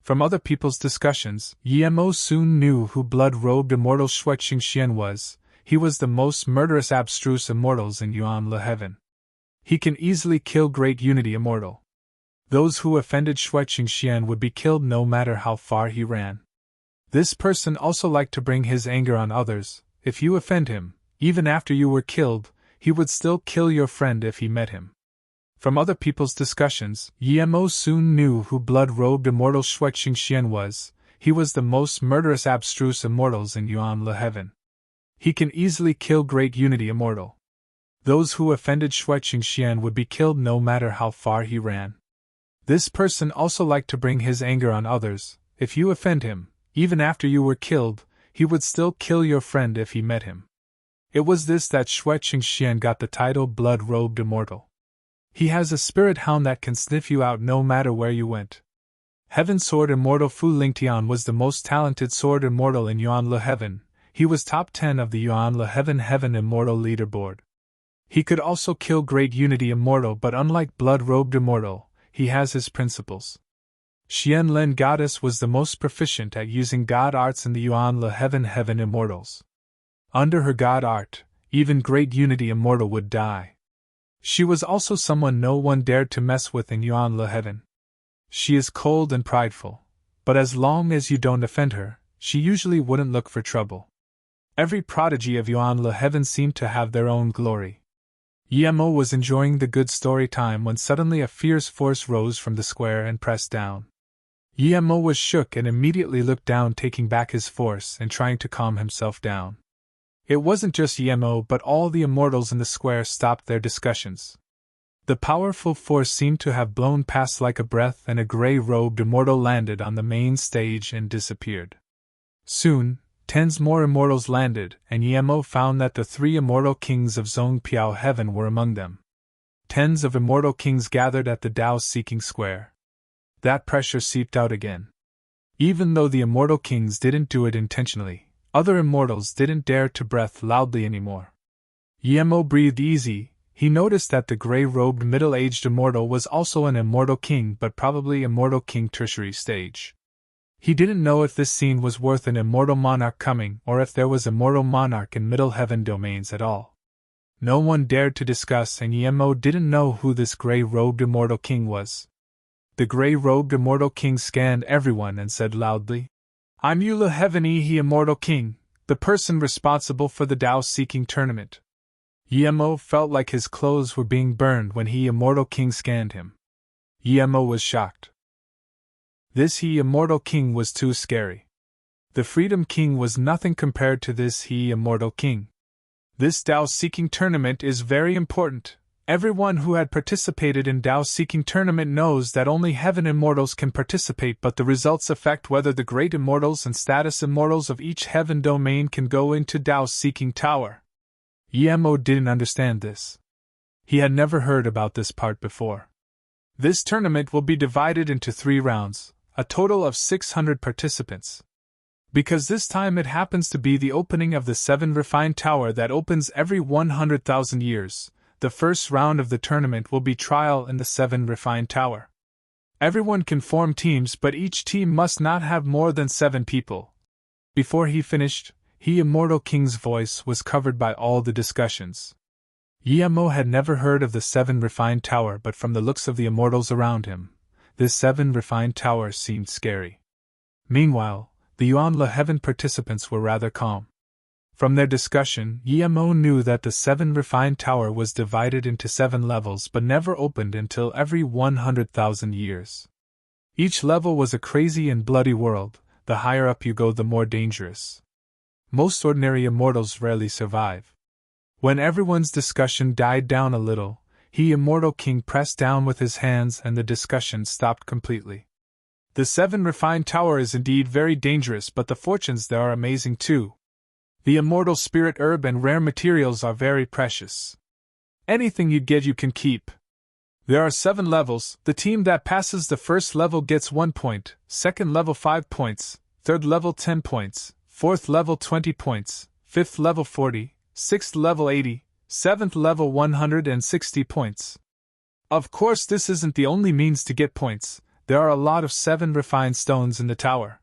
From other people's discussions, Yemo soon knew who blood-robed immortal Shui Qingxian was. He was the most murderous abstruse immortals in Yuan-Le Heaven. He can easily kill Great Unity Immortal. Those who offended Shui Qingxian would be killed no matter how far he ran. This person also liked to bring his anger on others. If you offend him, even after you were killed, he would still kill your friend if he met him. From other people's discussions, Yemo soon knew who blood-robed immortal Shui Qingxian was. He was the most murderous abstruse immortals in Yuan-Le Heaven. He can easily kill Great Unity Immortal. Those who offended Shui Qingxian would be killed no matter how far he ran. This person also liked to bring his anger on others. If you offend him, even after you were killed, he would still kill your friend if he met him. It was this that Shui Qingxian got the title Blood-Robed Immortal. He has a spirit hound that can sniff you out no matter where you went. Heaven Sword Immortal Fu Lingtian was the most talented sword immortal in Yuan-Le Heaven. He was top 10 of the Yuan-Le Heaven Immortal leaderboard. He could also kill Great Unity Immortal, but unlike Blood-Robed Immortal, he has his principles. Xian Len Goddess was the most proficient at using god arts in the Yuan-Le Heaven Immortals. Under her god art, even Great Unity Immortal would die. She was also someone no one dared to mess with in Yuan-Le Heaven. She is cold and prideful, but as long as you don't offend her, she usually wouldn't look for trouble. Every prodigy of Yuan-Le Heaven seemed to have their own glory. Yemo was enjoying the good story time when suddenly a fierce force rose from the square and pressed down. Yemo was shook and immediately looked down, taking back his force and trying to calm himself down. It wasn't just Yemo, but all the immortals in the square stopped their discussions. The powerful force seemed to have blown past like a breath, and a gray-robed immortal landed on the main stage and disappeared. Soon, 10 more immortals landed, and Yemo found that the 3 immortal kings of Zhongpiao Heaven were among them. 10 of immortal kings gathered at the Tao-seeking square. That pressure seeped out again. Even though the immortal kings didn't do it intentionally, other immortals didn't dare to breath loudly anymore. Yemo breathed easy. He noticed that the gray-robed middle-aged immortal was also an immortal king, but probably immortal king tertiary stage. He didn't know if this scene was worth an immortal monarch coming, or if there was immortal monarch in Middle Heaven domains at all. No one dared to discuss, and Yemo didn't know who this gray-robed immortal king was. The gray-robed immortal king scanned everyone and said loudly, "I'm Yule Heaven He Immortal King, the person responsible for the Tao-seeking tournament." Yemo felt like his clothes were being burned when He Immortal King scanned him. Yemo was shocked. This He Immortal King was too scary. The Freedom King was nothing compared to this He Immortal King. This Tao-seeking tournament is very important. Everyone who had participated in Tao-seeking tournament knows that only Heaven Immortals can participate, but the results affect whether the Great Immortals and Status Immortals of each Heaven domain can go into Tao-seeking tower. Yemo didn't understand this. He had never heard about this part before. This tournament will be divided into 3 rounds, a total of 600 participants. Because this time it happens to be the opening of the 7 refined tower that opens every 100,000 years, the first round of the tournament will be trial in the 7 refined tower. Everyone can form teams, but each team must not have more than 7 people. Before he finished, He Immortal King's voice was covered by all the discussions. Yemo had never heard of the 7 refined tower, but from the looks of the immortals around him, this 7 refined tower seemed scary. Meanwhile, the Yuan-Le Heaven participants were rather calm. From their discussion, Yemo knew that the 7 refined tower was divided into 7 levels but never opened until every 100,000 years. Each level was a crazy and bloody world. The higher up you go, the more dangerous. Most ordinary immortals rarely survive. When everyone's discussion died down a little, He Immortal King pressed down with his hands and the discussion stopped completely. The 7 refined tower is indeed very dangerous, but the fortunes there are amazing too. The immortal spirit herb and rare materials are very precious. Anything you get you can keep. There are 7 levels. The team that passes the first level gets 1 point, second level 5 points, third level 10 points, fourth level 20 points, fifth level 40, sixth level 80, seventh level 160 points. Of course, this isn't the only means to get points. there are a lot of 7 refined stones in the tower.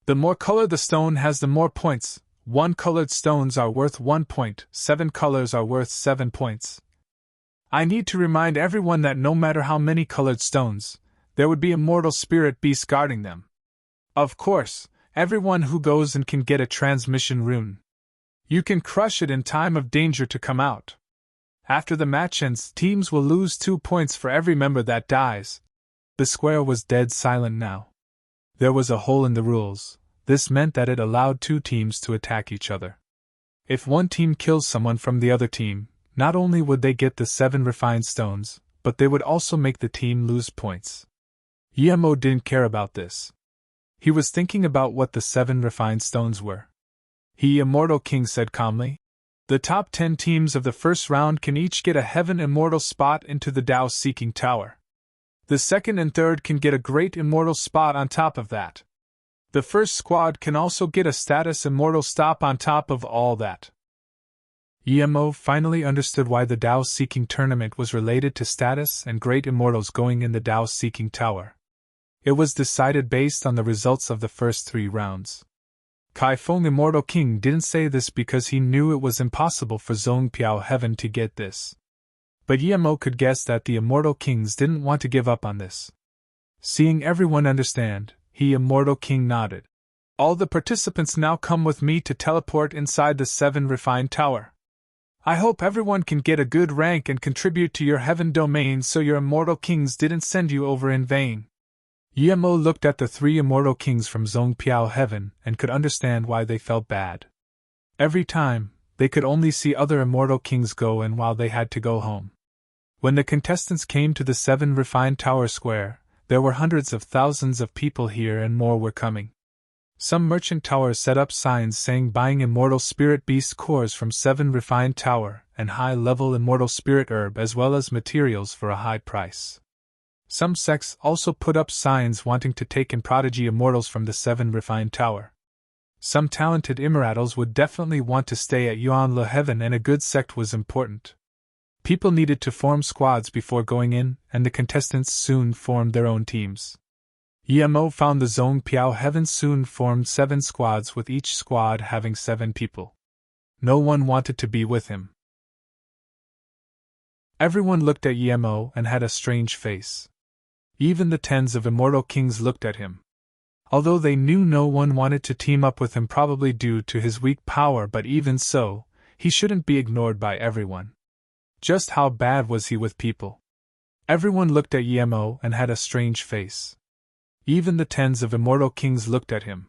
The more color the stone has, the more points. 1 colored stones are worth 1 point, 7 colors are worth 7 points. I need to remind everyone that no matter how many colored stones, there would be immortal spirit beasts guarding them. Of course, everyone who goes in can get a transmission rune. You can crush it in time of danger to come out. After the match ends, teams will lose 2 points for every member that dies. The square was dead silent now. There was a hole in the rules. This meant that it allowed 2 teams to attack each other. If one team kills someone from the other team, not only would they get the 7 refined stones, but they would also make the team lose points. Yemo didn't care about this. He was thinking about what the 7 refined stones were. He, Immortal King, said calmly, "The top 10 teams of the first round can each get a Heaven Immortal spot into the Tao Seeking Tower. The second and third can get a Great Immortal spot on top of that. The first squad can also get a Status Immortal stop on top of all that." Yemo finally understood why the Tao Seeking tournament was related to status and Great Immortals going in the Tao Seeking Tower. It was decided based on the results of the first 3 rounds. Kai Feng, Immortal King, didn't say this because he knew it was impossible for Zhong Piao Heaven to get this. But Yemo could guess that the Immortal Kings didn't want to give up on this. Seeing everyone understand, he, Immortal King, nodded. "All the participants now come with me to teleport inside the 7 refined tower. I hope everyone can get a good rank and contribute to your heaven domain so your Immortal Kings didn't send you over in vain." Yemo looked at the 3 Immortal Kings from Zhong Piao Heaven and could understand why they felt bad. Every time, they could only see other Immortal Kings go in while they had to go home. When the contestants came to the 7 refined tower square, there were hundreds of thousands of people here and more were coming. Some merchant towers set up signs saying buying Immortal Spirit Beast cores from 7 refined tower and high-level Immortal Spirit Herb as well as materials for a high price. Some sects also put up signs wanting to take in prodigy immortals from the 7 refined tower. Some talented immortals would definitely want to stay at Yuan Le Heaven, and a good sect was important. People needed to form squads before going in, and the contestants soon formed their own teams. Yemo found the Zhong Piao Heaven soon formed 7 squads, with each squad having 7 people. No one wanted to be with him. Everyone looked at Yemo and had a strange face. Even the tens of Immortal Kings looked at him. Although they knew no one wanted to team up with him, probably due to his weak power, but even so, he shouldn't be ignored by everyone. Just how bad was he with people? Everyone looked at Yemo and had a strange face. Even the tens of Immortal Kings looked at him.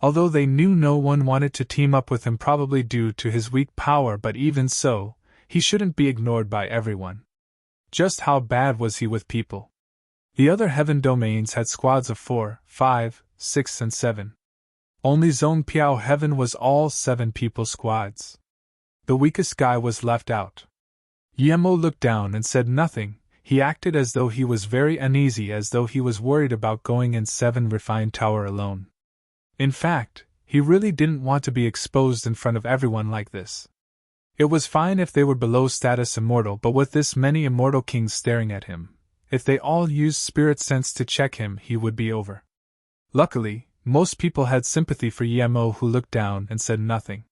Although they knew no one wanted to team up with him, probably due to his weak power, but even so, he shouldn't be ignored by everyone. Just how bad was he with people? The other heaven domains had squads of 4, 5, 6 and 7. Only Zhong Piao Heaven was all 7 people squads. The weakest guy was left out. Yemo looked down and said nothing. He acted as though he was very uneasy, as though he was worried about going in 7 refined tower alone. In fact, he really didn't want to be exposed in front of everyone like this. It was fine if they were below status immortal, but with this many Immortal Kings staring at him, if they all used spirit sense to check him, he would be over. Luckily, most people had sympathy for Yemo, who looked down and said nothing.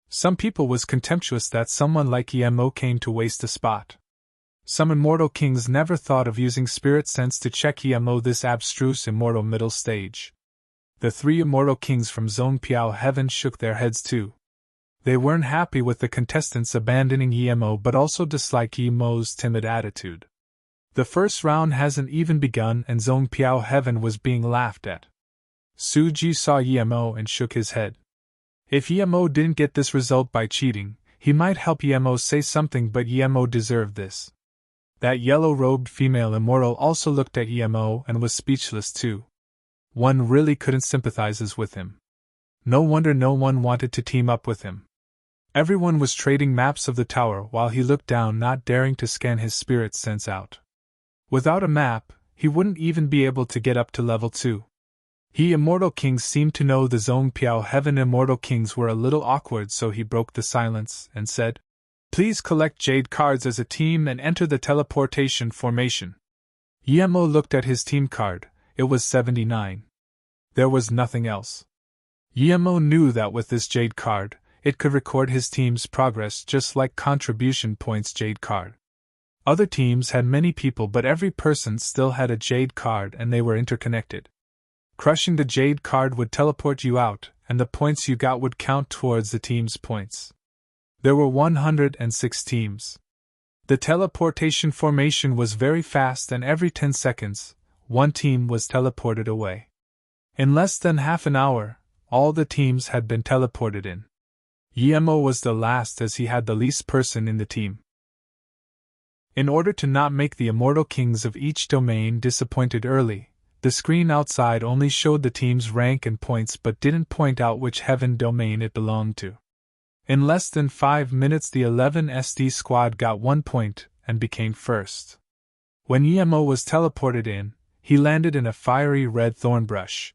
Some people was contemptuous that someone like Yemo came to waste a spot. Some Immortal Kings never thought of using spirit sense to check Yemo, this abstruse immortal middle stage. The 3 Immortal Kings from Zhong Piao Heaven shook their heads too. They weren't happy with the contestants abandoning Yemo, but also disliked Yemo's timid attitude. The first round hasn't even begun and Zhong Piao Heaven was being laughed at. Suji saw Yemo and shook his head. If Yemo didn't get this result by cheating, he might help Yemo say something, but Yemo deserved this. That yellow-robed female immortal also looked at Yemo and was speechless too. One really couldn't sympathize with him. No wonder no one wanted to team up with him. Everyone was trading maps of the tower while he looked down, not daring to scan his spirit sense out. Without a map, he wouldn't even be able to get up to level 2. He Immortal Kings seemed to know the Zhong Piao Heaven Immortal Kings were a little awkward, so he broke the silence and said, "Please collect jade cards as a team and enter the teleportation formation." Yemo looked at his team card, it was 79. There was nothing else. Emo knew that with this jade card, it could record his team's progress just like contribution points jade card. Other teams had many people, but every person still had a jade card and they were interconnected. Crushing the jade card would teleport you out, and the points you got would count towards the team's points. There were 106 teams. The teleportation formation was very fast, and every 10 seconds, one team was teleported away. In less than half an hour, all the teams had been teleported in. Emo was the last as he had the least person in the team. In order to not make the immortal kings of each domain disappointed early, the screen outside only showed the team's rank and points but didn't point out which heaven domain it belonged to. In less than 5 minutes the 11 SD squad got 1 point and became first. When Emo was teleported in, he landed in a fiery red thorn brush.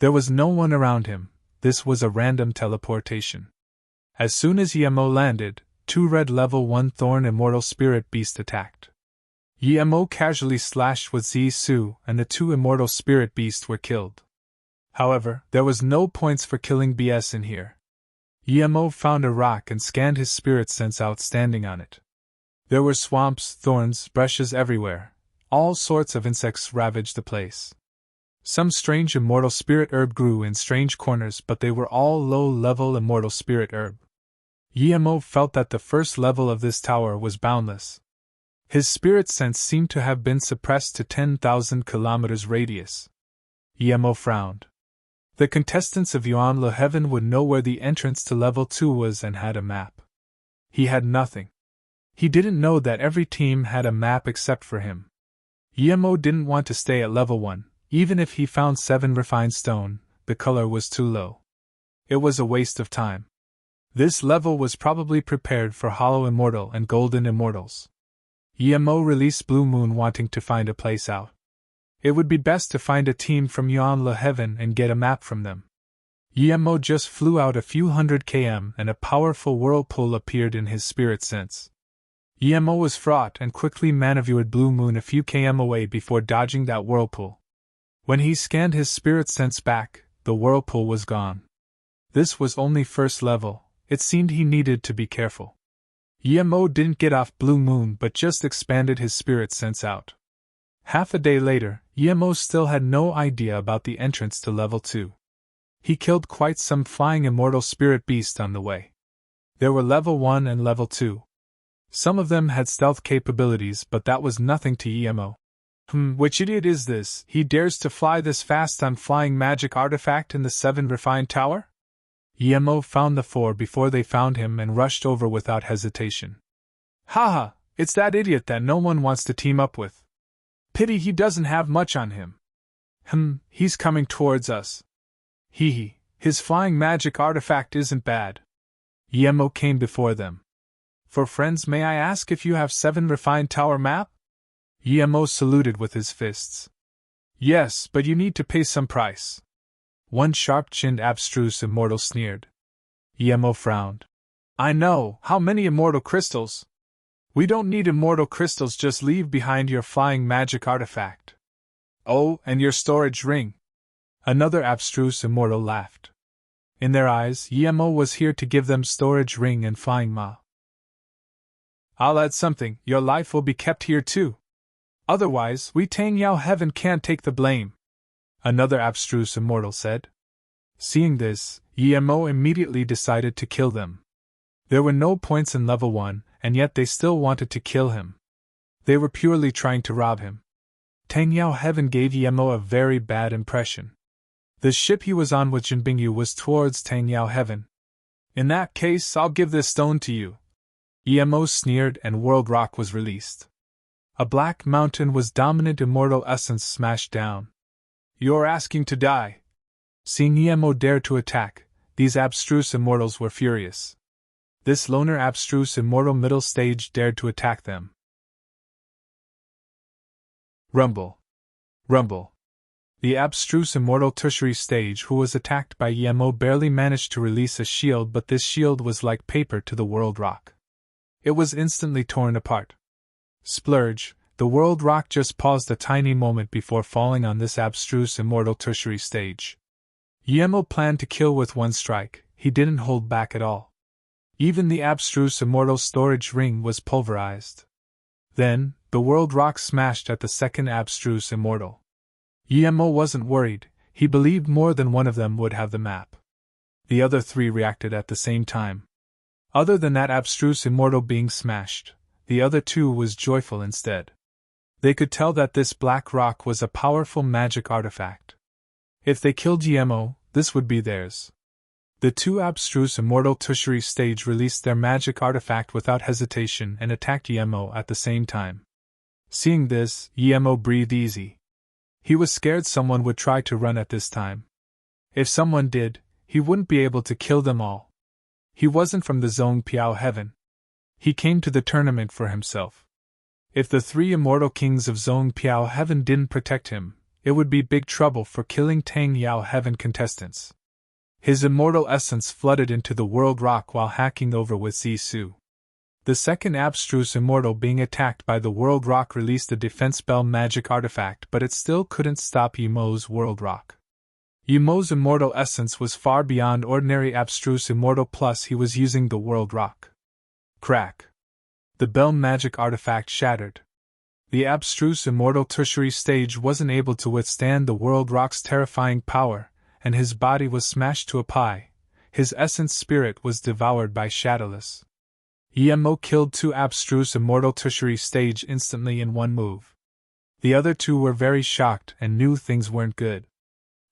There was no one around him, this was a random teleportation. As soon as Emo landed, 2 red level 1 thorn immortal spirit beasts attacked. Emo casually slashed with Zisu and the 2 immortal spirit beasts were killed. However, there was no points for killing BS in here. Emo found a rock and scanned his spirit sense out standing on it. There were swamps, thorns, brushes everywhere. All sorts of insects ravaged the place. Some strange immortal spirit herb grew in strange corners, but they were all low-level immortal spirit herb. Emo felt that the first level of this tower was boundless. His spirit sense seemed to have been suppressed to 10,000 kilometers radius. Emo frowned. The contestants of unveil heaven would know where the entrance to level 2 was and had a map. He had nothing. He didn't know that every team had a map except for him. Emo didn't want to stay at level 1, even if he found 7 refined stone, the color was too low. It was a waste of time. This level was probably prepared for Hollow Immortal and Golden Immortals. Emo released Blue Moon wanting to find a place out. It would be best to find a team from unveil heaven and get a map from them. Emo just flew out a few hundred km and a powerful whirlpool appeared in his spirit sense. Emo was fraught and quickly maneuvered Blue Moon a few km away before dodging that whirlpool. When he scanned his spirit sense back, the whirlpool was gone. This was only first level, it seemed he needed to be careful. Emo didn't get off Blue Moon but just expanded his spirit sense out. Half a day later, Emo still had no idea about the entrance to level 2. He killed quite some flying immortal spirit beasts on the way. There were level 1 and level 2. Some of them had stealth capabilities, but that was nothing to Emo. Which idiot is this? He dares to fly this fast on flying magic artifact in the 7 refined tower? Emo found the 4 before they found him and rushed over without hesitation. Haha, it's that idiot that no one wants to team up with. Pity he doesn't have much on him. He's coming towards us. His flying magic artifact isn't bad. Emo came before them. For friends, may I ask if you have 7 refined tower map? Emo saluted with his fists. Yes, but you need to pay some price. One sharp-chinned abstruse immortal sneered. Emo frowned. I know, how many immortal crystals? We don't need immortal crystals, just leave behind your flying magic artifact. Oh, and your storage ring. Another abstruse immortal laughed. In their eyes, Emo was here to give them storage ring and flying ma. I'll add something, your life will be kept here too. Otherwise, we Tangyao Heaven can't take the blame. Another abstruse immortal said. Seeing this, Emo immediately decided to kill them. There were no points in level 1, and yet they still wanted to kill him. They were purely trying to rob him. Tangyao Heaven gave Emo a very bad impression. The ship he was on with Jinbingyu was towards Tangyao Heaven. In that case, I'll give this stone to you. Emo sneered and World Rock was released. A black mountain was dominant immortal essence smashed down. You're asking to die. Seeing Emo dare to attack, these abstruse immortals were furious. This loner abstruse immortal middle stage dared to attack them. Rumble. Rumble. The abstruse immortal tertiary stage who was attacked by Emo barely managed to release a shield, but this shield was like paper to the World Rock. It was instantly torn apart. Splurge, the world rock just paused a tiny moment before falling on this abstruse immortal tertiary stage. Yemo planned to kill with one strike, he didn't hold back at all. Even the abstruse immortal storage ring was pulverized. Then, the world rock smashed at the second abstruse immortal. Yemo wasn't worried, he believed more than one of them would have the map. The other three reacted at the same time. Other than that abstruse immortal being smashed, the other two was joyful instead. They could tell that this black rock was a powerful magic artifact. If they killed Yemo, this would be theirs. The two abstruse immortal tertiary stage released their magic artifact without hesitation and attacked Yemo at the same time. Seeing this, Yemo breathed easy. He was scared someone would try to run at this time. If someone did, he wouldn't be able to kill them all. He wasn't from the Zhong Piao heaven. He came to the tournament for himself. If the three immortal kings of Zhong Piao heaven didn't protect him, it would be big trouble for killing Tang Yao heaven contestants. His immortal essence flooded into the world rock while hacking over with Zisu. The second abstruse immortal being attacked by the world rock released a defense spell magic artifact, but it still couldn't stop Yemo's world rock. Yemo's immortal essence was far beyond ordinary abstruse immortal, plus he was using the world rock. Crack! The bell magic artifact shattered. The abstruse immortal tertiary stage wasn't able to withstand the world rock's terrifying power, and his body was smashed to a pie. His essence spirit was devoured by Shadowless. Yemo killed two abstruse immortal tertiary stage instantly in one move. The other two were very shocked and knew things weren't good.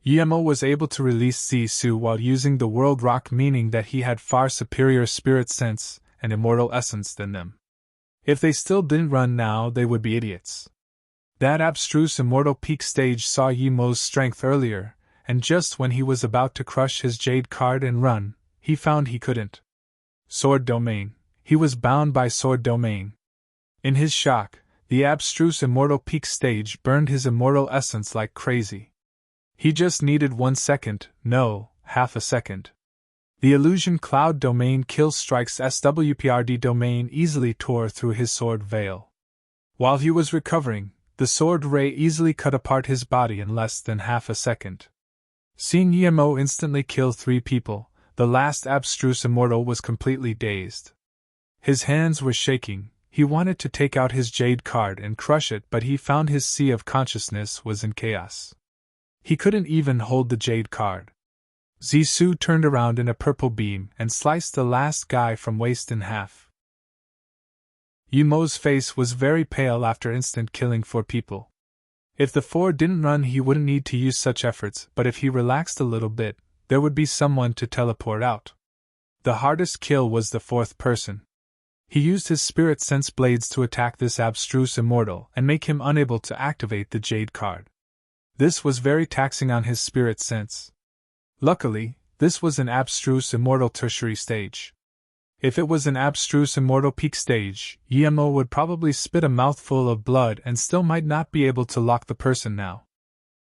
Yemo was able to release Zisu while using the world rock, meaning that he had far superior spirit sense and immortal essence than them. If they still didn't run now, they would be idiots. That abstruse immortal peak stage saw Yemo's strength earlier, and just when he was about to crush his jade card and run, he found he couldn't. Sword domain. He was bound by sword domain. In his shock, the abstruse immortal peak stage burned his immortal essence like crazy. He just needed 1 second, no, half a second. The illusion cloud domain kill strikes SWPRD domain easily tore through his sword veil. While he was recovering, the sword ray easily cut apart his body in less than half a second. Seeing Yemo instantly kill 3 people, the last abstruse immortal was completely dazed. His hands were shaking, he wanted to take out his jade card and crush it, but he found his sea of consciousness was in chaos. He couldn't even hold the jade card. Zisu turned around in a purple beam and sliced the last guy from waist in half. Yemo's face was very pale after instant killing 4 people. If the 4 didn't run, he wouldn't need to use such efforts, but if he relaxed a little bit, there would be someone to teleport out. The hardest kill was the 4th person. He used his spirit sense blades to attack this abstruse immortal and make him unable to activate the jade card. This was very taxing on his spirit sense. Luckily, this was an abstruse immortal tertiary stage. If it was an abstruse immortal peak stage, Yemo would probably spit a mouthful of blood and still might not be able to lock the person now.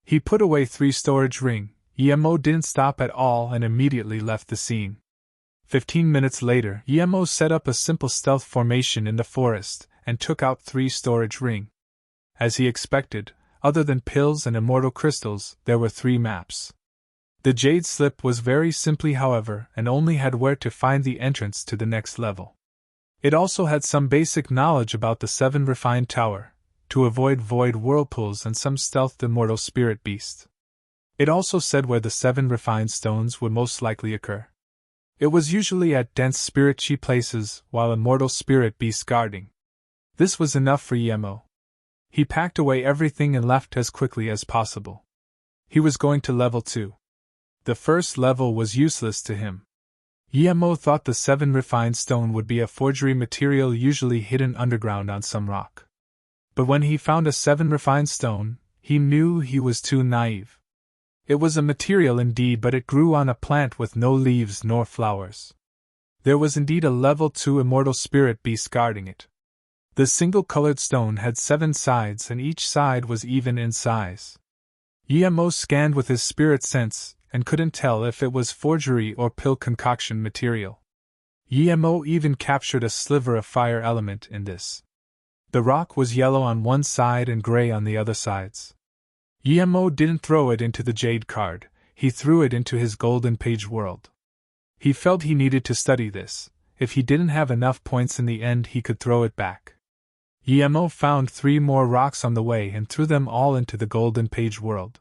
He put away 3 storage ring. Yemo didn't stop at all and immediately left the scene. 15 minutes later, Yemo set up a simple stealth formation in the forest and took out 3 storage ring. As he expected, other than pills and immortal crystals, there were 3 maps. The jade slip was very simply, however, and only had where to find the entrance to the next level. It also had some basic knowledge about the 7 refined tower, to avoid void whirlpools and some stealthed immortal spirit beast. It also said where the 7 refined stones would most likely occur. It was usually at dense spirit chi places, while immortal spirit beasts guarding. This was enough for Yemo. He packed away everything and left as quickly as possible. He was going to level 2. The first level was useless to him. Yemo thought the 7 refined stone would be a forgery material usually hidden underground on some rock. But when he found a 7 refined stone, he knew he was too naive. It was a material indeed, but it grew on a plant with no leaves nor flowers. There was indeed a level 2 immortal spirit beast guarding it. The single-colored stone had 7 sides and each side was even in size. Yemo scanned with his spirit sense and couldn't tell if it was forgery or pill concoction material. Yemo even captured a sliver of fire element in this. The rock was yellow on one side and gray on the other sides. Emo didn't throw it into the jade card, he threw it into his golden page world. He felt he needed to study this. If he didn't have enough points in the end, he could throw it back. Emo found 3 more rocks on the way and threw them all into the golden page world.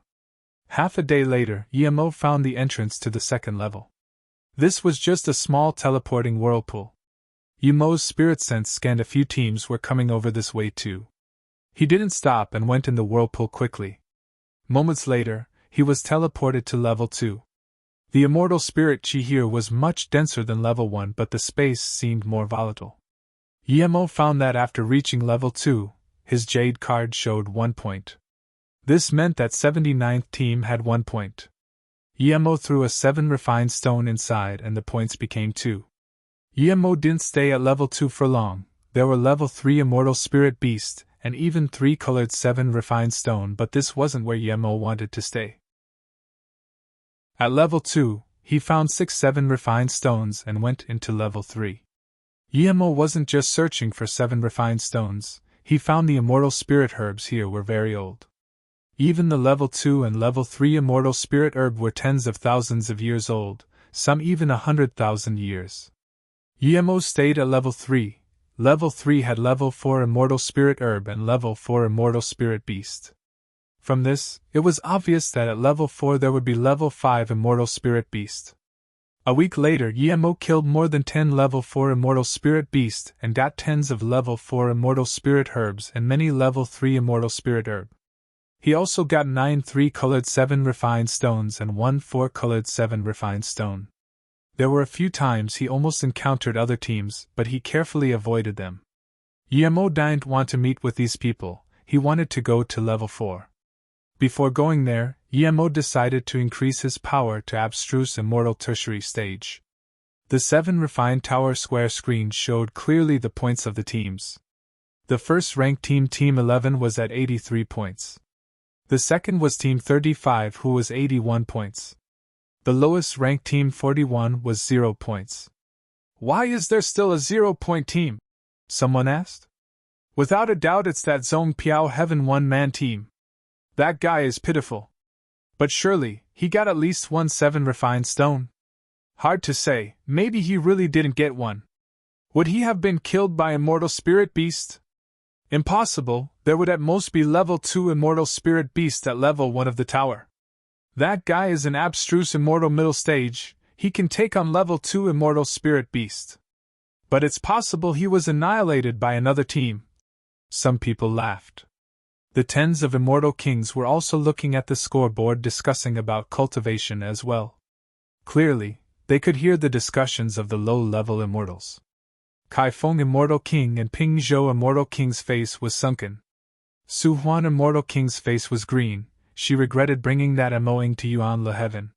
Half a day later, Emo found the entrance to the second level. This was just a small teleporting whirlpool. Emo's spirit sense scanned a few teams were coming over this way too. He didn't stop and went in the whirlpool quickly. Moments later, he was teleported to level 2. The immortal spirit chi here was much denser than level 1, but the space seemed more volatile. Emo found that after reaching level 2, his jade card showed 1 point. This meant that 79th team had 1 point. Emo threw a 7 refined stone inside and the points became 2. Emo didn't stay at level 2 for long. There were level 3 immortal spirit beast and even 3 colored 7 refined stone, but this wasn't where Emo wanted to stay. At level 2, he found 6-7 refined stones and went into level 3. Emo wasn't just searching for 7 refined stones, he found the immortal spirit herbs here were very old. Even the level 2 and level 3 immortal spirit herb were tens of thousands of years old, some even 100,000 years. Emo stayed at level 3. Level 3 had level 4 immortal spirit herb and level 4 immortal spirit beast. From this, it was obvious that at level 4 there would be level 5 immortal spirit beast. A week later, Emo killed more than 10 level 4 immortal spirit beast and got tens of level 4 immortal spirit herbs and many level 3 immortal spirit herb. He also got 9 3-colored 7 refined stones and 1 4-colored 7 refined stone. There were a few times he almost encountered other teams, but he carefully avoided them. Emo didn't want to meet with these people, he wanted to go to level 4. Before going there, Emo decided to increase his power to abstruse immortal tertiary stage. The 7 refined tower square screen showed clearly the points of the teams. The first ranked team, Team 11, was at 83 points. The second was Team 35, who was 81 points. The lowest ranked Team 41 was 0 points. "Why is there still a 0-point team?" someone asked. "Without a doubt it's that Zong Piao Heaven one-man team. That guy is pitiful. But surely, he got at least 1 7 refined stone. Hard to say, maybe he really didn't get one. Would he have been killed by immortal spirit beast? Impossible, there would at most be level 2 immortal spirit beast at level 1 of the tower. That guy is an abstruse immortal middle stage, he can take on level 2 immortal spirit beast. But it's possible he was annihilated by another team." Some people laughed. The tens of immortal kings were also looking at the scoreboard, discussing about cultivation as well. Clearly, they could hear the discussions of the low-level immortals. Kai Feng Immortal King and Ping Zhou Immortal King's face was sunken. Su Huan Immortal King's face was green. She regretted bringing that emoing to Yuan Le Heaven.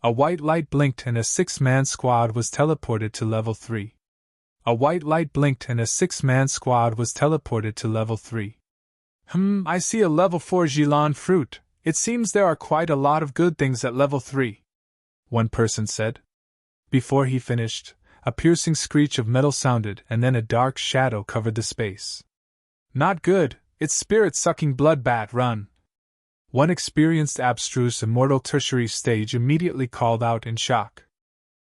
A white light blinked and a 6-man squad was teleported to level 3. A white light blinked and a 6-man squad was teleported to level 3. I see a level 4 Jilan fruit. It seems there are quite a lot of good things at level 3. One person said. Before he finished, a piercing screech of metal sounded and then a dark shadow covered the space. "Not good, it's spirit-sucking blood bat, run!" One experienced abstruse immortal tertiary stage immediately called out in shock.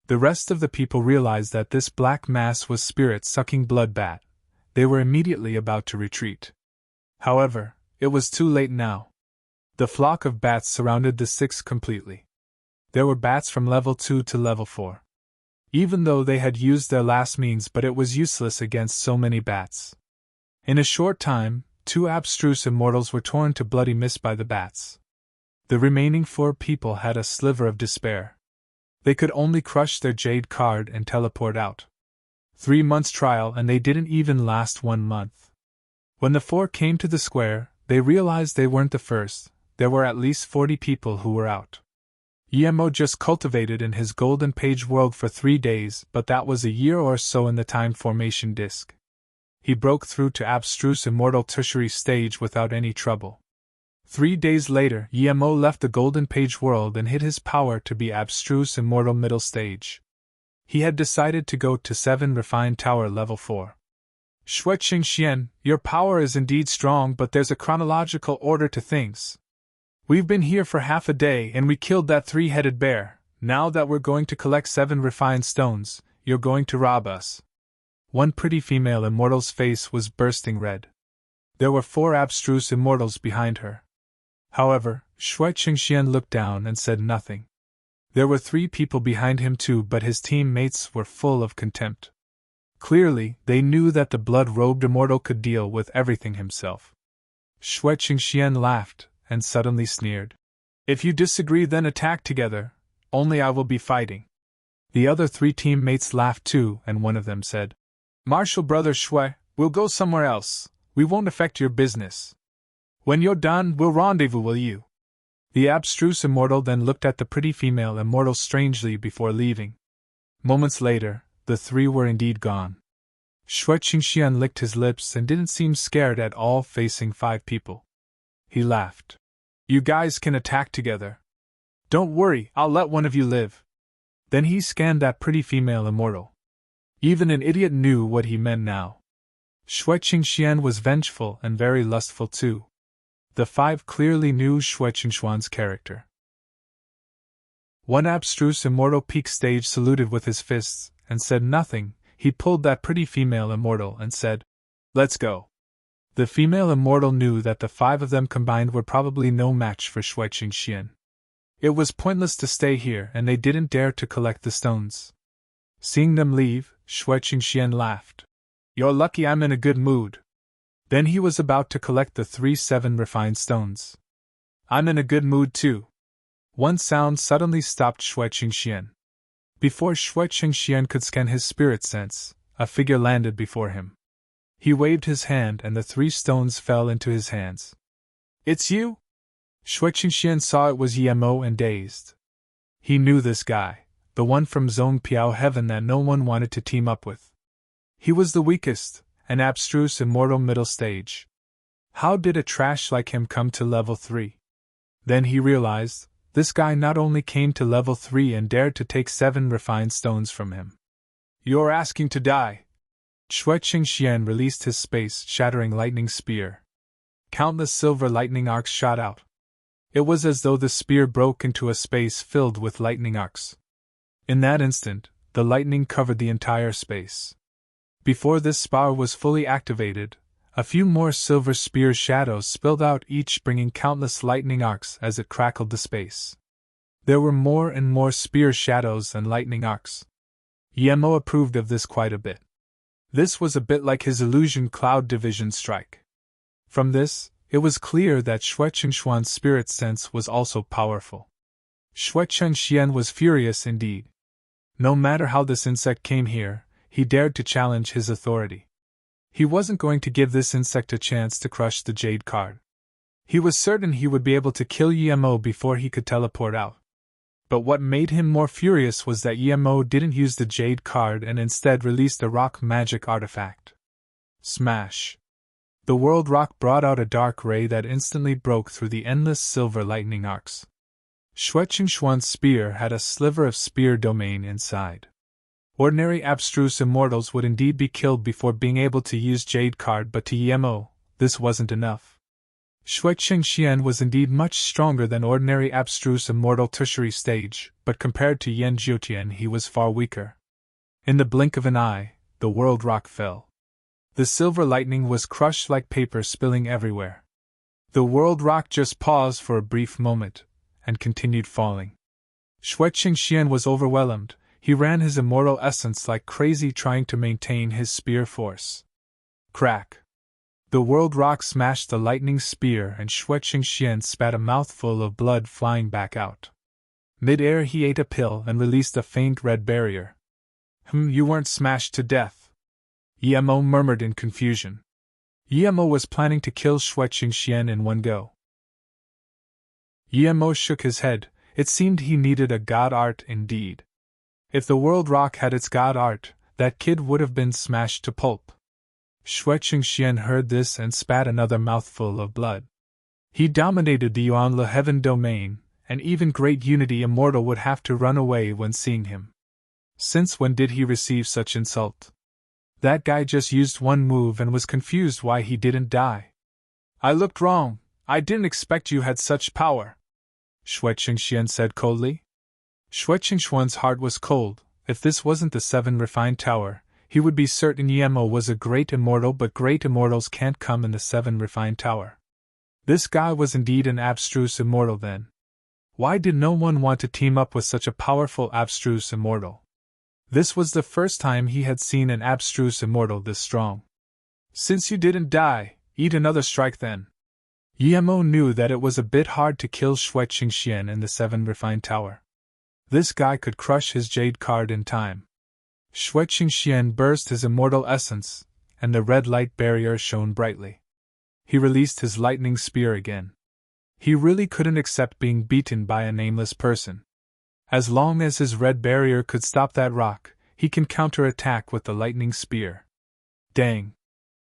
The rest of the people realized that this black mass was spirit-sucking blood bat. They were immediately about to retreat. However, it was too late now. The flock of bats surrounded the 6 completely. There were bats from level 2 to level 4. Even though they had used their last means, but it was useless against so many bats. In a short time, 2 abstruse immortals were torn to bloody mist by the bats. The remaining 4 people had a sliver of despair. They could only crush their jade card and teleport out. 3 months trial and they didn't even last 1 month. When the 4 came to the square, they realized they weren't the first. There were at least 40 people who were out. Emo just cultivated in his golden page world for 3 days, but that was a year or so in the time formation disk. He broke through to abstruse immortal tertiary stage without any trouble. 3 days later, Emo left the golden page world and hid his power to be abstruse immortal middle stage. He had decided to go to 7 Refined Tower Level 4. Shui Qingxian, your power is indeed strong, but there's a chronological order to things. We've been here for half a day and we killed that 3-headed bear. Now that we're going to collect 7 refined stones, you're going to rob us. One pretty female immortal's face was bursting red. There were 4 abstruse immortals behind her. However, Shui Qingxian looked down and said nothing. There were 3 people behind him too, but his teammates were full of contempt. Clearly, they knew that the blood-robed immortal could deal with everything himself. Shui Qingxian laughed and suddenly sneered. If you disagree, then attack together. Only I will be fighting. The other 3 teammates laughed too, and one of them said, Martial Brother Shui, we'll go somewhere else. We won't affect your business. When you're done, we'll rendezvous, will you? The abstruse immortal then looked at the pretty female immortal strangely before leaving. Moments later, the 3 were indeed gone. Shui Qingxian licked his lips and didn't seem scared at all facing 5 people. He laughed. You guys can attack together. Don't worry, I'll let one of you live. Then he scanned that pretty female immortal. Even an idiot knew what he meant now. Shui Qingxian was vengeful and very lustful too. The 5 clearly knew Shui Qingxian's character. One abstruse immortal peak stage saluted with his fists, and said nothing. He pulled that pretty female immortal and said, Let's go. The female immortal knew that the 5 of them combined were probably no match for Shui Qingxian. It was pointless to stay here, and they didn't dare to collect the stones. Seeing them leave, Shui Qingxian laughed. You're lucky I'm in a good mood. Then he was about to collect the 3 7 refined stones. I'm in a good mood too. One sound suddenly stopped Shui Qingxian. Before Shui Qingxian could scan his spirit sense, a figure landed before him. He waved his hand and the 3 stones fell into his hands. It's you? Shui Qingxian saw it was Yemo and dazed. He knew this guy, the one from Zone Piao Heaven that no one wanted to team up with. He was the weakest, an abstruse immortal middle stage. How did a trash like him come to level 3? Then he realized, this guy not only came to level 3 and dared to take 7 refined stones from him. You're asking to die. Shui Qingxian released his space-shattering lightning spear. Countless silver lightning arcs shot out. It was as though the spear broke into a space filled with lightning arcs. In that instant, the lightning covered the entire space. Before this spar was fully activated, a few more silver spear shadows spilled out, each bringing countless lightning arcs as it crackled the space. There were more and more spear shadows and lightning arcs. Yemo approved of this quite a bit. This was a bit like his illusion cloud division strike. From this, it was clear that Shui Qingxian's spirit sense was also powerful. Shui Qingxian was furious indeed. No matter how this insect came here, he dared to challenge his authority. He wasn't going to give this insect a chance to crush the jade card. He was certain he would be able to kill Yemo before he could teleport out. But what made him more furious was that Yemo didn't use the jade card and instead released a rock magic artifact. Smash! The world rock brought out a dark ray that instantly broke through the endless silver lightning arcs. Shui Qingxian's spear had a sliver of spear domain inside. Ordinary abstruse immortals would indeed be killed before being able to use jade card, but to Yemo, this wasn't enough. Shui Qingxian was indeed much stronger than ordinary abstruse immortal tertiary stage, but compared to Yan Jiutian he was far weaker. In the blink of an eye, the world rock fell. The silver lightning was crushed like paper, spilling everywhere. The world rock just paused for a brief moment, and continued falling. Shui Qingxian was overwhelmed. He ran his immortal essence like crazy, trying to maintain his spear force. Crack! The world rock smashed the lightning spear and Shui Qingxian spat a mouthful of blood flying back out. Mid-air he ate a pill and released a faint red barrier. You weren't smashed to death. Yemo murmured in confusion. Yemo was planning to kill Shui Qingxian in one go. Yemo shook his head. It seemed he needed a god art indeed. If the world rock had its god art, that kid would have been smashed to pulp. Shui Qingxian heard this and spat another mouthful of blood. He dominated the Yuan Le Heaven domain, and even Great Unity Immortal would have to run away when seeing him. Since when did he receive such insult? That guy just used one move and was confused why he didn't die. I looked wrong. I didn't expect you had such power, Xue Qingxian said coldly. Xue Qingxuan's heart was cold. If this wasn't the 7 refined tower, he would be certain Yemo was a great immortal, but great immortals can't come in the 7 refined tower. This guy was indeed an abstruse immortal then. Why did no one want to team up with such a powerful abstruse immortal? This was the first time he had seen an abstruse immortal this strong. Since you didn't die, eat another strike then. Yemo knew that it was a bit hard to kill Xue Qingxian in the 7 refined tower. This guy could crush his jade card in time. Xue Qingxian burst his immortal essence, and the red light barrier shone brightly. He released his lightning spear again. He really couldn't accept being beaten by a nameless person. As long as his red barrier could stop that rock, he can counter-attack with the lightning spear. Dang!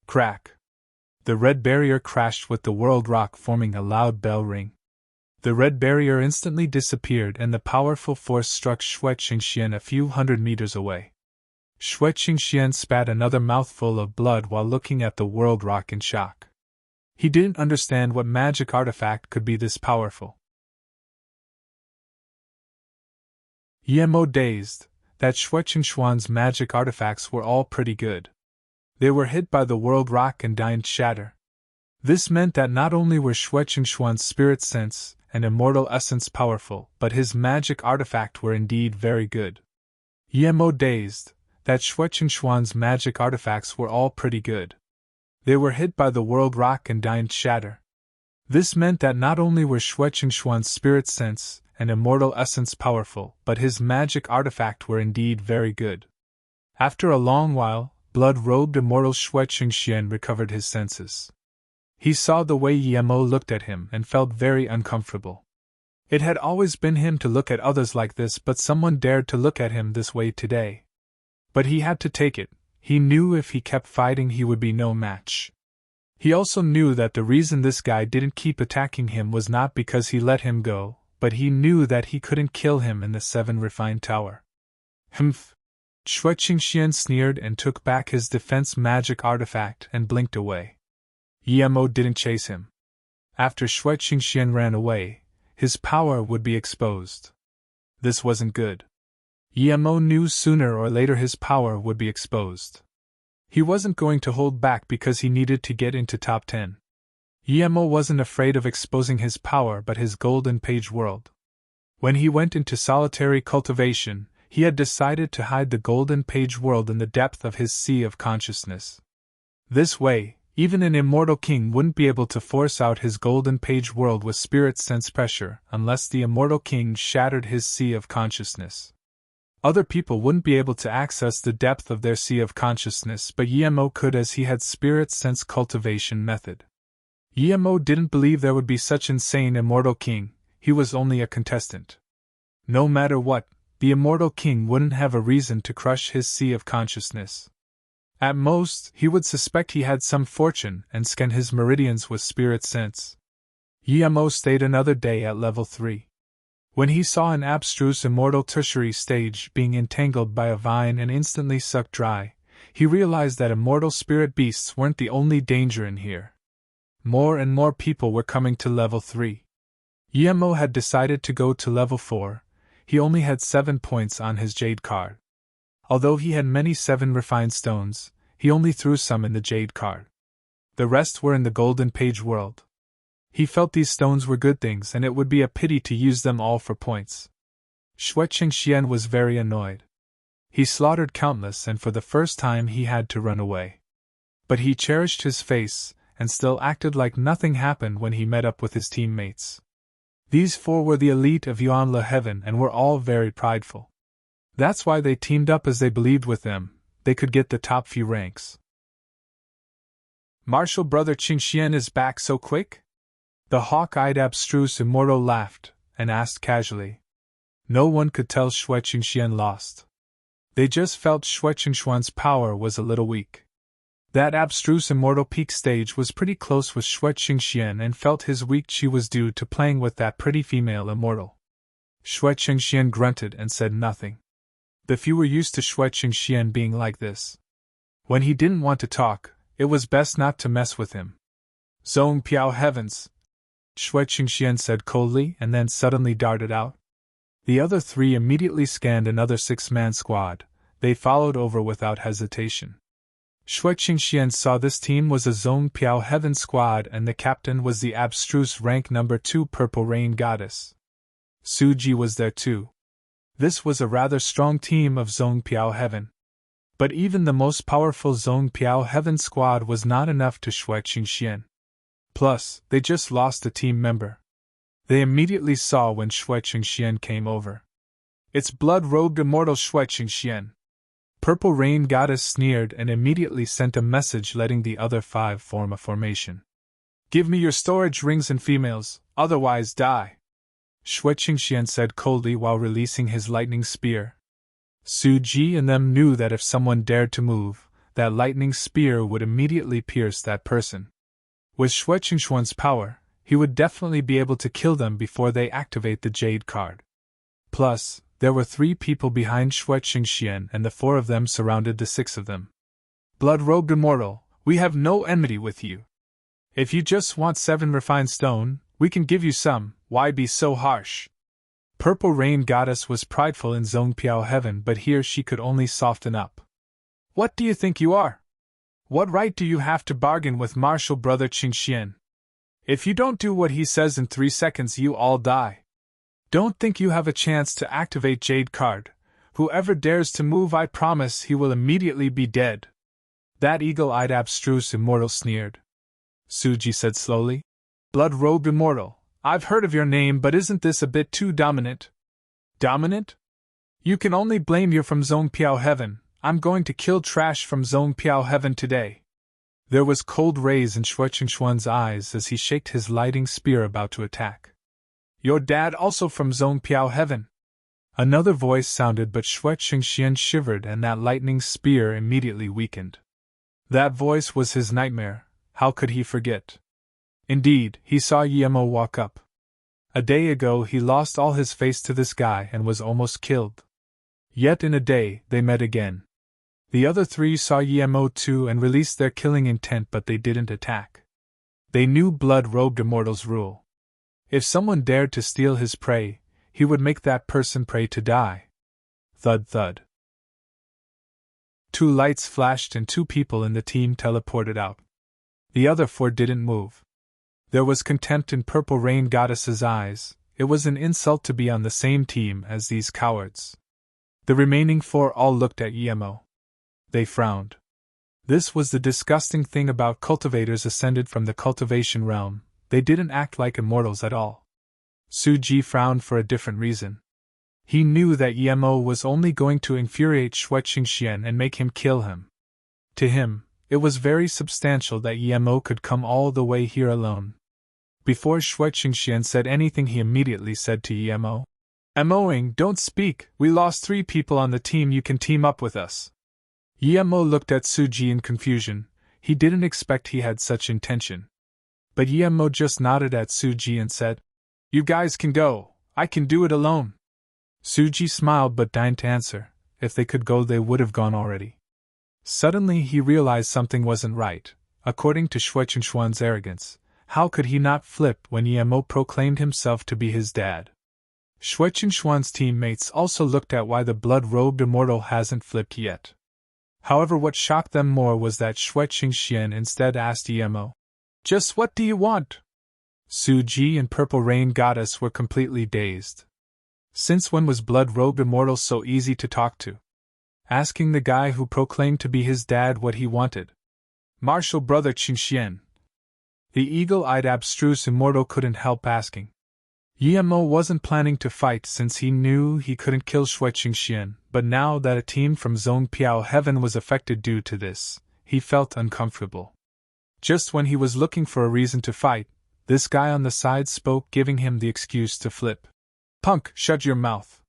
Crack! The red barrier crashed with the world rock, forming a loud bell ring. The red barrier instantly disappeared and the powerful force struck Xue Qingxian a few hundred meters away. Xue Qingxian spat another mouthful of blood while looking at the world rock in shock. He didn't understand what magic artifact could be this powerful. Yemo dazed, that Xue Qingxuan's magic artifacts were all pretty good. They were hit by the world rock and didn't shatter. This meant that not only were Xue Qingxuan's spirit sense and immortal essence powerful, but his magic artifact were indeed very good. Yemo dazed, that Xue Qingxuan's magic artifacts were all pretty good. They were hit by the world rock and didn't shatter. This meant that not only were Xue Qingxuan's spirit sense and immortal essence powerful, but his magic artifact were indeed very good. After a long while, blood-robed immortal Xue Qingxian recovered his senses. He saw the way Yemo looked at him and felt very uncomfortable. It had always been him to look at others like this, but someone dared to look at him this way today. But he had to take it. He knew if he kept fighting he would be no match. He also knew that the reason this guy didn't keep attacking him was not because he let him go, but he knew that he couldn't kill him in the 7 refined tower. Humph! Xue Qingxian sneered and took back his defense magic artifact and blinked away. Yemo didn't chase him. After Xue Qingxian ran away, his power would be exposed. This wasn't good. Yemo knew sooner or later his power would be exposed. He wasn't going to hold back because he needed to get into top 10. Yemo wasn't afraid of exposing his power but his golden page world. When he went into solitary cultivation, he had decided to hide the golden page world in the depth of his sea of consciousness. This way, even an immortal king wouldn't be able to force out his golden page world with spirit sense pressure unless the immortal king shattered his sea of consciousness. Other people wouldn't be able to access the depth of their sea of consciousness, but Yemo could as he had spirit sense cultivation method. Yemo didn't believe there would be such insane immortal king, he was only a contestant. No matter what, the immortal king wouldn't have a reason to crush his sea of consciousness. At most, he would suspect he had some fortune and scan his meridians with spirit sense. Yemo stayed another day at level 3. When he saw an abstruse immortal tertiary stage being entangled by a vine and instantly sucked dry, he realized that immortal spirit beasts weren't the only danger in here. More and more people were coming to level 3. Yemo had decided to go to level 4, he only had 7 points on his jade card. Although he had many 7 refined stones, he only threw some in the jade card. The rest were in the golden page world. He felt these stones were good things and it would be a pity to use them all for points. Xue Qingxian was very annoyed. He slaughtered countless and for the first time he had to run away. But he cherished his face and still acted like nothing happened when he met up with his teammates. These 4 were the elite of Yuan Heaven and were all very prideful. That's why they teamed up, as they believed with them they could get the top few ranks. Martial brother Qingxian is back so quick? The hawk-eyed abstruse immortal laughed and asked casually. No one could tell Xue Qingxian lost. They just felt Xue Qingxuan's power was a little weak. That abstruse immortal peak stage was pretty close with Xue Qingxian and felt his weak chi was due to playing with that pretty female immortal. Xue Qingxian grunted and said nothing. The few were used to Shui Qingxian being like this. When he didn't want to talk, it was best not to mess with him. Zhong Piao heavens! Shui Qingxian said coldly and then suddenly darted out. The other three immediately scanned another 6-man squad. They followed over without hesitation. Shui Qingxian saw this team was a Zhong Piao heaven squad and the captain was the abstruse rank number 2 Purple Rain Goddess. Su Ji was there too. This was a rather strong team of Zhong Piao heaven. But even the most powerful Zhong Piao heaven squad was not enough to Shui Qingxian. Plus, they just lost a team member. They immediately saw when Shui Qingxian came over. It's blood-robed immortal Shui Qingxian. Purple Rain Goddess sneered and immediately sent a message letting the other 5 form a formation. Give me your storage rings and females, otherwise die. Shui Qingxian said coldly while releasing his lightning spear. Su Ji and them knew that if someone dared to move, that lightning spear would immediately pierce that person. With Shui Qingxian's power, he would definitely be able to kill them before they activate the Jade card. Plus, there were 3 people behind Shui Qingxian and the 4 of them surrounded the 6 of them. Blood-robed immortal, we have no enmity with you. If you just want 7 refined stone, we can give you some, why be so harsh? Purple Rain Goddess was prideful in Zhong Piao heaven, but here she could only soften up. What do you think you are? What right do you have to bargain with Martial Brother Qingxian? If you don't do what he says in 3 seconds you all die. Don't think you have a chance to activate Jade card. Whoever dares to move, I promise he will immediately be dead. That eagle-eyed abstruse immortal sneered. Su Ji said slowly. Blood-robed immortal, I've heard of your name, but isn't this a bit too dominant? Dominant? You can only blame you from Zhong Piao heaven. I'm going to kill trash from Zhong Piao heaven today. There was cold rays in Shui Qingxian's eyes as he shaked his lighting spear about to attack. Your dad also from Zhong Piao heaven? Another voice sounded, but Shui Qingxian shivered and that lightning spear immediately weakened. That voice was his nightmare. How could he forget? Indeed, he saw Yemo walk up. A day ago he lost all his face to this guy and was almost killed. Yet in a day, they met again. The other 3 saw Yemo too and released their killing intent, but they didn't attack. They knew blood-robed immortals' rule. If someone dared to steal his prey, he would make that person pray to die. Thud thud. 2 lights flashed and 2 people in the team teleported out. The other 4 didn't move. There was contempt in Purple Rain Goddess's eyes. It was an insult to be on the same team as these cowards. The remaining 4 all looked at Yemo. They frowned. This was the disgusting thing about cultivators ascended from the cultivation realm. They didn't act like immortals at all. Su Ji frowned for a different reason. He knew that Yemo was only going to infuriate Shui Qingxian and make him kill him. To him, it was very substantial that Yemo could come all the way here alone. Before Shui Qingxian said anything, he immediately said to Yemo, "Emoing, don't speak, we lost 3 people on the team, you can team up with us." Yemo looked at Su Ji in confusion. He didn't expect he had such intention. But Yemo just nodded at Su Ji and said, "You guys can go, I can do it alone." Su Ji smiled but didn't answer. If they could go, they would have gone already. Suddenly he realized something wasn't right. According to Shui Qingxian's arrogance, how could he not flip when Yemo proclaimed himself to be his dad? Shui Qingxian's teammates also looked at why the blood-robed immortal hasn't flipped yet. However, what shocked them more was that Shui Qingxian instead asked Yemo, "Just what do you want?" Su Ji and Purple Rain Goddess were completely dazed. Since when was blood-robed immortal so easy to talk to? Asking the guy who proclaimed to be his dad what he wanted. Martial Brother Qingxian. The eagle-eyed abstruse immortal couldn't help asking. Yemo wasn't planning to fight since he knew he couldn't kill Shui Qingxian, but now that a team from Zhong Piao heaven was affected due to this, he felt uncomfortable. Just when he was looking for a reason to fight, this guy on the side spoke, giving him the excuse to flip. "Punk, shut your mouth."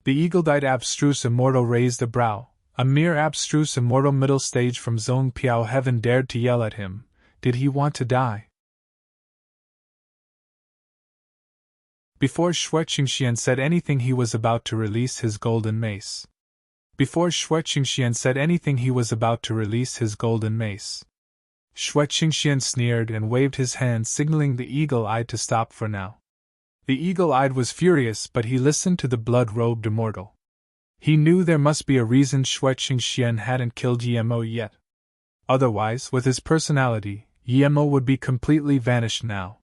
The eagle-eyed abstruse immortal raised a brow. A mere abstruse immortal middle stage from Zhong Piao heaven dared to yell at him. Did he want to die? Before Shui Qingxian said anything, he was about to release his golden mace. Before Xue Qingxian said anything, he was about to release his golden mace. Xue Qingxian sneered and waved his hand, signaling the eagle-eyed to stop for now. The eagle-eyed was furious, but he listened to the blood-robed immortal. He knew there must be a reason Xue Qingxian hadn't killed Yemo yet. Otherwise, with his personality, Yemo would be completely vanished now.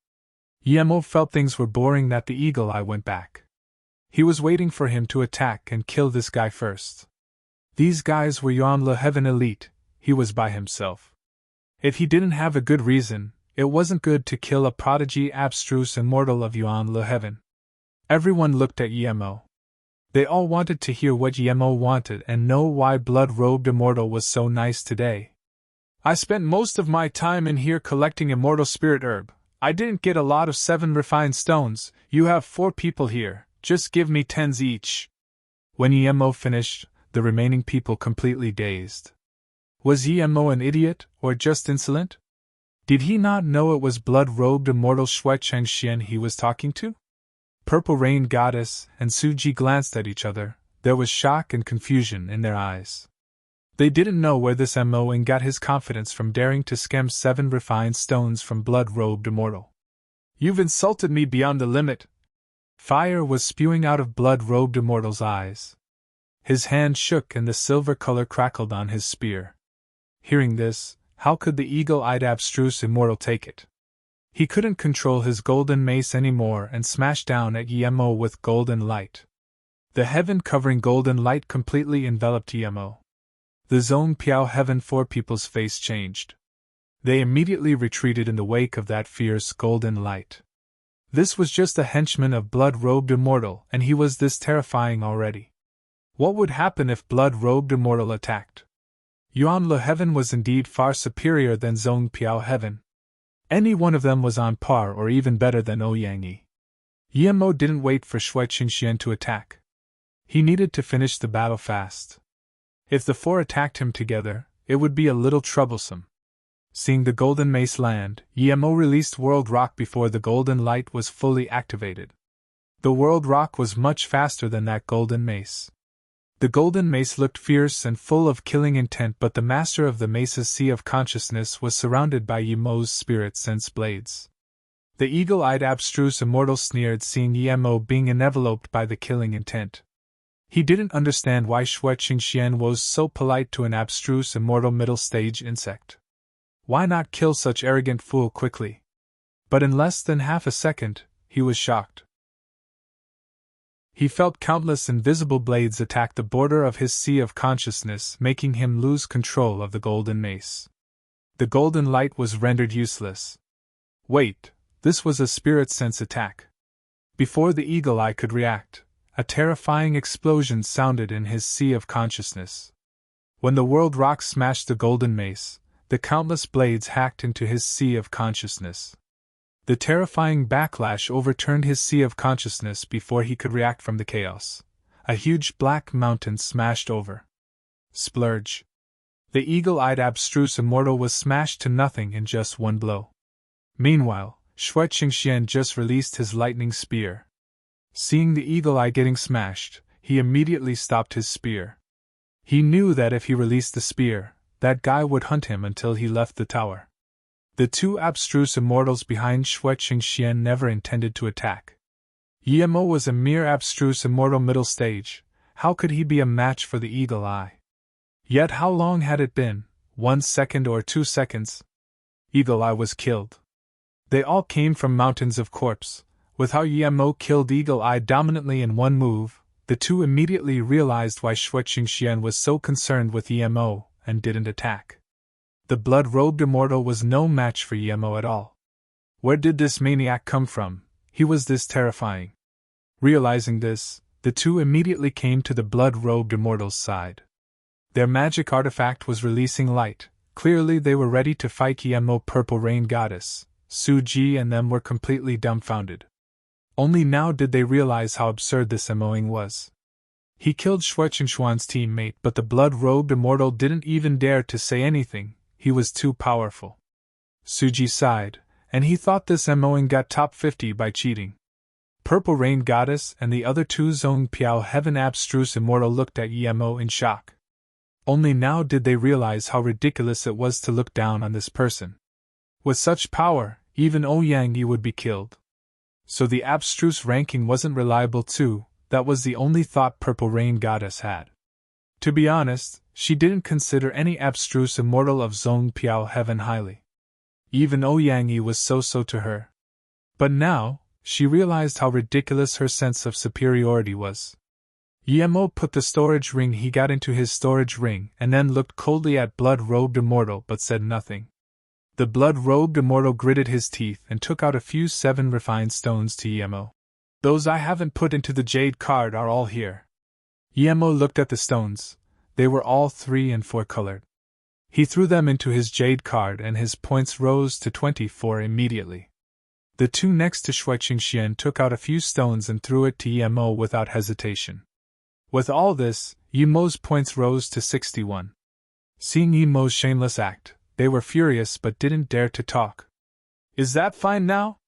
Yemo felt things were boring that the eagle-eye went back. He was waiting for him to attack and kill this guy first. These guys were Yuan Le Heaven elite, he was by himself. If he didn't have a good reason, it wasn't good to kill a prodigy abstruse immortal of Yuan Le Heaven. Everyone looked at Yemo. They all wanted to hear what Yemo wanted and know why blood-robed immortal was so nice today. I spent most of my time in here collecting immortal spirit herb. I didn't get a lot of 7 refined stones. You have 4 people here, just give me 10s each. When Yemo finished, the remaining people completely dazed. Was Yemo an idiot, or just insolent? Did he not know it was blood-robed immortal Xue Qingxian he was talking to? Purple Rain Goddess and Suji glanced at each other. There was shock and confusion in their eyes. They didn't know where this Moing got his confidence from, daring to skim 7 refined stones from blood-robed immortal. You've insulted me beyond the limit. Fire was spewing out of blood-robed immortal's eyes. His hand shook and the silver color crackled on his spear. Hearing this, how could the eagle-eyed abstruse immortal take it? He couldn't control his golden mace anymore and smashed down at Yemo with golden light. The heaven-covering golden light completely enveloped Yemo. The Zone Piao Heaven 4 people's face changed. They immediately retreated in the wake of that fierce golden light. This was just a henchman of blood-robed immortal, and he was this terrifying already. What would happen if blood-robed immortal attacked? Yuan Le Heaven was indeed far superior than Zone Piao Heaven. Any one of them was on par or even better than Ouyang. Yemo didn't wait for Xue Qingxian to attack. He needed to finish the battle fast. If the 4 attacked him together, it would be a little troublesome. Seeing the golden mace land, Yemo released World Rock before the golden light was fully activated. The World Rock was much faster than that golden mace. The golden mace looked fierce and full of killing intent, but the master of the mace's sea of consciousness was surrounded by Yemo's spirit sense blades. The eagle-eyed abstruse immortal sneered, seeing Yemo being enveloped by the killing intent. He didn't understand why Xue Qingxian was so polite to an abstruse immortal middle-stage insect. Why not kill such arrogant fool quickly? But in less than half a second, he was shocked. He felt countless invisible blades attack the border of his sea of consciousness, making him lose control of the golden mace. The golden light was rendered useless. Wait, this was a spirit sense attack. Before the eagle eye could react, a terrifying explosion sounded in his sea of consciousness. When the world rock smashed the golden mace, the countless blades hacked into his sea of consciousness. The terrifying backlash overturned his sea of consciousness before he could react from the chaos. A huge black mountain smashed over. Splurge. The eagle-eyed abstruse immortal was smashed to nothing in just one blow. Meanwhile, Xue Qingxian just released his lightning spear. Seeing the eagle eye getting smashed, he immediately stopped his spear. He knew that if he released the spear, that guy would hunt him until he left the tower. The 2 abstruse immortals behind Xue Qingxian never intended to attack. Yemo was a mere abstruse immortal middle stage. How could he be a match for the eagle eye? Yet how long had it been? 1 second or 2 seconds? Eagle eye was killed. They all came from mountains of corpse. With how Yemo killed eagle eye dominantly in one move, the 2 immediately realized why Xue Qingxian was so concerned with Yemo and didn't attack. The blood-robed immortal was no match for Yemo at all. Where did this maniac come from? He was this terrifying. Realizing this, the 2 immediately came to the blood-robed immortal's side. Their magic artifact was releasing light. Clearly they were ready to fight Yemo. Purple Rain Goddess, Suji and them were completely dumbfounded. Only now did they realize how absurd this Moing was. He killed Xue Qingxian's teammate, but the blood-robed immortal didn't even dare to say anything. He was too powerful. Suji sighed, and he thought this Moing got top 50 by cheating. Purple Rain Goddess and the other two Zong Piao Heaven Abstruse Immortal looked at Emo in shock. Only now did they realize how ridiculous it was to look down on this person. With such power, even Ouyang Yi would be killed. So the abstruse ranking wasn't reliable too. That was the only thought Purple Rain Goddess had. To be honest, she didn't consider any abstruse immortal of Zong Piao Heaven highly. Even Ouyang Yi was so-so to her. But now, she realized how ridiculous her sense of superiority was. Emo put the storage ring he got into his storage ring and then looked coldly at Blood-Robed Immortal but said nothing. The Blood-Robed Immortal gritted his teeth and took out a few 7 refined stones to Emo. Those I haven't put into the jade card are all here. Emo looked at the stones. They were all 3 and 4 colored. He threw them into his jade card and his points rose to 24 immediately. The two next to Shuiqingxian took out a few stones and threw it to Emo without hesitation. With all this, Emo's points rose to 61. Seeing Emo's shameless act, they were furious but didn't dare to talk. Is that fine now?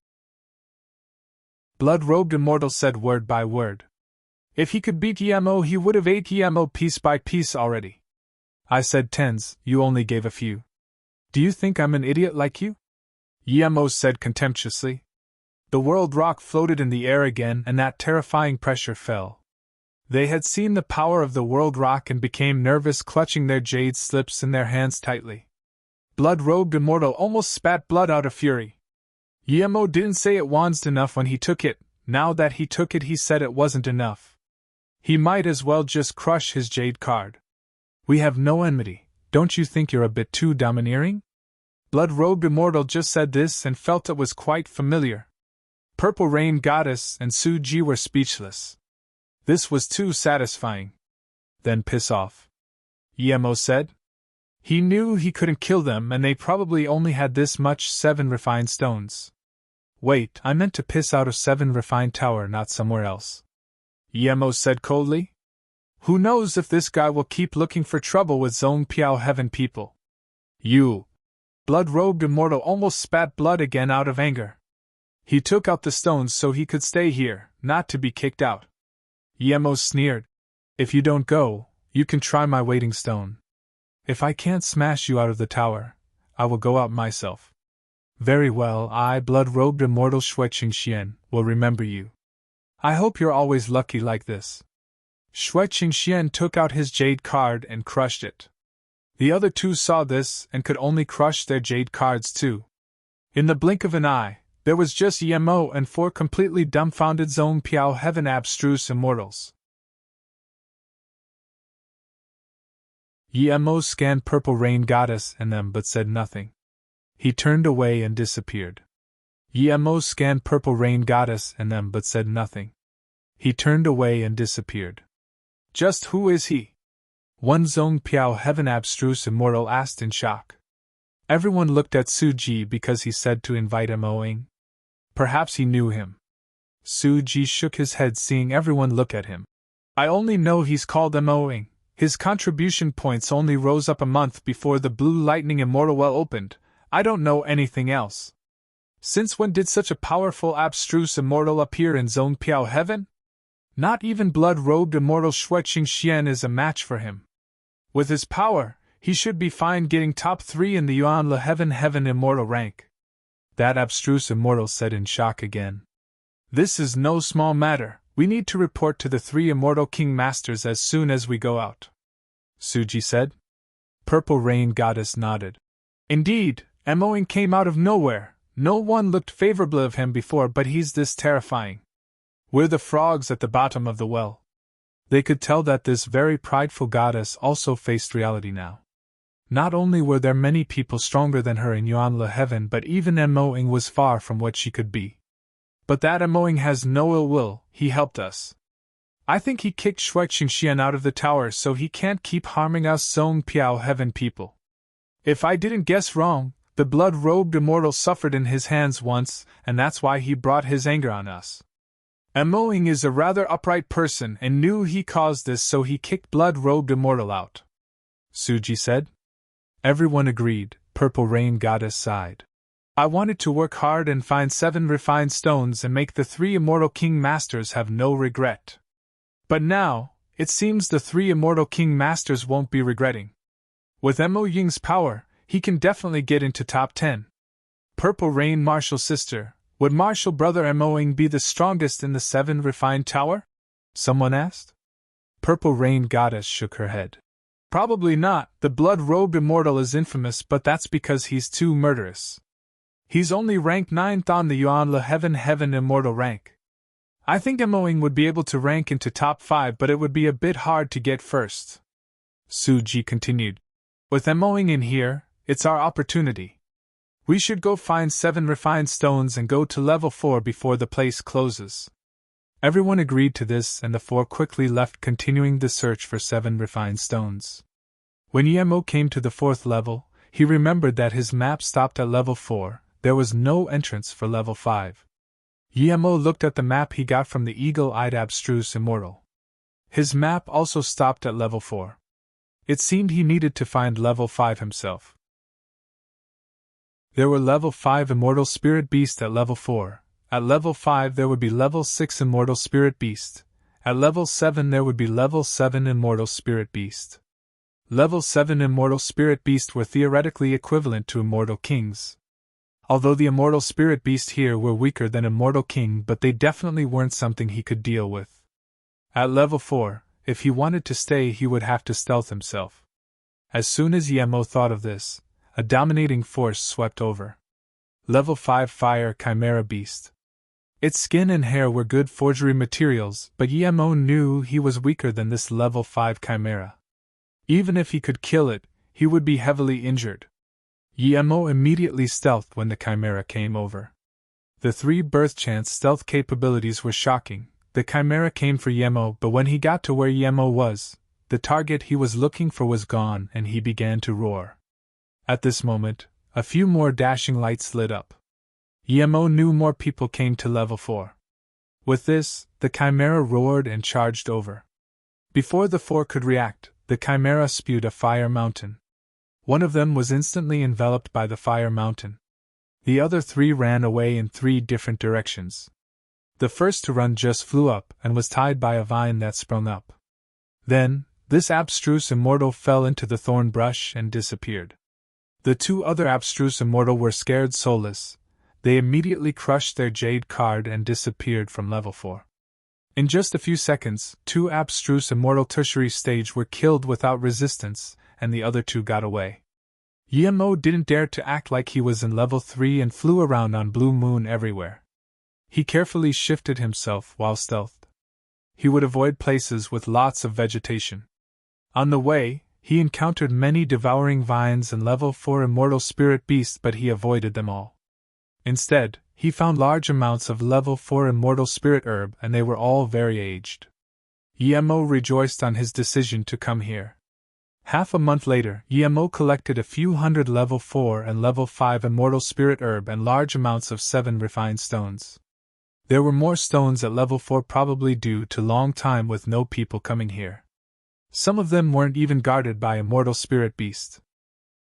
Blood-Robed Immortal said word by word. If he could beat Emo, he would have ate Emo piece by piece already. I said 10s, you only gave a few. Do you think I'm an idiot like you? Emo said contemptuously. The world rock floated in the air again and that terrifying pressure fell. They had seen the power of the world rock and became nervous, clutching their jade slips in their hands tightly. Blood-Robed Immortal almost spat blood out of fury. Emo didn't say it wasn't enough when he took it. Now that he took it, he said it wasn't enough. He might as well just crush his jade card. We have no enmity. Don't you think you're a bit too domineering? Blood-Robed Immortal just said this and felt it was quite familiar. Purple Rain Goddess and Suji were speechless. This was too satisfying. Then piss off. Emo said. He knew he couldn't kill them and they probably only had this much 7 refined stones. Wait, I meant to piss out of 7 refined tower, not somewhere else. Emo said coldly. Who knows if this guy will keep looking for trouble with Zong Piao Heaven people. You. Blood-Robed Immortal almost spat blood again out of anger. He took out the stones so he could stay here, not to be kicked out. Emo sneered. If you don't go, you can try my waiting stone. If I can't smash you out of the tower, I will go out myself. Very well, I, Blood-Robed Immortal Shuiqingxian, will remember you. I hope you're always lucky like this. Shuiqingxian took out his jade card and crushed it. The other two saw this and could only crush their jade cards too. In the blink of an eye, there was just Emo and 4 completely dumbfounded Zong Piao Heaven Abstruse Immortals. Emo scanned Purple Rain Goddess and them but said nothing. He turned away and disappeared. Emo scanned Purple Rain Goddess and them but said nothing. He turned away and disappeared. Just who is he? One Zong Piao Heaven Abstruse Immortal asked in shock. Everyone looked at Suji because he said to invite Emoing. Perhaps he knew him. Suji shook his head seeing everyone look at him. I only know he's called Emoing. His contribution points only rose up a month before the Blue Lightning Immortal Well opened. I don't know anything else. Since when did such a powerful abstruse immortal appear in Zong Piao Heaven? Not even Blood-Robed Immortal Shuiqingxian is a match for him. With his power, he should be fine getting top 3 in the Yuanle Heaven Immortal rank. That abstruse immortal said in shock again. This is no small matter. We need to report to the 3 Immortal King Masters as soon as we go out. Suji said. Purple Rain Goddess nodded. Indeed, Emoing came out of nowhere. No one looked favorably of him before, but he's this terrifying. We're the frogs at the bottom of the well. They could tell that this very prideful goddess also faced reality now. Not only were there many people stronger than her in Yuanle Heaven, but even Emoing was far from what she could be. But that Emoing has no ill will, he helped us. I think he kicked Shuiqingxian out of the tower so he can't keep harming us Zong Piao Heaven people. If I didn't guess wrong, the Blood-Robed Immortal suffered in his hands once, and that's why he brought his anger on us. Emoing is a rather upright person and knew he caused this so he kicked Blood-Robed Immortal out. Suji said. Everyone agreed. Purple Rain Goddess sighed. I wanted to work hard and find 7 refined stones and make the 3 immortal king masters have no regret. But now, it seems the 3 immortal king masters won't be regretting. With Mo Ying's power, he can definitely get into top 10. Purple Rain Martial Sister, would Martial Brother Mo Ying be the strongest in the 7 refined tower? Someone asked. Purple Rain Goddess shook her head. Probably not, the blood-robed immortal is infamous, but that's because he's too murderous. He's only ranked 9th on the Yuan Le Heaven immortal rank. I think Mo Ying would be able to rank into top 5, but it would be a bit hard to get first. Su Ji continued. With Mo Ying in here, it's our opportunity. We should go find 7 refined stones and go to level 4 before the place closes. Everyone agreed to this, and the 4 quickly left, continuing the search for 7 refined stones. When Mo came to the 4th level, he remembered that his map stopped at level 4, there was no entrance for level 5. Mo looked at the map he got from the eagle-eyed abstruse immortal. His map also stopped at level 4. It seemed he needed to find level 5 himself. There were level 5 immortal spirit beast at level 4. At level 5 there would be level 6 immortal spirit beast. At level 7 there would be level 7 immortal spirit beast. Level 7 immortal spirit beast were theoretically equivalent to immortal kings. Although the immortal spirit beast here were weaker than immortal king, but they definitely weren't something he could deal with. At level 4, if he wanted to stay he would have to stealth himself. As soon as Mo thought of this, a dominating force swept over. Level 5 Fire Chimera Beast. Its skin and hair were good forgery materials, but Mo knew he was weaker than this level 5 chimera. Even if he could kill it, he would be heavily injured. Mo immediately stealthed when the chimera came over. The 3 birth chance stealth capabilities were shocking. The chimera came for Mo, but when he got to where Mo was, the target he was looking for was gone and he began to roar. At this moment, a few more dashing lights lit up. Mo knew more people came to level 4. With this, the chimera roared and charged over. Before the 4 could react, the chimera spewed a fire mountain. One of them was instantly enveloped by the fire mountain. The other 3 ran away in 3 different directions. The first to run just flew up and was tied by a vine that sprung up. Then, this abstruse immortal fell into the thorn brush and disappeared. The 2 other abstruse immortal were scared soulless. They immediately crushed their jade card and disappeared from level 4. In just a few seconds, 2 abstruse immortal tertiary stage were killed without resistance, and the other 2 got away. Mo didn't dare to act like he was in level 3 and flew around on Blue Moon everywhere. He carefully shifted himself while stealthed. He would avoid places with lots of vegetation. On the way, he encountered many devouring vines and level 4 immortal spirit beasts, but he avoided them all. Instead, he found large amounts of level 4 immortal spirit herb, and they were all very aged. Mo rejoiced on his decision to come here. Half a month later, Mo collected a few hundred level 4 and level 5 immortal spirit herb and large amounts of 7 refined stones. There were more stones at level 4, probably due to long time with no people coming here. Some of them weren't even guarded by immortal spirit beasts.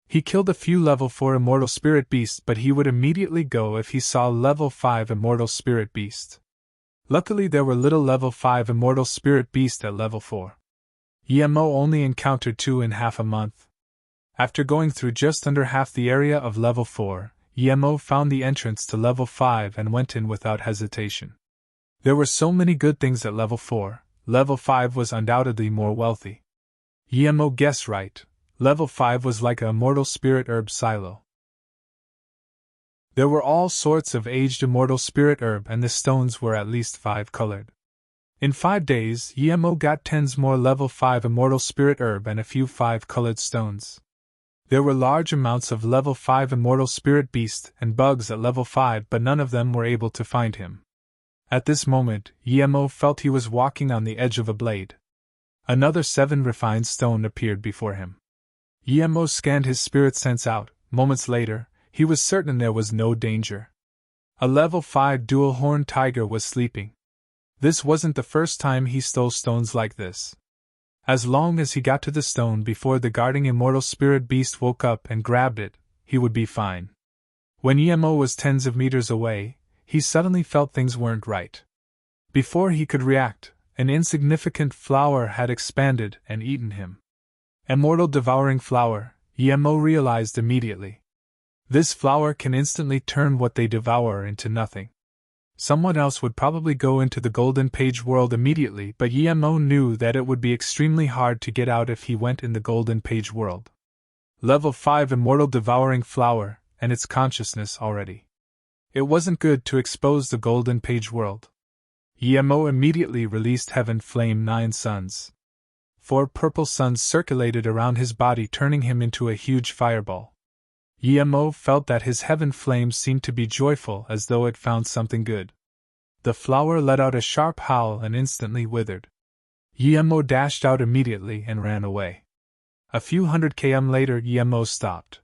He killed a few level 4 immortal spirit beasts, but he would immediately go if he saw level 5 immortal spirit beast. Luckily there were little level 5 immortal spirit beast at level 4. Mo only encountered 2 in half a month. After going through just under half the area of level 4, Mo found the entrance to level 5 and went in without hesitation. There were so many good things at level 4, level 5 was undoubtedly more wealthy. Mo guessed right. Level 5 was like a immortal spirit herb silo. There were all sorts of aged immortal spirit herb, and the stones were at least 5 colored. In 5 days, Mo got 10 more level 5 immortal spirit herb and a few 5-colored stones. There were large amounts of level 5 immortal spirit beast and bugs at level 5, but none of them were able to find him. At this moment, Mo felt he was walking on the edge of a blade. Another 7 refined stone appeared before him. Mo scanned his spirit sense out. Moments later, he was certain there was no danger. A level 5 dual-horned tiger was sleeping. This wasn't the first time he stole stones like this. As long as he got to the stone before the guarding immortal spirit beast woke up and grabbed it, he would be fine. When Emo was tens of meters away, he suddenly felt things weren't right. Before he could react, an insignificant flower had expanded and eaten him. Immortal devouring flower, Emo realized immediately. This flower can instantly turn what they devour into nothing. Someone else would probably go into the Golden Page world immediately, but Emo knew that it would be extremely hard to get out if he went in the Golden Page world. Level 5 Immortal Devouring Flower, and its consciousness already. It wasn't good to expose the Golden Page world. Emo immediately released Heaven Flame 9 suns. 4 purple suns circulated around his body, turning him into a huge fireball. Emo felt that his heaven flame seemed to be joyful, as though it found something good. The flower let out a sharp howl and instantly withered. Emo dashed out immediately and ran away. A few hundred km later, Emo stopped.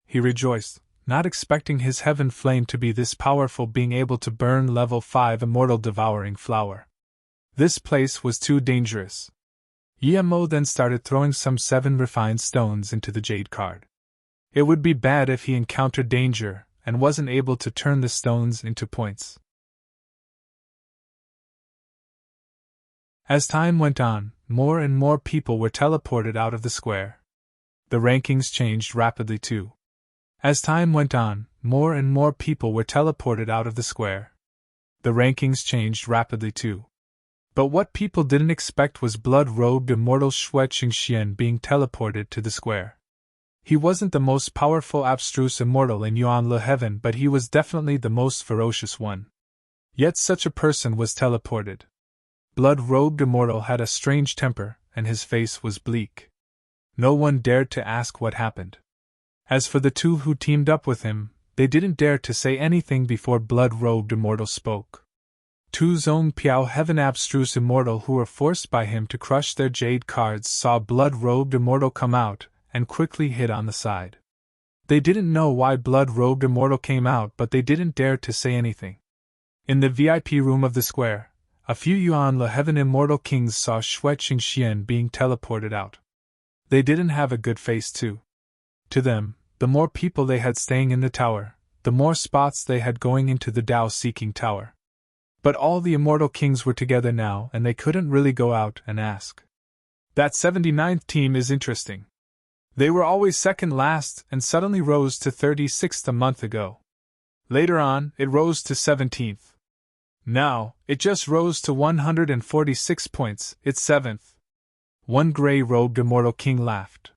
He rejoiced, not expecting his heaven flame to be this powerful, being able to burn level 5 Immortal Devouring Flower. This place was too dangerous. Emo then started throwing some 7 refined stones into the jade card. It would be bad if he encountered danger and wasn't able to turn the stones into points. As time went on, more and more people were teleported out of the square. The rankings changed rapidly too. As time went on, more and more people were teleported out of the square. The rankings changed rapidly too. But what people didn't expect was blood-robed immortal Xue Qingxian being teleported to the square. He wasn't the most powerful abstruse immortal in Yuan Le Heaven, but he was definitely the most ferocious one. Yet such a person was teleported. Blood-robed immortal had a strange temper, and his face was bleak. No one dared to ask what happened. As for the 2 who teamed up with him, they didn't dare to say anything before blood-robed immortal spoke. 2 Zong Piao Heaven abstruse immortal who were forced by him to crush their jade cards saw blood-robed immortal come out and quickly hid on the side. They didn't know why blood-robed immortal came out, but they didn't dare to say anything. In the VIP room of the square, a few Yuan Le Heaven immortal kings saw Xue Qingxian being teleported out. They didn't have a good face too. To them, the more people they had staying in the tower, the more spots they had going into the Dao-seeking tower. But all the immortal kings were together now, and they couldn't really go out and ask. That 79th team is interesting. They were always second last and suddenly rose to 36th a month ago. Later on, it rose to 17th. Now, it just rose to 146 points, it's 7th. One gray-robed immortal king laughed.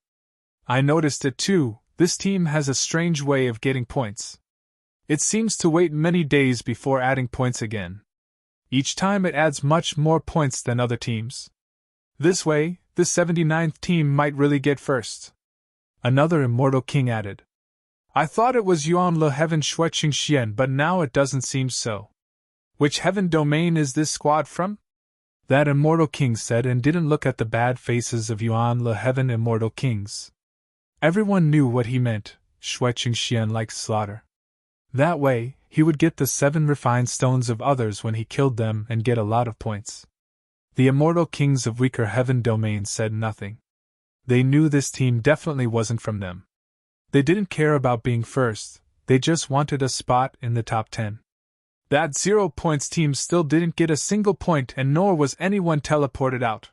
I noticed it too, this team has a strange way of getting points. It seems to wait many days before adding points again. Each time it adds much more points than other teams. This way, the 79th team might really get first. Another immortal king added. I thought it was Yuan Le Heaven Xue Qingxian, but now it doesn't seem so. Which heaven domain is this squad from? That immortal king said, and didn't look at the bad faces of Yuan Le Heaven immortal kings. Everyone knew what he meant. Xue Qingxian likes slaughter. That way, he would get the 7 refined stones of others when he killed them and get a lot of points. The immortal kings of weaker heaven domains said nothing. They knew this team definitely wasn't from them. They didn't care about being first, they just wanted a spot in the top 10. That 0 points team still didn't get a single point, and nor was anyone teleported out.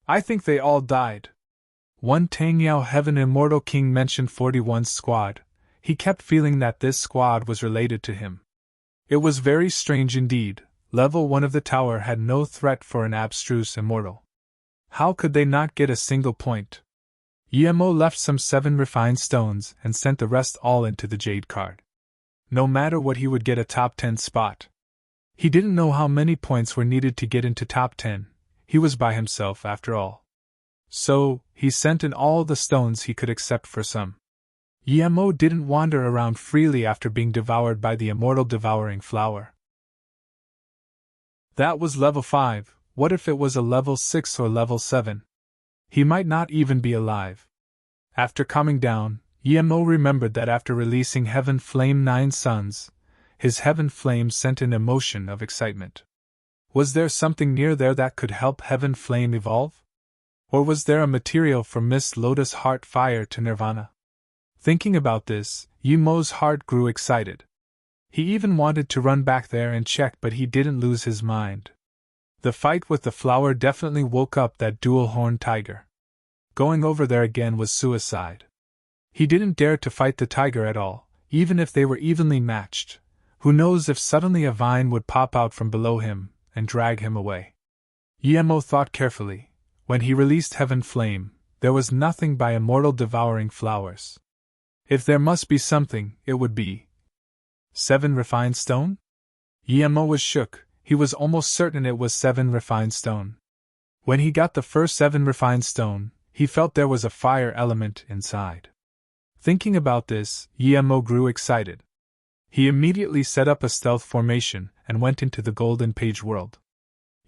I think they all died. One Tangyao Heaven Immortal King mentioned 41's squad. He kept feeling that this squad was related to him. It was very strange indeed. Level 1 of the tower had no threat for an abstruse immortal. How could they not get a single point? Emo left some 7 refined stones and sent the rest all into the jade card. No matter what, he would get a top 10 spot. He didn't know how many points were needed to get into top 10, he was by himself after all. So, he sent in all the stones he could except for some. Emo didn't wander around freely after being devoured by the immortal devouring flower. That was level 5, what if it was a level 6 or level 7? He might not even be alive. After calming down, Emo remembered that after releasing Heaven Flame 9 suns, his Heaven Flame sent an emotion of excitement. Was there something near there that could help Heaven Flame evolve? Or was there a material from Miss Lotus Heart Fire to Nirvana? Thinking about this, Yemo's heart grew excited. He even wanted to run back there and check, but he didn't lose his mind. The fight with the flower definitely woke up that dual-horned tiger. Going over there again was suicide. He didn't dare to fight the tiger at all, even if they were evenly matched. Who knows if suddenly a vine would pop out from below him and drag him away. Yemo thought carefully. When he released Heaven Flame, there was nothing by immortal devouring flowers. If there must be something, it would be 7 refined stone? Yemo was shook. He was almost certain it was 7 refined stone. When he got the first 7 refined stone, he felt there was a fire element inside. Thinking about this, Yemo grew excited. He immediately set up a stealth formation and went into the Golden Page world.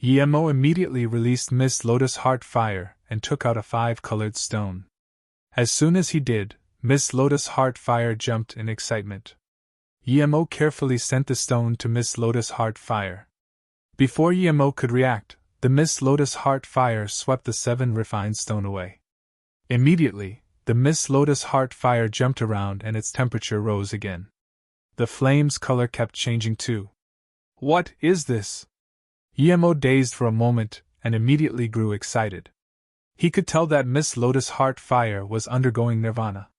Yemo immediately released Miss Lotus Heart Fire and took out a 5-colored stone. As soon as he did, Miss Lotus Heart Fire jumped in excitement. Yemo carefully sent the stone to Miss Lotus Heart Fire. Before Yemo could react, the Miss Lotus Heart Fire swept the 7 refined stone away. Immediately, the Miss Lotus Heart Fire jumped around and its temperature rose again. The flame's color kept changing too. What is this? Yemo dazed for a moment and immediately grew excited. He could tell that Miss Lotus Heart Fire was undergoing nirvana.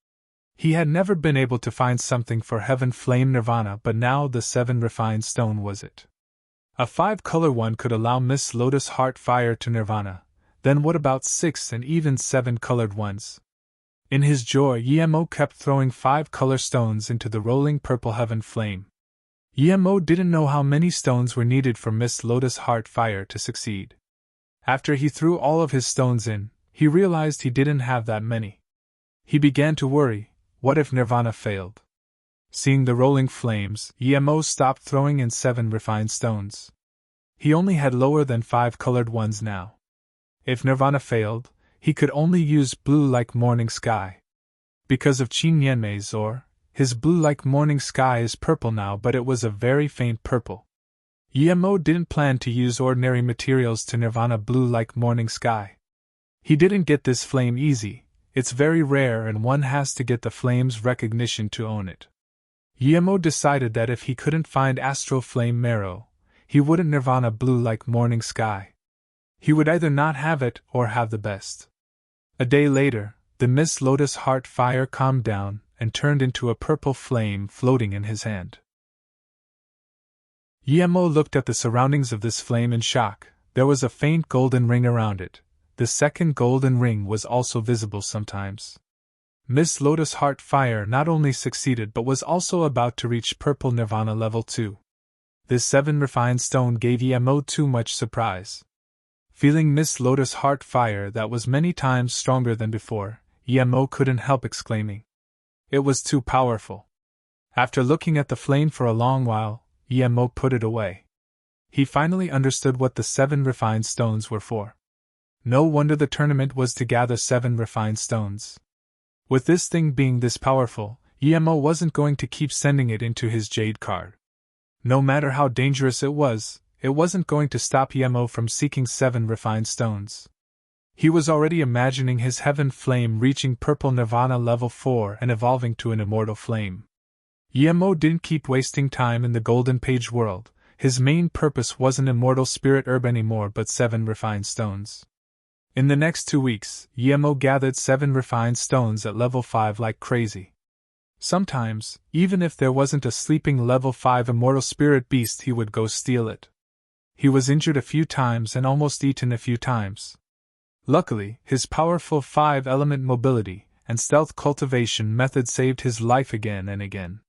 He had never been able to find something for Heaven Flame Nirvana, but now the 7 refined stone was it. A 5-color one could allow Miss Lotus Heart Fire to nirvana, then what about 6 and even 7-colored ones? In his joy, Yemo kept throwing 5-color stones into the rolling purple Heaven Flame. Yemo didn't know how many stones were needed for Miss Lotus Heart Fire to succeed. After he threw all of his stones in, he realized he didn't have that many. He began to worry. What if Nirvana failed? Seeing the rolling flames, Yemo stopped throwing in 7 refined stones. He only had lower than 5-colored ones now. If Nirvana failed, he could only use blue like morning sky. Because of Qin Yanmei's ore, his blue like morning sky is purple now, but it was a very faint purple. Yemo didn't plan to use ordinary materials to Nirvana blue like morning sky. He didn't get this flame easy. It's very rare and one has to get the flame's recognition to own it. Yemo decided that if he couldn't find Astral Flame Marrow, he wouldn't Nirvana blue like morning sky. He would either not have it or have the best. A day later, the Miss Lotus Heart Fire calmed down and turned into a purple flame floating in his hand. Yemo looked at the surroundings of this flame in shock. There was a faint golden ring around it. The second golden ring was also visible sometimes. Miss Lotus Heart Fire not only succeeded but was also about to reach Purple Nirvana level 2. This 7 refined stone gave Yemo too much surprise. Feeling Miss Lotus Heart Fire that was many times stronger than before, Yemo couldn't help exclaiming. It was too powerful. After looking at the flame for a long while, Yemo put it away. He finally understood what the 7 refined stones were for. No wonder the tournament was to gather 7 refined stones. With this thing being this powerful, Yemo wasn't going to keep sending it into his jade card. No matter how dangerous it wasn't going to stop Yemo from seeking 7 refined stones. He was already imagining his heaven flame reaching Purple Nirvana level 4 and evolving to an immortal flame. Yemo didn't keep wasting time in the Golden Page world. His main purpose wasn't Immortal Spirit Herb anymore but 7 refined stones. In the next 2 weeks, Yemo gathered 7 refined stones at level 5 like crazy. Sometimes, even if there wasn't a sleeping level 5 Immortal Spirit Beast, he would go steal it. He was injured a few times and almost eaten a few times. Luckily, his powerful 5-element mobility and stealth cultivation method saved his life again and again.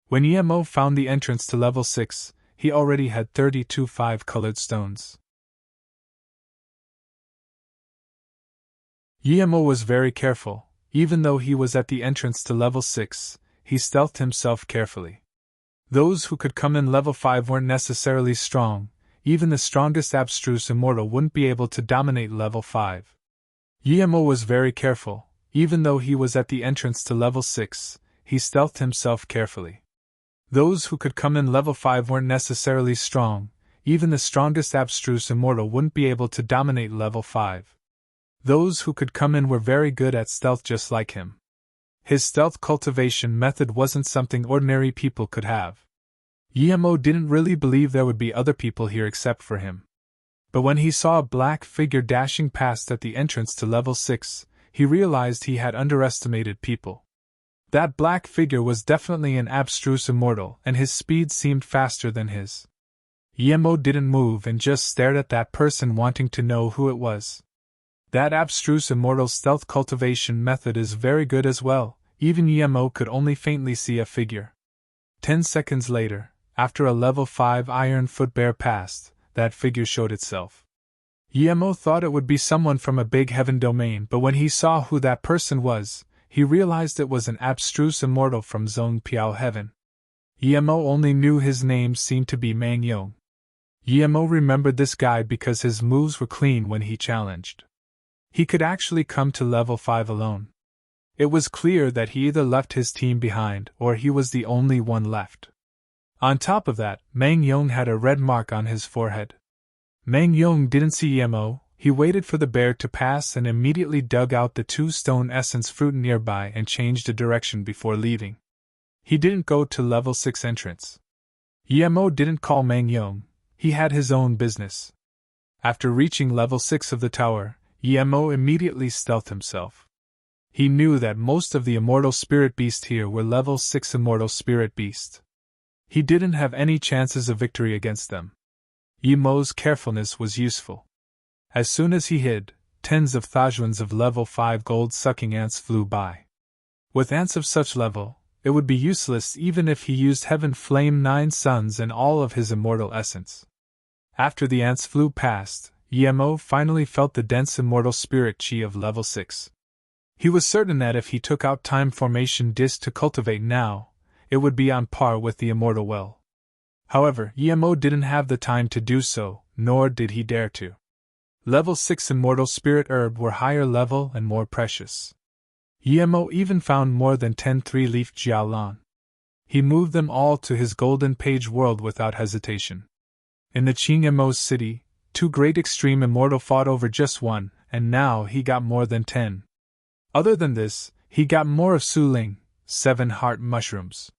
When Yemo found the entrance to level 6, he already had 32 5-colored stones. Yemo was very careful. Even though he was at the entrance to level 6, he stealthed himself carefully. Those who could come in level 5 weren't necessarily strong. Even the strongest abstruse immortal wouldn't be able to dominate level 5. Yemo was very careful. Even though he was at the entrance to level 6, he stealthed himself carefully. Those who could come in level 5 weren't necessarily strong. Even the strongest abstruse immortal wouldn't be able to dominate level 5. Those who could come in were very good at stealth just like him. His stealth cultivation method wasn't something ordinary people could have. Yemo didn't really believe there would be other people here except for him. But when he saw a black figure dashing past at the entrance to level 6, he realized he had underestimated people. That black figure was definitely an abstruse immortal, and his speed seemed faster than his. Yemo didn't move and just stared at that person, wanting to know who it was. That abstruse immortal stealth cultivation method is very good as well. Even Yemo could only faintly see a figure. 10 seconds later, after a level 5 iron foot bear passed, that figure showed itself. Yemo thought it would be someone from a big heaven domain, but when he saw who that person was, he realized it was an abstruse immortal from Zone Piao heaven. Yemo only knew his name seemed to be Mang Yong. Yemo remembered this guy because his moves were clean when he challenged. He could actually come to level 5 alone. It was clear that he either left his team behind or he was the only one left. On top of that, Mang Yong had a red mark on his forehead. Mang Yong didn't see Yemo. He waited for the bear to pass and immediately dug out the 2 stone essence fruit nearby and changed a direction before leaving. He didn't go to level 6 entrance. Yemo didn't call Mang Yong. He had his own business. After reaching level 6 of the tower, Yemo immediately stealthed himself. He knew that most of the immortal spirit beasts here were level 6 immortal spirit beasts. He didn't have any chances of victory against them. Yemo's carefulness was useful. As soon as he hid, tens of thousands of level 5 gold-sucking ants flew by. With ants of such level, it would be useless even if he used Heaven Flame 9 Suns and all of his immortal essence. After the ants flew past, Yemo finally felt the dense immortal spirit chi of level 6. He was certain that if he took out Time Formation Disc to cultivate now, it would be on par with the immortal well. However, Yemo didn't have the time to do so, nor did he dare to. Level 6 immortal spirit herb were higher level and more precious. Yemo even found more than 10 3-leaf jialan. He moved them all to his golden page world without hesitation. In the Qingyemo's city, 2 great extreme immortal fought over just one, and now he got more than 10. Other than this, he got more of Suling, 7 heart mushrooms.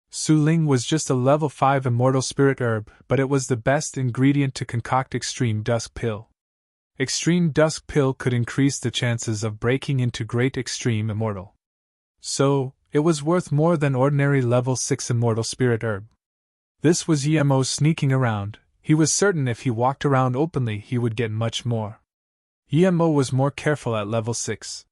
Suling was just a level 5 immortal spirit herb, but it was the best ingredient to concoct Extreme Dusk Pill. Extreme Dusk Pill could increase the chances of breaking into Great Extreme Immortal. So, it was worth more than ordinary level 6 immortal spirit herb. This was Yemo sneaking around. He was certain if he walked around openly he would get much more. Yemo was more careful at level 6.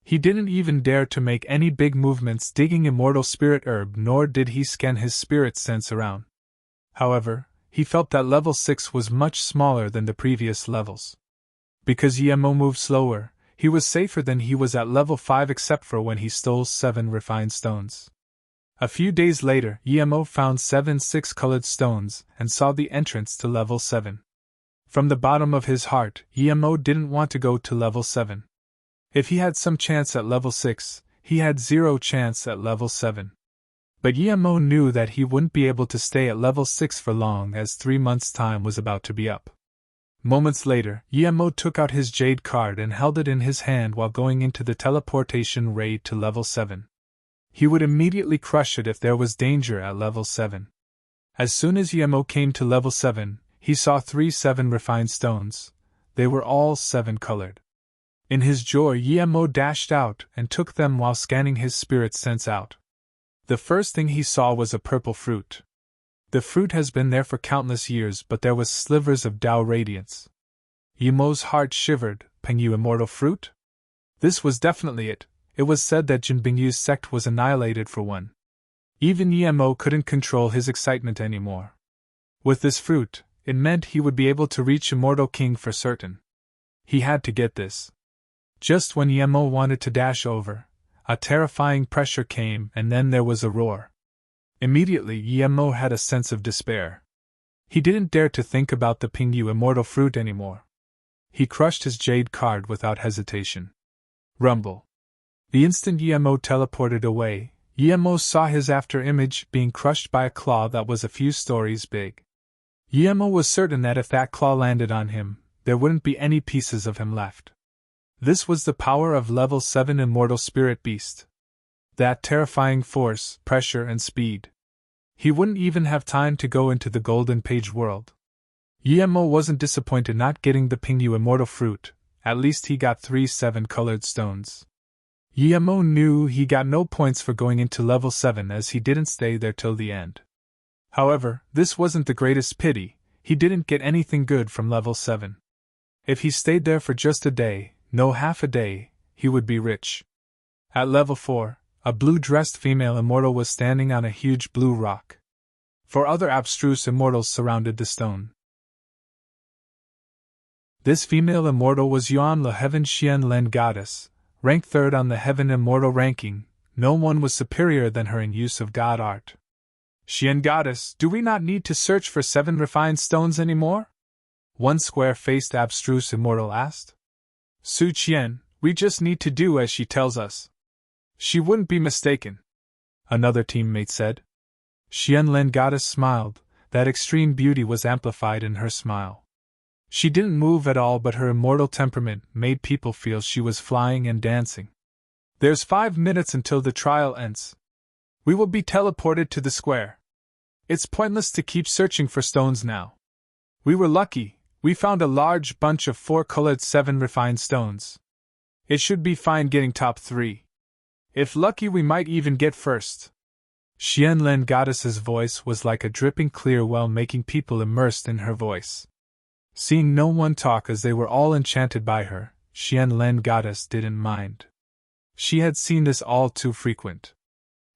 He didn't even dare to make any big movements digging immortal spirit herb, nor did he scan his spirit sense around. However, he felt that level 6 was much smaller than the previous levels. Because Yemo moved slower, he was safer than he was at level 5 except for when he stole 7 refined stones. A few days later, Yemo found 7 6-colored stones and saw the entrance to level 7. From the bottom of his heart, Yemo didn't want to go to level 7. If he had some chance at level 6, he had 0 chance at level 7. But Yemo knew that he wouldn't be able to stay at level 6 for long, as 3 months' time was about to be up. Moments later, Yemo took out his jade card and held it in his hand while going into the teleportation raid to level 7. He would immediately crush it if there was danger at level 7. As soon as Yemo came to level 7, he saw 3 7 refined stones. They were all 7-colored. In his joy, Yemo dashed out and took them while scanning his spirit sense out. The first thing he saw was a purple fruit. The fruit has been there for countless years, but there was slivers of Tao radiance. Yemo's heart shivered. Pengyu immortal fruit? This was definitely it. It was said that Jinbingyu's sect was annihilated for one. Even Yemo couldn't control his excitement anymore. With this fruit, it meant he would be able to reach Immortal King for certain. He had to get this. Just when Yemo wanted to dash over, a terrifying pressure came, and then there was a roar. Immediately, Yemo had a sense of despair. He didn't dare to think about the Pingyu immortal fruit anymore. He crushed his jade card without hesitation. Rumble. The instant Yemo teleported away, Yemo saw his after-image being crushed by a claw that was a few stories big. Yemo was certain that if that claw landed on him, there wouldn't be any pieces of him left. This was the power of level 7 Immortal Spirit Beast. That terrifying force, pressure, and speed. He wouldn't even have time to go into the Golden Page world. Yemo wasn't disappointed not getting the Pingyu Immortal Fruit, at least he got 3 7-colored stones. Yemo knew he got no points for going into level 7 as he didn't stay there till the end. However, this wasn't the greatest pity, he didn't get anything good from level 7. If he stayed there for just a day, no half a day, he would be rich. At level 4, a blue-dressed female immortal was standing on a huge blue rock. 4 other abstruse immortals surrounded the stone. This female immortal was Yuan Le Heaven Xian Len Goddess, ranked 3rd on the Heaven Immortal ranking. No one was superior than her in use of god art. Xian Goddess, do we not need to search for 7 refined stones anymore? One square-faced abstruse immortal asked. Su Qian, we just need to do as she tells us. She wouldn't be mistaken, another teammate said. Xian Len Goddess smiled, that extreme beauty was amplified in her smile. She didn't move at all, but her immortal temperament made people feel she was flying and dancing. There's 5 minutes until the trial ends. We will be teleported to the square. It's pointless to keep searching for stones now. We were lucky, we found a large bunch of 4-colored 7 refined stones. It should be fine getting top 3. If lucky, we might even get first. Xian Len Goddess's voice was like a dripping clear well, making people immersed in her voice. Seeing no one talk as they were all enchanted by her, Xian Len Goddess didn't mind. She had seen this all too frequent.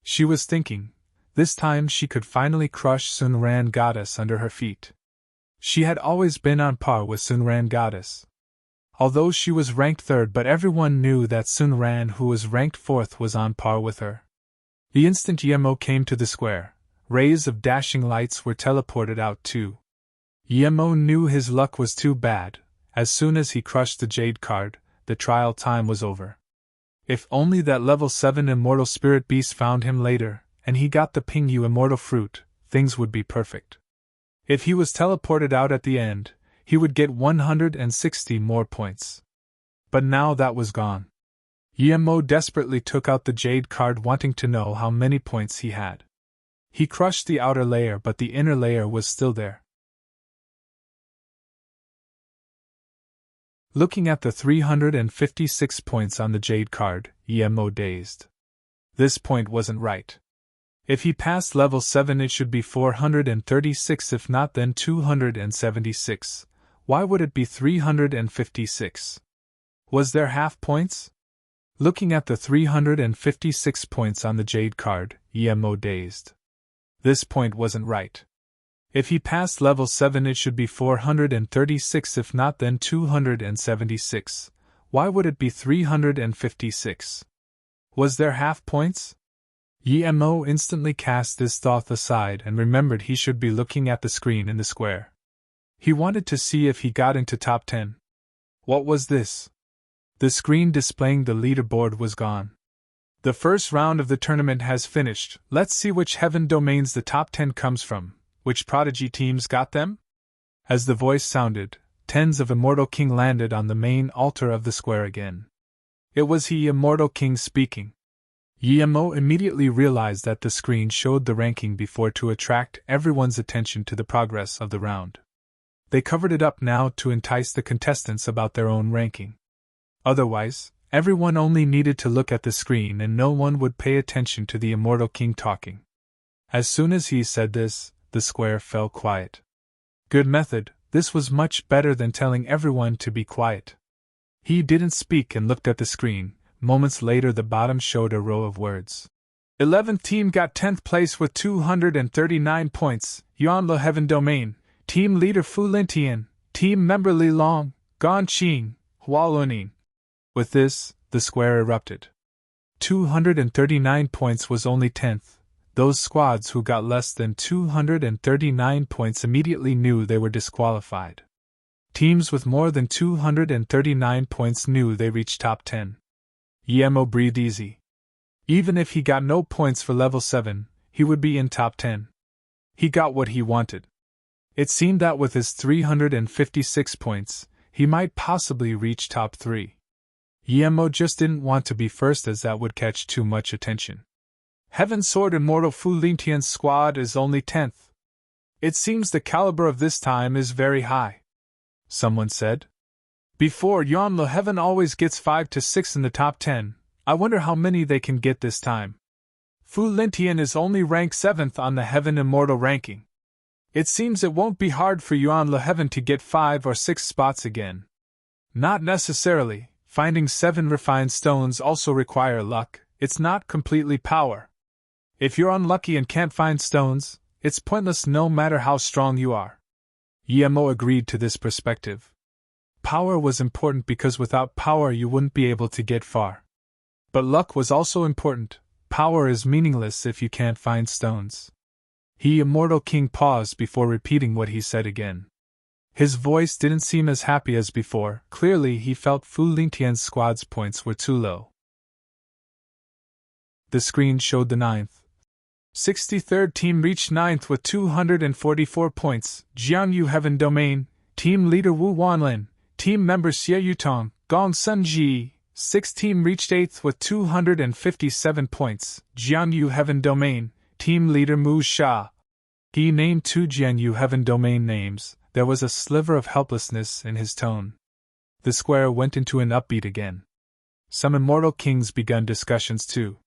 She was thinking, this time she could finally crush Sunran Goddess under her feet. She had always been on par with Sunran Goddess. Although she was ranked 3rd, but everyone knew that Sunran, who was ranked 4th, was on par with her. The instant Yemo came to the square, rays of dashing lights were teleported out too. Yemo knew his luck was too bad. As soon as he crushed the jade card, the trial time was over. If only that level 7 Immortal Spirit Beast found him later, and he got the Pingyu Immortal Fruit, things would be perfect. If he was teleported out at the end, he would get 160 more points. But now that was gone. Yemo desperately took out the jade card, wanting to know how many points he had. He crushed the outer layer, but the inner layer was still there. Looking at the 356 points on the jade card, Yemo dazed. This point wasn't right. If he passed level 7, it should be 436, if not then 276. Why would it be 356? Was there half points? Looking at the 356 points on the jade card, Yemo dazed. This point wasn't right. If he passed level 7, it should be 436, if not then 276. Why would it be 356? Was there half points? Yemo instantly cast this thought aside and remembered he should be looking at the screen in the square. He wanted to see if he got into top 10. What was this? The screen displaying the leaderboard was gone. The first round of the tournament has finished. Let's see which heaven domains the top 10 comes from. Which prodigy teams got them? As the voice sounded, tens of Immortal King landed on the main altar of the square again. It was he, Immortal King, speaking. Yemo immediately realized that the screen showed the ranking before to attract everyone's attention to the progress of the round. They covered it up now to entice the contestants about their own ranking. Otherwise, everyone only needed to look at the screen and no one would pay attention to the Immortal King talking. As soon as he said this, the square fell quiet. Good method, this was much better than telling everyone to be quiet. He didn't speak and looked at the screen. Moments later, the bottom showed a row of words. 11th team got 10th place with 239 points, Yuan Le Heaven Domain, team leader Fu Lintian, team member Li Long, Gan Qing, Hua Lunin. With this, the square erupted. 239 points was only 10th. Those squads who got less than 239 points immediately knew they were disqualified. Teams with more than 239 points knew they reached top 10. Yemo breathed easy. Even if he got no points for level 7, he would be in top 10. He got what he wanted. It seemed that with his 356 points, he might possibly reach top 3. Yemo just didn't want to be first as that would catch too much attention. Heaven Sword Immortal Fu Lintian's squad is only 10th. It seems the caliber of this time is very high, someone said. Before, Yuan Le Heaven always gets 5 to 6 in the top 10. I wonder how many they can get this time. Fu Lintian is only ranked 7th on the Heaven Immortal ranking. It seems it won't be hard for Yuan Le Heaven to get 5 or 6 spots again. Not necessarily. Finding 7 refined stones also require luck. It's not completely power. If you're unlucky and can't find stones, it's pointless no matter how strong you are. Yemo agreed to this perspective. Power was important because without power you wouldn't be able to get far. But luck was also important. Power is meaningless if you can't find stones. Immortal King paused before repeating what he said again. His voice didn't seem as happy as before. Clearly he felt Fu Lintian's squad's points were too low. The screen showed the 9th. 63rd team reached 9th with 244 points. Jiangyu Heaven Domain, team leader Wu Wanlin, team members Xie Yutong, Gong Sunji. 6th team reached 8th with 257 points. Jiangyu Heaven Domain, team leader Mu Sha. He named 2 Jiangyu Heaven Domain names. There was a sliver of helplessness in his tone. The square went into an upbeat again. Some immortal kings began discussions too.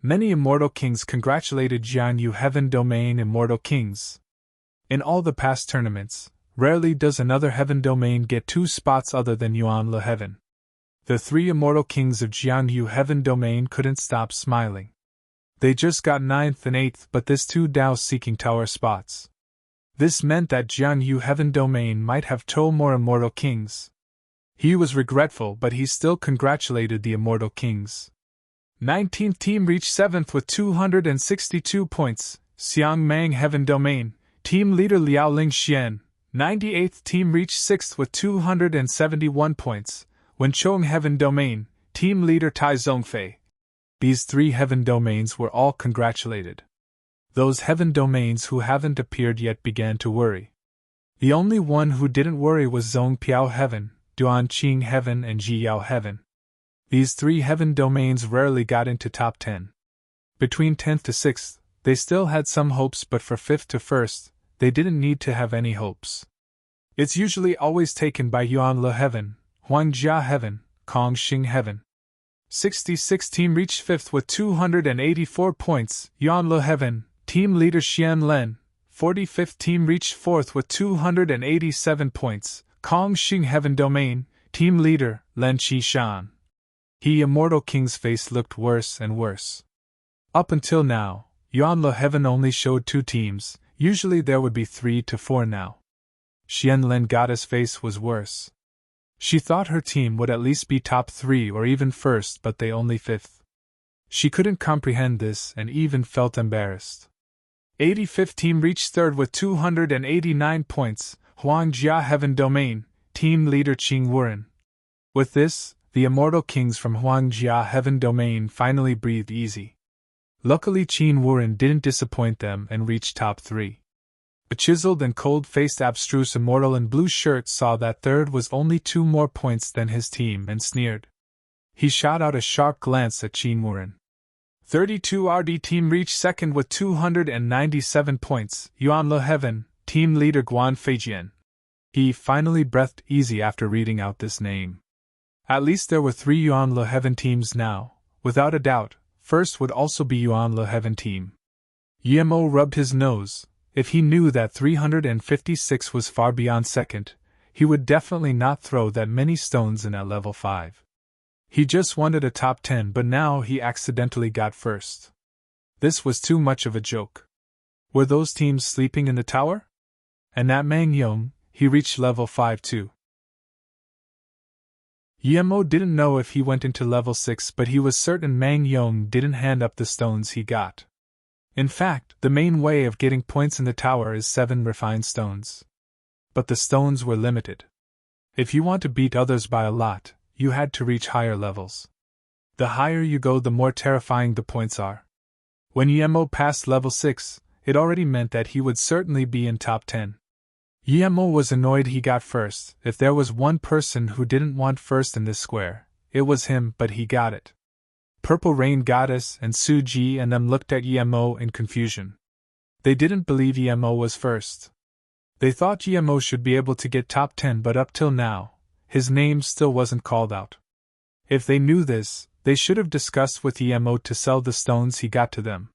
Many immortal kings congratulated Jiangyu Heaven Domain immortal kings. In all the past tournaments, rarely does another heaven domain get 2 spots other than Yuan Le Heaven. The 3 immortal kings of Jiangyu Heaven Domain couldn't stop smiling. They just got 9th and 8th, but this 2 Dao-seeking tower spots. This meant that Jiangyu Heaven Domain might have 2 more immortal kings. He was regretful, but he still congratulated the immortal kings. 19th team reached 7th with 262 points. Xiang Mang Heaven Domain, team leader Liao Ling Xian. 98th team reached 6th with 271 points. Wenchong Heaven Domain, team leader Tai Zhongfei. These 3 heaven domains were all congratulated. Those heaven domains who haven't appeared yet began to worry. The only one who didn't worry was Zhong Piao Heaven, Duan Qing Heaven and Ji Yao Heaven. These 3 heaven domains rarely got into top 10. Between 10th to 6th, they still had some hopes, but for 5th to 1st, they didn't need to have any hopes. It's usually always taken by Yuan Le Heaven, Huangjia Heaven, Kongxing Heaven. 66th team reached 5th with 284 points. Yuan Le Heaven, team leader Xian Len. 45th team reached 4th with 287 points. Kongxing Heaven Domain, team leader Len Qishan. Immortal King's face looked worse and worse. Up until now, Yuan Le Heaven only showed 2 teams. Usually there would be 3 to 4 now. Xian Len Goddess' face was worse. She thought her team would at least be top 3 or even first, but they only 5th. She couldn't comprehend this and even felt embarrassed. 85th team reached 3rd with 289 points. Huangjia Heaven Domain, team leader Qing Wuren. With this, the immortal kings from Huangjia Heaven Domain finally breathed easy. Luckily Qin Wuren didn't disappoint them and reached top 3. A chiseled and cold-faced abstruse immortal in blue shirt saw that 3rd was only 2 more points than his team and sneered. He shot out a sharp glance at Qin Wuren. 32 RD team reached 2nd with 297 points. Yuan Le Heaven, team leader Guan Feijian. He finally breathed easy after reading out this name. At least there were 3 Yuan Le Heaven teams now. Without a doubt, first would also be Yuan Le Heaven team. Yemo rubbed his nose. If he knew that 356 was far beyond 2nd, he would definitely not throw that many stones in at level 5. He just wanted a top 10, but now he accidentally got 1st. This was too much of a joke. Were those teams sleeping in the tower? And that Mang Yong, he reached level 5 too. Yemo didn't know if he went into level 6, but he was certain Mang Yong didn't hand up the stones he got. In fact, the main way of getting points in the tower is 7 refined stones. But the stones were limited. If you want to beat others by a lot, you had to reach higher levels. The higher you go, the more terrifying the points are. When Yemo passed level 6, it already meant that he would certainly be in top 10. Yemo was annoyed he got 1st. If there was one person who didn't want 1st in this square, it was him, but he got it. Purple Rain Goddess and Suji and them looked at Emo in confusion. They didn't believe Emo was first. They thought Emo should be able to get top 10, but up till now, his name still wasn't called out. If they knew this, they should have discussed with Emo to sell the stones he got to them.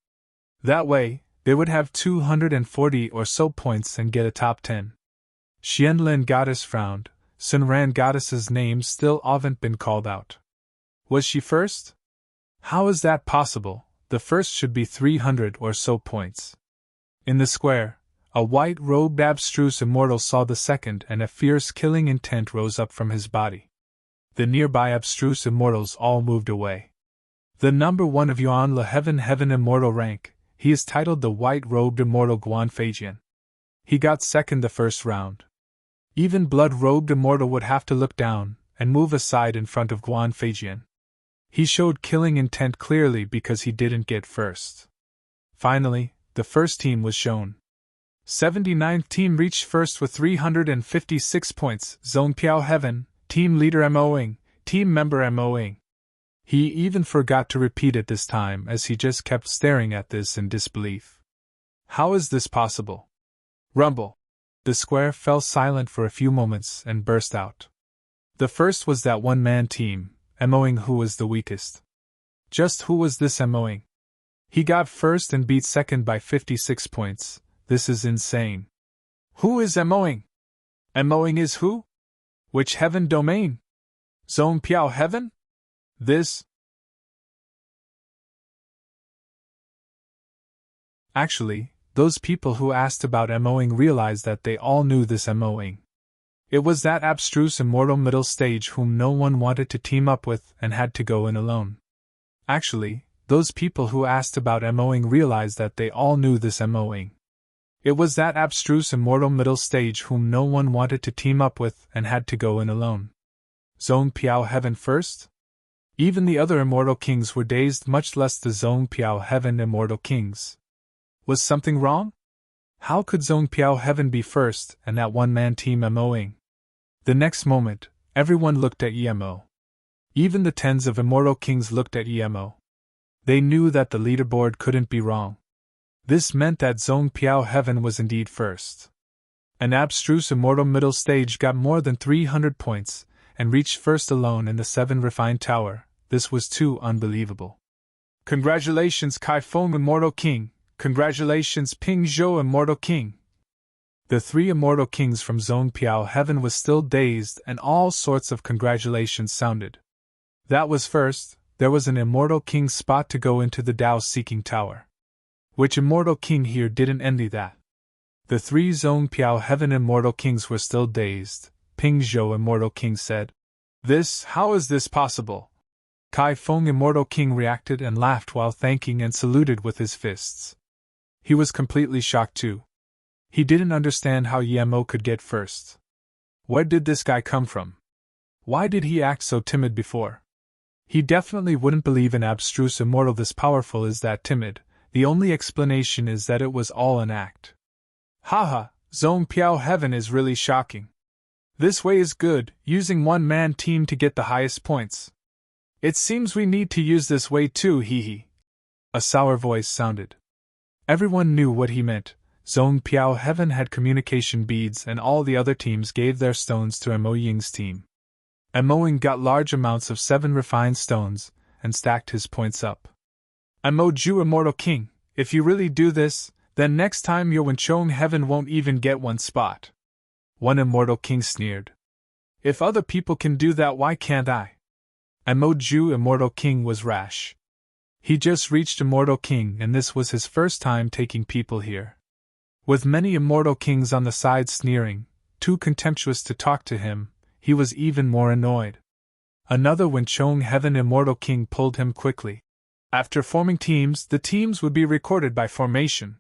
That way, they would have 240 or so points and get a top 10. Xianlin Goddess frowned. Sunran Goddess's name still haven't been called out. Was she first? How is that possible? The first should be 300 or so points. In the square, a white-robed abstruse immortal saw the second, and a fierce killing intent rose up from his body. The nearby abstruse immortals all moved away. The number 1 of Yuan Le Heaven immortal rank, he is titled the white-robed immortal Guan Feijian. He got second the first round. Even blood-robed immortal would have to look down and move aside in front of Guan Feijian. He showed killing intent clearly because he didn't get first. Finally, the first team was shown. 79th team reached first with 356 points. Zone Piao Heaven, team leader Moing, team member Moing. He even forgot to repeat it this time as he just kept staring at this in disbelief. How is this possible? Rumble. The square fell silent for a few moments and burst out. The first was that one-man team, Moing, who was the weakest. Just who was this Moing? He got first and beat second by 56 points. This is insane. Who is Moing? Moing is who? Which heaven domain? Zone Piao Heaven? This? Actually, those people who asked about Moing realized that they all knew this Moing. It was that abstruse immortal middle stage whom no one wanted to team up with and had to go in alone. Actually, those people who asked about Moing realized that they all knew this Moing. It was that abstruse immortal middle stage whom no one wanted to team up with and had to go in alone. Zone Piao Heaven first? Even the other immortal kings were dazed, much less the Zone Piao Heaven immortal kings. Was something wrong? How could Zone Piao Heaven be first and that one-man team Moing? The next moment, everyone looked at Emo. Even the tens of immortal kings looked at Emo. They knew that the leaderboard couldn't be wrong. This meant that Zone Piao Heaven was indeed first. An abstruse immortal middle stage got more than 300 points and reached first alone in the 7 refined tower. This was too unbelievable. Congratulations Kai Feng Immortal King, congratulations Ping Zhou Immortal King. The 3 immortal kings from Zone Piao Heaven was still dazed and all sorts of congratulations sounded. That was first. There was an immortal king spot to go into the Dao-seeking tower. Which immortal king here didn't envy that? The 3 Zone Piao Heaven immortal kings were still dazed. Ping Zhou Immortal King said, how is this possible? Kai Feng Immortal King reacted and laughed while thanking and saluted with his fists. He was completely shocked too. He didn't understand how Emo could get first. Where did this guy come from? Why did he act so timid before? He definitely wouldn't believe an abstruse immortal this powerful is that timid. The only explanation is that it was all an act. Haha, Zone Piao Heaven is really shocking. This way is good, using one-man team to get the highest points. It seems we need to use this way too, hee. A sour voice sounded. Everyone knew what he meant. Zone Piao Heaven had communication beads and all the other teams gave their stones to Mo Ying's team. Moing got large amounts of 7 refined stones and stacked his points up. Mo Ju Immortal King, if you really do this, then next time your Wenchong Heaven won't even get 1 spot. One immortal king sneered. If other people can do that, why can't I? Mo Ju Immortal King was rash. He just reached Immortal King and this was his first time taking people here. With many immortal kings on the side sneering, too contemptuous to talk to him, he was even more annoyed. Another Wenchong Heaven Immortal King pulled him quickly. After forming teams, the teams would be recorded by formation.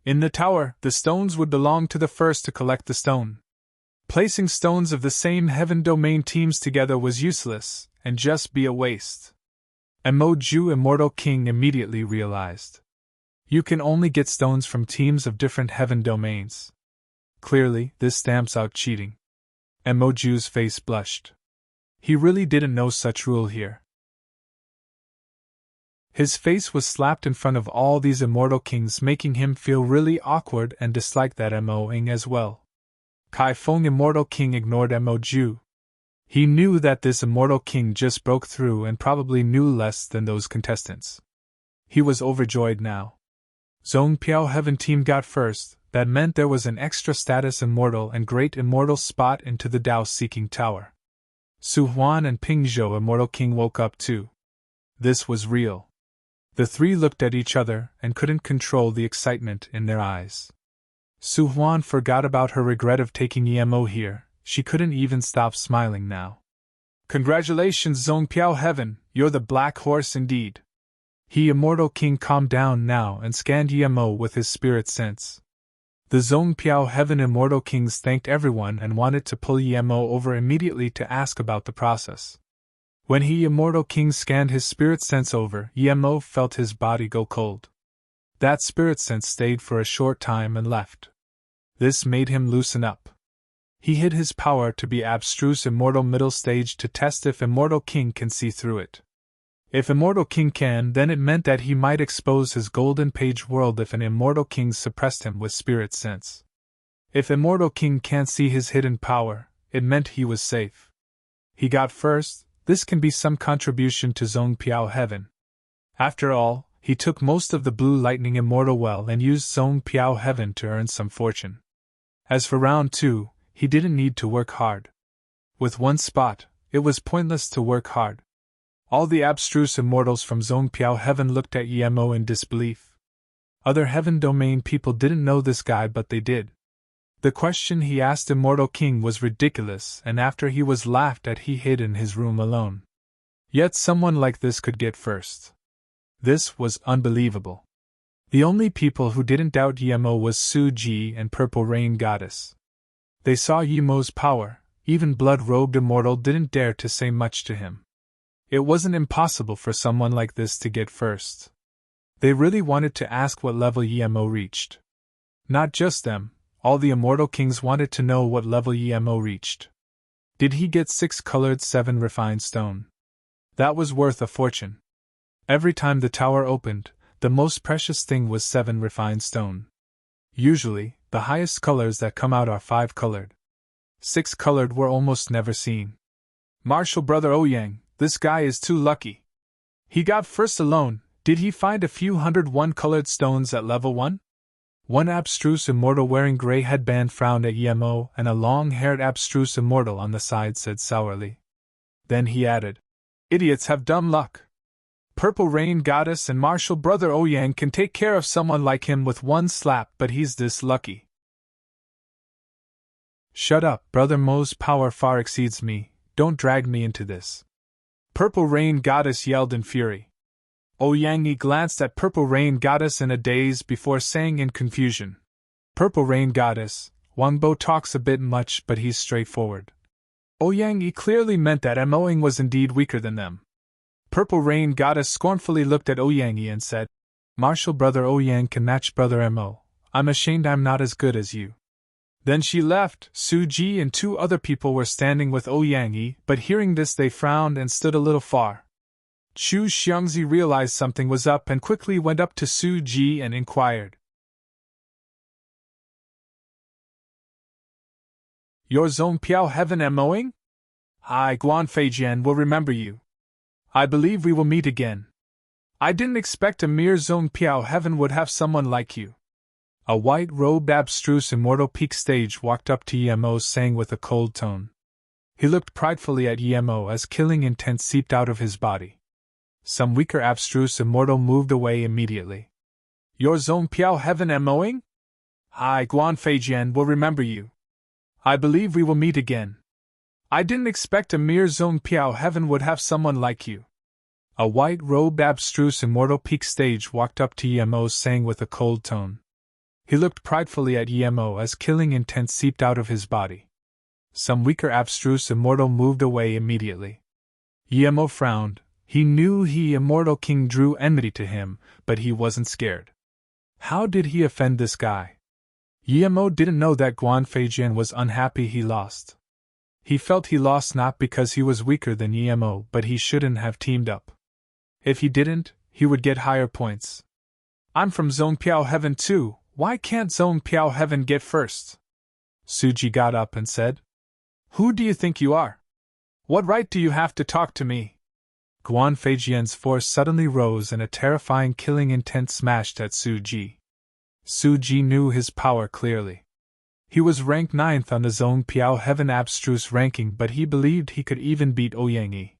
In the tower, the stones would belong to the first to collect the stone. Placing stones of the same heaven domain teams together was useless, and just be a waste. Mo Ju Immortal King immediately realized. You can only get stones from teams of different heaven domains. Clearly, this stamps out cheating. Mo Ju's face blushed. He really didn't know such rule here. His face was slapped in front of all these immortal kings, making him feel really awkward and dislike that Mo-ing as well. Kai Feng Immortal King ignored Mo Ju. He knew that this immortal king just broke through and probably knew less than those contestants. He was overjoyed now. Zhong Piao Heaven Team got first. That meant there was an extra status immortal and great immortal spot into the Dao-seeking tower. Su Huan and Ping Zhou Immortal King woke up too. This was real. The three looked at each other and couldn't control the excitement in their eyes. Su Huan forgot about her regret of taking Emo here. She couldn't even stop smiling now. Congratulations, Zhong Piao Heaven, you're the black horse indeed. He Immortal King calmed down now and scanned Emo with his spirit sense. The Zhong Piao Heaven Immortal Kings thanked everyone and wanted to pull Emo over immediately to ask about the process. When he Immortal King scanned his spirit sense over, Emo felt his body go cold. That spirit sense stayed for a short time and left. This made him loosen up. He hid his power to be abstruse Immortal Middle Stage to test if Immortal King can see through it. If Immortal King can, then it meant that he might expose his golden page world if an Immortal King suppressed him with spirit sense. If Immortal King can't see his hidden power, it meant he was safe. He got first. This can be some contribution to Zhong Piao Heaven. After all, he took most of the Blue Lightning Immortal Well and used Zhong Piao Heaven to earn some fortune. As for round 2, he didn't need to work hard. With one spot, it was pointless to work hard. All the abstruse immortals from Zhong Piao Heaven looked at Emo in disbelief. Other Heaven Domain people didn't know this guy, but they did. The question he asked Immortal King was ridiculous, and after he was laughed at, he hid in his room alone. Yet someone like this could get first. This was unbelievable. The only people who didn't doubt Emo was Su Ji and Purple Rain Goddess. They saw Yemo's power. Even blood-robed immortal didn't dare to say much to him. It wasn't impossible for someone like this to get first. They really wanted to ask what level Emo reached. Not just them, all the immortal kings wanted to know what level Emo reached. Did he get 6-colored 7 refined stone? That was worth a fortune. Every time the tower opened, the most precious thing was 7 refined stone. Usually, the highest colors that come out are 5-colored. 6-colored were almost never seen. Martial Brother Ouyang, this guy is too lucky. He got first alone. Did he find a few hundred 1-colored stones at level 1? One abstruse immortal wearing gray headband frowned at Emo, and a long-haired abstruse immortal on the side said sourly. Then he added, "Idiots have dumb luck. Purple Rain Goddess and Martial Brother Ouyang can take care of someone like him with one slap, but he's this lucky." "Shut up, Brother Mo's power far exceeds me, don't drag me into this," Purple Rain Goddess yelled in fury. Ouyang glanced at Purple Rain Goddess in a daze before saying in confusion, "Purple Rain Goddess, Wangbo talks a bit much, but he's straightforward." Ouyang clearly meant that Moing was indeed weaker than them. Purple Rain Goddess scornfully looked at Ouyang and said, "Martial Brother Ouyang can match Brother Mo. I'm ashamed I'm not as good as you." Then she left. Su Ji and 2 other people were standing with Ouyang, but hearing this they frowned and stood a little far. Chu Xiangzi realized something was up and quickly went up to Su Ji and inquired, "Your Zhong Piao Heaven Moing? I, Guan Feijian, will remember you. I believe we will meet again. I didn't expect a mere Zhong Piao Heaven would have someone like you." A white-robed abstruse immortal peak stage walked up to Emo saying with a cold tone. He looked pridefully at Emo as killing intent seeped out of his body. Some weaker abstruse immortal moved away immediately. "Your Zhong Piao Heaven Moing? I, Guan Feijian, will remember you. I believe we will meet again. I didn't expect a mere Zhong Piao Heaven would have someone like you." A white-robed abstruse immortal peak stage walked up to Emo saying with a cold tone. He looked pridefully at Emo as killing intent seeped out of his body. Some weaker abstruse immortal moved away immediately. Emo frowned. He knew he Immortal King drew enmity to him, but he wasn't scared. How did he offend this guy? Emo didn't know that Guan Feijian was unhappy he lost. He felt he lost not because he was weaker than Emo, but he shouldn't have teamed up. If he didn't, he would get higher points. I'm from Zone Piao Heaven too, why can't Zone Piao Heaven get first? Suji got up and said. Who do you think you are? What right do you have to talk to me? Guan Feijian's force suddenly rose and a terrifying killing intent smashed at Suji. Suji knew his power clearly. He was ranked 9th on the Zone Piao Heaven abstruse ranking, but he believed he could even beat Ouyang.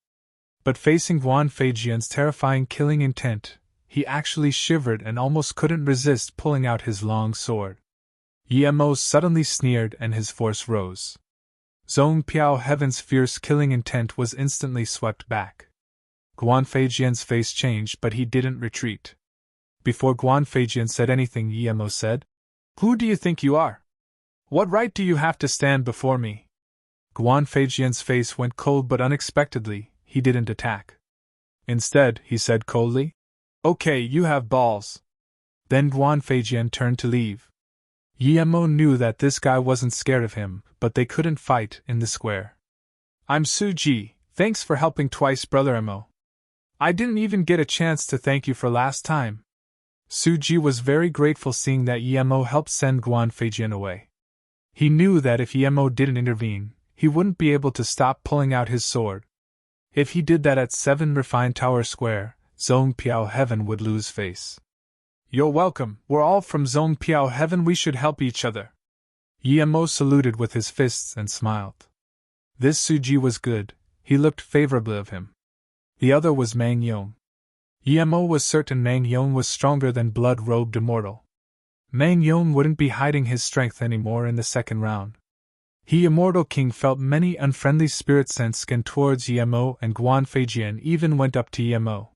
But facing Guan Feijian's terrifying killing intent, he actually shivered and almost couldn't resist pulling out his long sword. Emo suddenly sneered and his force rose. Zone Piao Heaven's fierce killing intent was instantly swept back. Guan Feijian's face changed, but he didn't retreat. Before Guan Feijian said anything, Emo said, Who do you think you are? What right do you have to stand before me? Guan Feijian's face went cold, but unexpectedly, he didn't attack. Instead, he said coldly, Okay, you have balls. Then Guan Feijian turned to leave. Emo knew that this guy wasn't scared of him, but they couldn't fight in the square. I'm Suji, thanks for helping twice, Brother Emo. I didn't even get a chance to thank you for last time. Suji was very grateful seeing that Emo helped send Guan Feijian away. He knew that if Emo didn't intervene, he wouldn't be able to stop pulling out his sword. If he did that at 7 Refined Tower Square, Zone Piao Heaven would lose face. You're welcome, we're all from Zone Piao Heaven, we should help each other. Emo saluted with his fists and smiled. This Suji was good, he looked favorably of him. The other was Mang Yong. Emo was certain Mang Yong was stronger than blood-robed immortal. Mang Yong wouldn't be hiding his strength anymore in the second round. He Immortal King felt many unfriendly spirits skin towards Emo, and Guan Feijian even went up to Emo.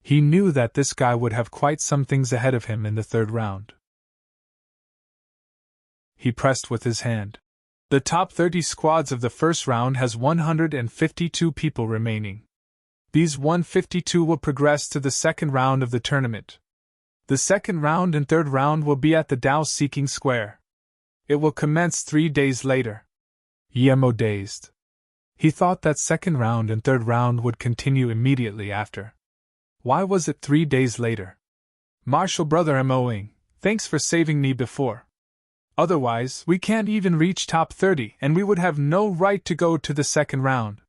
He knew that this guy would have quite some things ahead of him in the third round. He pressed with his hand. The top 30 squads of the first round has 152 people remaining. These 152 will progress to the second round of the tournament. The second round and third round will be at the Dao Seeking Square. It will commence 3 days later. Emo dazed. He thought that second round and third round would continue immediately after. Why was it 3 days later? Martial Brother Moing, thanks for saving me before. Otherwise, we can't even reach top 30 and we would have no right to go to the second round.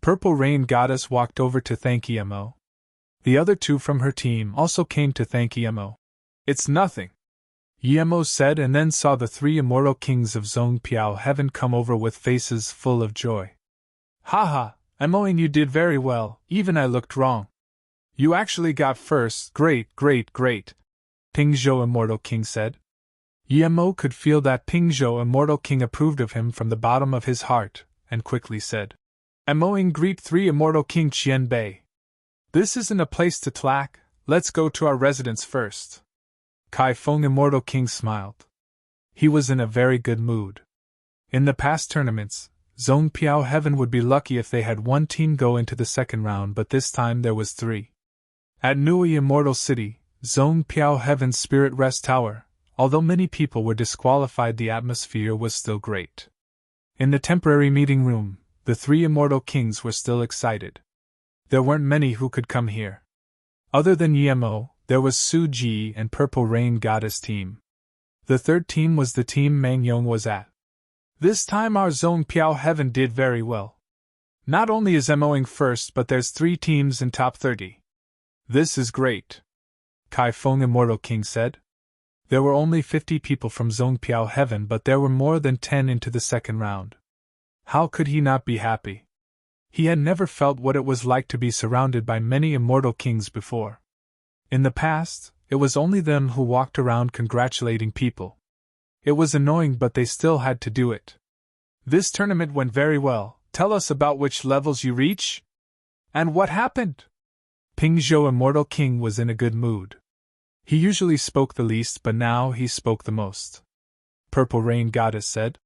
Purple Rain Goddess walked over to thank Emo. The other two from her team also came to thank Emo. It's nothing, Emo said, and then saw the 3 immortal kings of Zone Piao Heaven come over with faces full of joy. Haha, Emoing, you did very well, even I looked wrong. You actually got first, great. Ping Zhou Immortal King said. Emo could feel that Ping Zhou Immortal King approved of him from the bottom of his heart, and quickly said, Emoing, greet 3 Immortal King Qian Bei. This isn't a place to tlack, let's go to our residence first. Kai Feng Immortal King smiled. He was in a very good mood. In the past tournaments, Zone Piao Heaven would be lucky if they had 1 team go into the second round, but this time there was 3. At Nui Immortal City, Zone Piao Heaven's Spirit Rest Tower, although many people were disqualified, the atmosphere was still great. In the temporary meeting room, the 3 immortal kings were still excited. There weren't many who could come here. Other than Emo, there was Suji and Purple Rain Goddess team. The third team was the team Mang Yong was at. This time our Zone Piao Heaven did very well. Not only is Emoing first, but there's 3 teams in top 30. This is great, Kai Feng Immortal King said. There were only 50 people from Zone Piao Heaven, but there were more than 10 into the second round. How could he not be happy? He had never felt what it was like to be surrounded by many immortal kings before. In the past, it was only them who walked around congratulating people. It was annoying, but they still had to do it. This tournament went very well. Tell us about which levels you reach? And what happened? Ping Zhou Immortal King was in a good mood. He usually spoke the least, but now he spoke the most. Purple Rain Goddess said,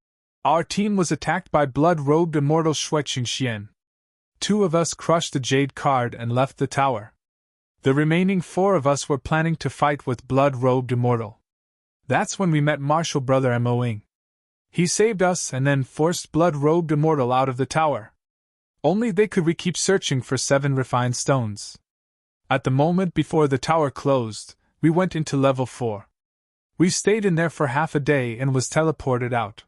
Our team was attacked by blood-robed immortal Shuiqing Xian. 2 of us crushed the Jade Card and left the tower. The remaining 4 of us were planning to fight with blood-robed immortal. That's when we met Martial Brother Moing. He saved us and then forced blood-robed immortal out of the tower. Only they could keep searching for 7 refined stones. At the moment before the tower closed, we went into level 4. We stayed in there for half a day and was teleported out.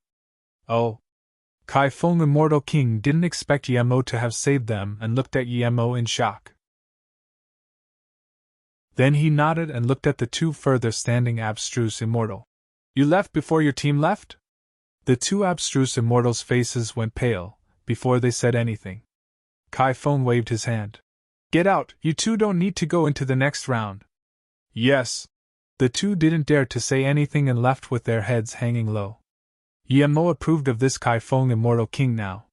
Oh. Kai Feng Immortal King didn't expect Yemo to have saved them and looked at Yemo in shock. Then he nodded and looked at the 2 further standing abstruse immortal. You left before your team left? The 2 abstruse immortals' faces went pale, before they said anything. Kai Feng waved his hand. Get out, you 2 don't need to go into the next round. Yes. The 2 didn't dare to say anything and left with their heads hanging low. Yemo approved of this Kai Feng Immortal King now.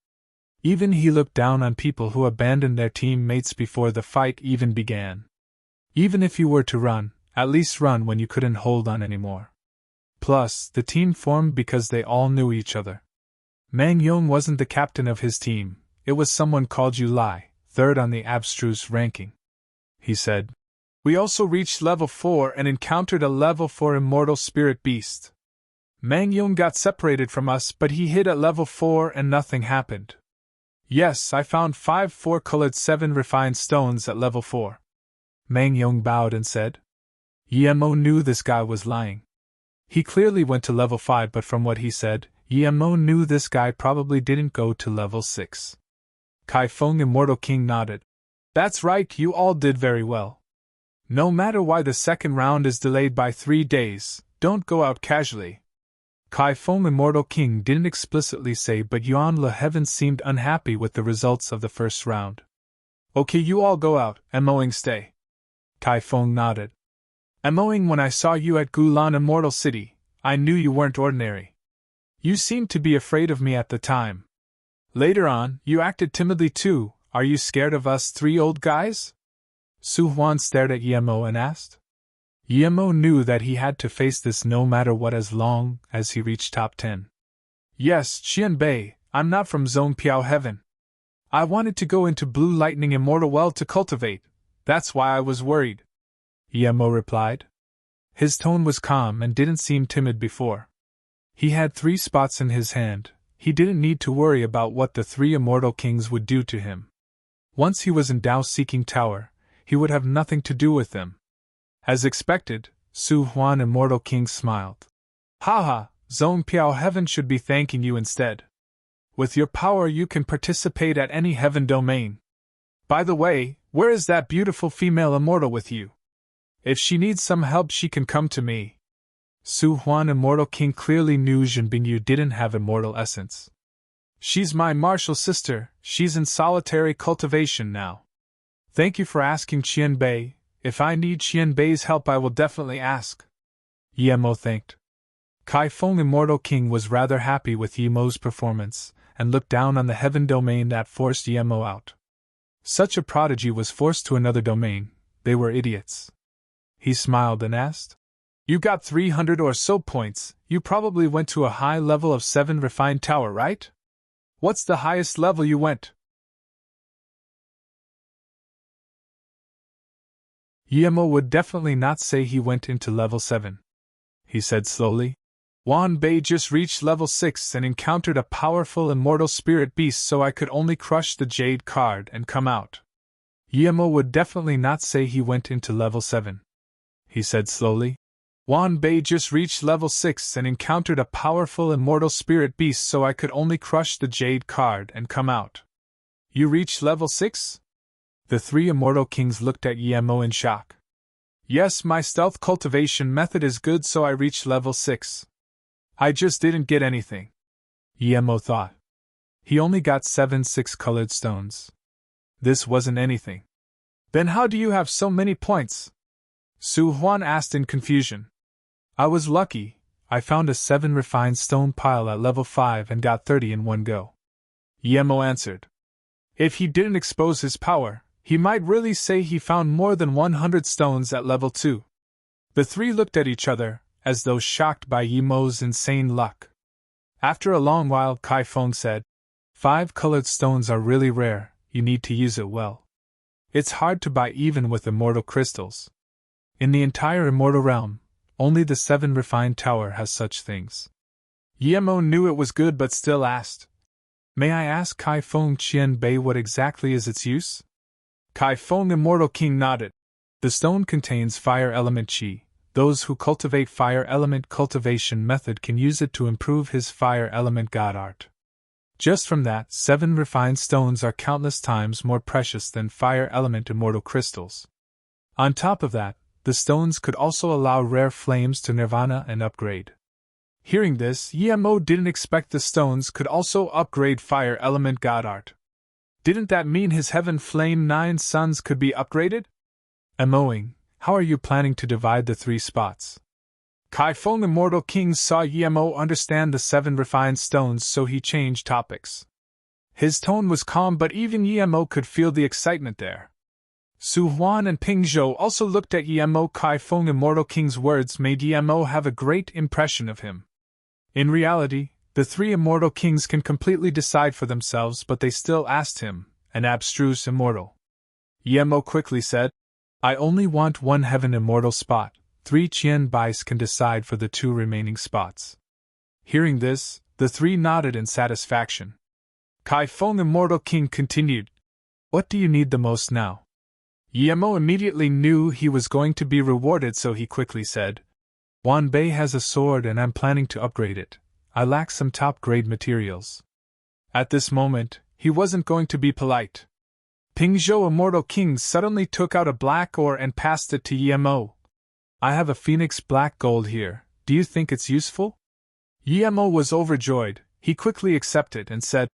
Even he looked down on people who abandoned their teammates before the fight even began. Even if you were to run, at least run when you couldn't hold on anymore. Plus, the team formed because they all knew each other. Mang Yong wasn't the captain of his team, it was someone called Yu Lai, 3rd on the abstruse ranking. He said, We also reached level 4 and encountered a level 4 immortal spirit beast. Mang Yong got separated from us, but he hid at level 4 and nothing happened. Yes, I found 5 4-colored 7 refined stones at level 4. Mang Yong bowed and said. Yemo knew this guy was lying. He clearly went to level 5, but from what he said, Yemo knew this guy probably didn't go to level 6. Kai Feng Immortal King nodded. That's right, you all did very well. No matter why the second round is delayed by 3 days, don't go out casually. Kai Feng Immortal King didn't explicitly say, but Yuan Le Heaven seemed unhappy with the results of the first round. Okay, you all go out, Emoing stay. Kai Feng nodded. Emoing, when I saw you at Gulan Immortal City, I knew you weren't ordinary. You seemed to be afraid of me at the time. Later on, you acted timidly too. Are you scared of us 3 old guys? Su Huan stared at Yemo and asked. Yemo knew that he had to face this no matter what as long as he reached top 10. Yes, Qianbei, I'm not from Zone Piao Heaven. I wanted to go into Blue Lightning Immortal Well to cultivate, that's why I was worried. Yemo replied. His tone was calm and didn't seem timid before. He had 3 spots in his hand, he didn't need to worry about what the 3 immortal kings would do to him. Once he was in Dao-Seeking Tower, he would have nothing to do with them. As expected, Su Huan Immortal King smiled. Haha, Zone Piao Heaven should be thanking you instead. With your power you can participate at any heaven domain. By the way, where is that beautiful female immortal with you? If she needs some help she can come to me. Su Huan Immortal King clearly knew Zhen Bingyu didn't have immortal essence. She's my martial sister, she's in solitary cultivation now. Thank you for asking Qianbei. If I need Qianbei's help I will definitely ask. Yemo thanked. Kai Feng Immortal King was rather happy with Yemo's performance, and looked down on the heaven domain that forced Yemo out. Such a prodigy was forced to another domain, they were idiots. He smiled and asked. You got 300 or so points, you probably went to a high level of 7 refined tower, right? What's the highest level you went? Yemo would definitely not say he went into level 7. He said slowly. Wan Bei just reached level 6 and encountered a powerful immortal spirit beast, so I could only crush the jade card and come out. Yemo would definitely not say he went into level 7. He said slowly. Wan Bei just reached level 6 and encountered a powerful immortal spirit beast, so I could only crush the jade card and come out. You reached level 6? The 3 immortal kings looked at Yemo in shock. Yes, my stealth cultivation method is good, so I reached level 6. I just didn't get anything. Yemo thought. He only got 7 6-colored stones. This wasn't anything. Then how do you have so many points? Su Huan asked in confusion. I was lucky, I found a 7 refined stone pile at level 5 and got 30 in one go. Yemo answered. If he didn't expose his power, he might really say he found more than 100 stones at level 2. The 3 looked at each other, as though shocked by Yemo's insane luck. After a long while, Kai Feng said, 5 colored stones are really rare, you need to use it well. It's hard to buy even with immortal crystals. In the entire immortal realm, only the 7 refined tower has such things. Yemo knew it was good but still asked, "May I ask Kai Feng Qian Bei what exactly is its use?" Kai Feng Immortal King nodded. The stone contains fire element qi. Those who cultivate fire element cultivation method can use it to improve his fire element god art. Just from that, 7 refined stones are countless times more precious than fire element immortal crystals. On top of that, the stones could also allow rare flames to nirvana and upgrade. Hearing this, Yemo didn't expect the stones could also upgrade fire element god art. Didn't that mean his heaven flame 9 suns could be upgraded? Emoing, how are you planning to divide the 3 spots? Kai Feng Immortal King saw Yemo understand the 7 refined stones, so he changed topics. His tone was calm, but even Yemo could feel the excitement there. Su Huan and Ping Zhou also looked at Yemo. Kai Feng Immortal King's words made Yemo have a great impression of him. In reality, the 3 immortal kings can completely decide for themselves, but they still asked him, an abstruse immortal. Yemo quickly said, "I only want 1 heaven immortal spot. 3 Qian Bais can decide for the 2 remaining spots." Hearing this, the 3 nodded in satisfaction. Kai Feng Immortal King continued, "What do you need the most now?" Yemo immediately knew he was going to be rewarded, so he quickly said, "Wan Bei has a sword and I'm planning to upgrade it. I lack some top-grade materials." At this moment, he wasn't going to be polite. Ping Zhou Immortal King suddenly took out a black ore and passed it to Yemo. "I have a phoenix black gold here, do you think it's useful?" Yemo was overjoyed. He quickly accepted and said,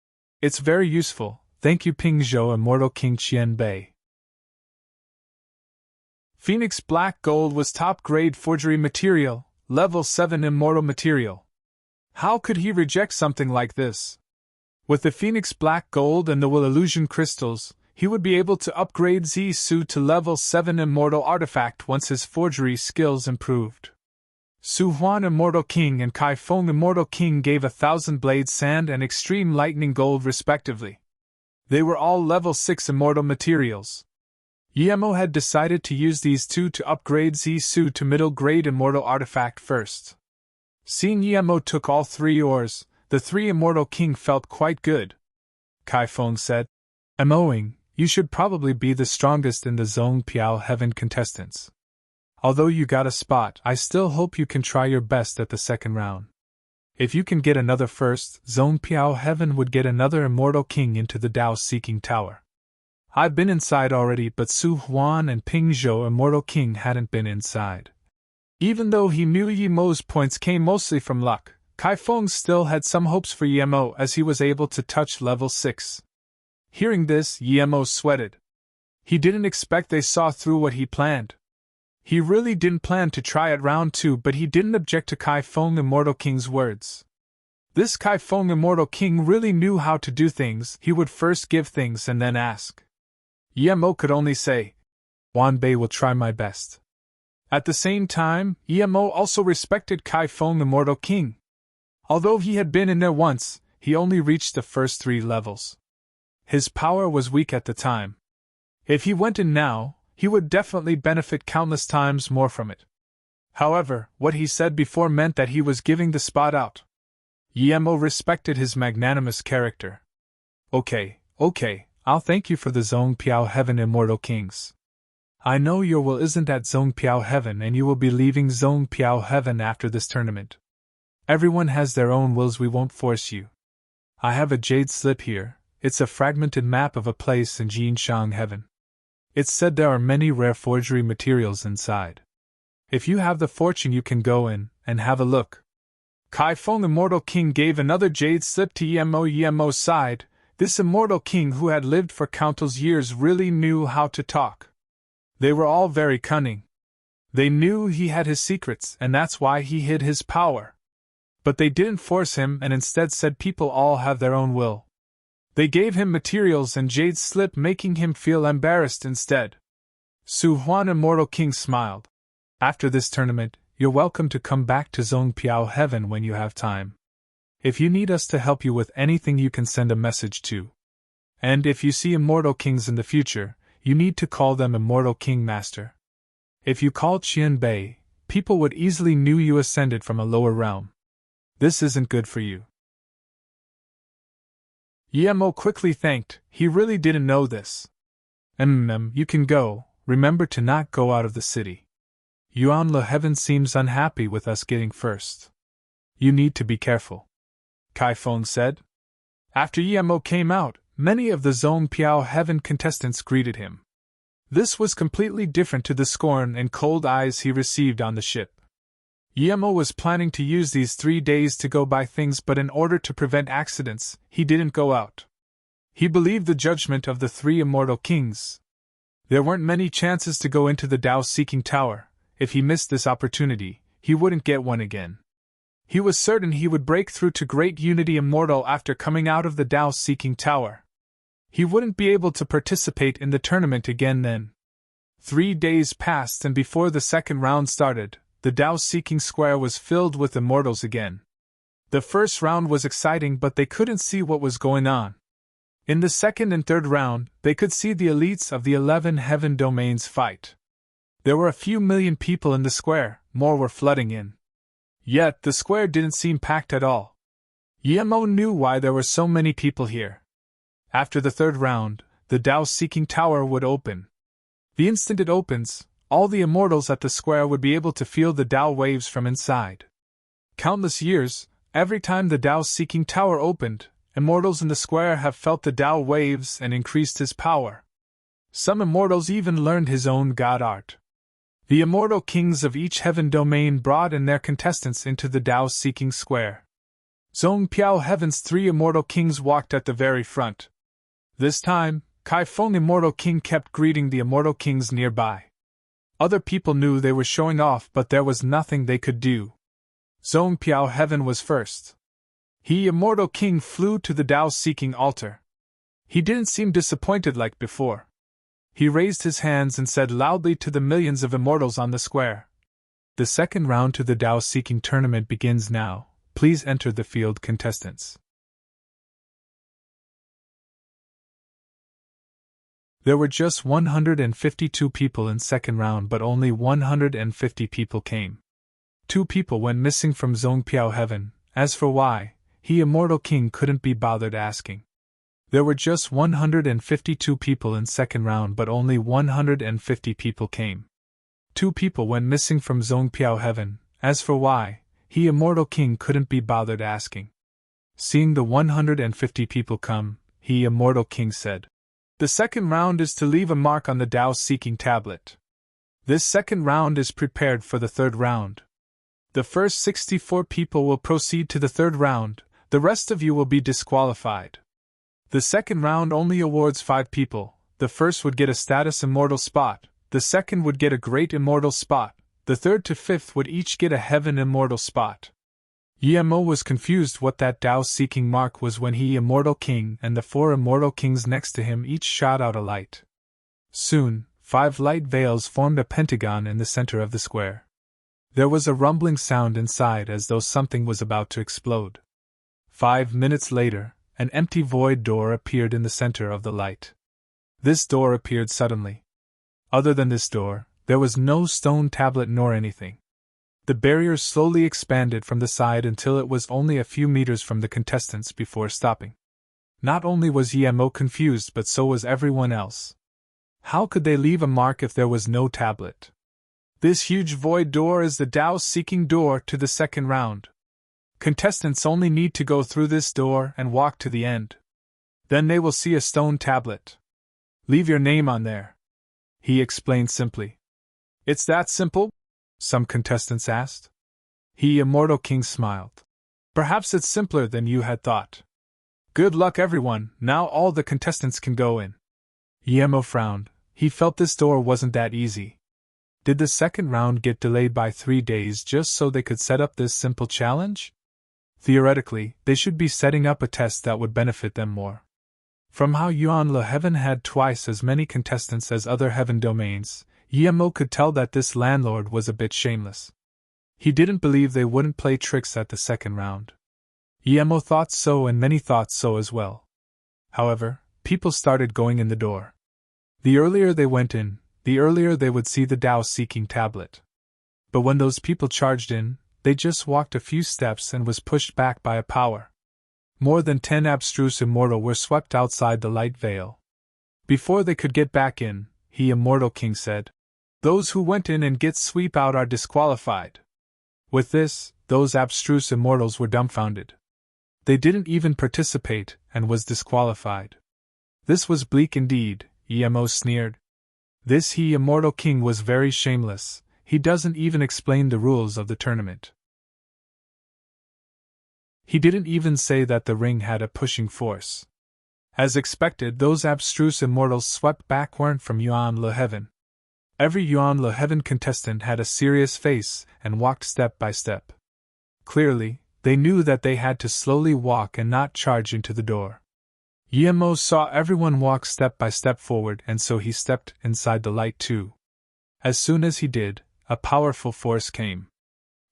"It's very useful, thank you Ping Zhou Immortal King Qian Bei." Phoenix black gold was top-grade forgery material, level 7 immortal material. How could he reject something like this? With the Phoenix black gold and the Will illusion crystals, he would be able to upgrade Zisu to level 7 immortal artifact once his forgery skills improved. Su Huan Immortal King and Kai Feng Immortal King gave 1,000 blade sand and extreme lightning gold respectively. They were all level 6 immortal materials. Yemo had decided to use these 2 to upgrade Zisu to middle grade immortal artifact first. Seeing Yemo took all 3 ores, the 3 Immortal King felt quite good. Kai Feng said, "Emoing, you should probably be the strongest in the Zong Piao Heaven contestants. Although you got a spot, I still hope you can try your best at the second round. If you can get another first, Zong Piao Heaven would get another Immortal King into the Dao Seeking Tower. I've been inside already, but Su Huan and Ping Zhou Immortal King hadn't been inside." Even though he knew Yemo's points came mostly from luck, Kai Feng still had some hopes for Yemo as he was able to touch level 6. Hearing this, Yemo sweated. He didn't expect they saw through what he planned. He really didn't plan to try at round 2, but he didn't object to Kai Feng Immortal King's words. This Kai Feng Immortal King really knew how to do things. He would first give things and then ask. Yemo could only say, "Wan Bei will try my best." At the same time, Yemo also respected Kai Feng Immortal King. Although he had been in there once, he only reached the first 3 levels. His power was weak at the time. If he went in now, he would definitely benefit countless times more from it. However, what he said before meant that he was giving the spot out. Yemo respected his magnanimous character. Okay, I'll thank you for the Zong Piao Heaven Immortal Kings. I know your will isn't at Zong Piao Heaven and you will be leaving Zong Piao Heaven after this tournament. Everyone has their own wills, we won't force you. I have a jade slip here, it's a fragmented map of a place in Jinshang Heaven. It's said there are many rare forgery materials inside. If you have the fortune you can go in and have a look." Kai Feng Immortal King gave another jade slip to Yemo. Yemo sighed. This Immortal King who had lived for countless years really knew how to talk. They were all very cunning. They knew he had his secrets and that's why he hid his power. But they didn't force him and instead said people all have their own will. They gave him materials and jade slip, making him feel embarrassed instead. Su Huan Immortal King smiled. "After this tournament, you're welcome to come back to Zong Piao Heaven when you have time. If you need us to help you with anything you can send a message to. And if you see Immortal Kings in the future, you need to call them Immortal King Master. If you called Qian Bei, people would easily knew you ascended from a lower realm. This isn't good for you. Yemo quickly thanked, he really didn't know this. You can go, remember to not go out of the city. Yuan Le Heaven seems unhappy with us getting first. You need to be careful. Kai Feng said. After Yemo came out, many of the Zhong Piao Heaven contestants greeted him. This was completely different to the scorn and cold eyes he received on the ship. Yemo was planning to use these 3 days to go buy things, but in order to prevent accidents, he didn't go out. He believed the judgment of the 3 immortal kings. There weren't many chances to go into the Tao-seeking tower. If he missed this opportunity, he wouldn't get one again. He was certain he would break through to Great Unity Immortal after coming out of the Tao-seeking tower. He wouldn't be able to participate in the tournament again then. 3 days passed, and before the second round started, the Tao-seeking square was filled with immortals again. The first round was exciting, but they couldn't see what was going on. In the second and third round, they could see the elites of the 11 heaven domains fight. There were a few million people in the square, more were flooding in. Yet the square didn't seem packed at all. Yemo knew why there were so many people here. After the third round, the Tao-seeking tower would open. The instant it opens, all the immortals at the square would be able to feel the Tao waves from inside. Countless years, every time the Tao-seeking tower opened, immortals in the square have felt the Tao waves and increased his power. Some immortals even learned his own god art. The immortal kings of each heaven domain brought in their contestants into the Tao-seeking square. Zhong Piao Heaven's 3 immortal kings walked at the very front. This time, Kai Feng Immortal King kept greeting the immortal kings nearby. Other people knew they were showing off, but there was nothing they could do. Zhong Piao Heaven was first. He, Immortal King, flew to the Tao-seeking altar. He didn't seem disappointed like before. He raised his hands and said loudly to the millions of immortals on the square, "The second round to the Tao-seeking tournament begins now. Please enter the field, contestants." There were just 152 people in second round, but only 150 people came. 2 people went missing from Zhong Piao Heaven. As for why, he, Immortal King, couldn't be bothered asking. There were just 152 people in second round, but only 150 people came. 2 people went missing from Zhong Piao Heaven. As for why, he, Immortal King, couldn't be bothered asking. Seeing the 150 people come, he, Immortal King, said, "The second round is to leave a mark on the Tao-seeking tablet. This second round is prepared for the third round. The first 64 people will proceed to the third round, the rest of you will be disqualified. The second round only awards 5 people. The first would get a status immortal spot, the second would get a great immortal spot, the third to 5th would each get a heaven immortal spot." Yemo was confused what that Tao-seeking mark was when he, Immortal King, and the 4 immortal kings next to him each shot out a light. Soon, 5 light veils formed a pentagon in the center of the square. There was a rumbling sound inside as though something was about to explode. 5 minutes later, an empty void door appeared in the center of the light. This door appeared suddenly. Other than this door, there was no stone tablet nor anything. The barrier slowly expanded from the side until it was only a few meters from the contestants before stopping. Not only was Yemo confused, but so was everyone else. How could they leave a mark if there was no tablet? This huge void door is the Tao-seeking door to the second round. Contestants only need to go through this door and walk to the end. Then they will see a stone tablet. Leave your name on there. He explained simply. "It's that simple?" some contestants asked. He, Immortal King, smiled. "Perhaps it's simpler than you had thought. Good luck, everyone, now all the contestants can go in." Yemo frowned. He felt this door wasn't that easy. Did the second round get delayed by 3 days just so they could set up this simple challenge? Theoretically, they should be setting up a test that would benefit them more. From how Yuan Le Heaven had twice as many contestants as other heaven domains, Yemo could tell that this landlord was a bit shameless. He didn't believe they wouldn't play tricks at the second round. Yemo thought so, and many thought so as well. However, people started going in the door. The earlier they went in, the earlier they would see the Tao-seeking tablet. But when those people charged in, they just walked a few steps and was pushed back by a power. More than 10 abstruse immortal were swept outside the light veil. Before they could get back in, he immortal king said, "Those who went in and get sweep out are disqualified." With this, those abstruse immortals were dumbfounded. They didn't even participate, and was disqualified. This was bleak indeed, Emo sneered. This he immortal king was very shameless, he doesn't even explain the rules of the tournament. He didn't even say that the ring had a pushing force. As expected, those abstruse immortals swept backward from Yuan Le Heaven. Every Yuan Le Heaven contestant had a serious face and walked step by step. Clearly, they knew that they had to slowly walk and not charge into the door. Yemo saw everyone walk step by step forward, and so he stepped inside the light too. As soon as he did, a powerful force came.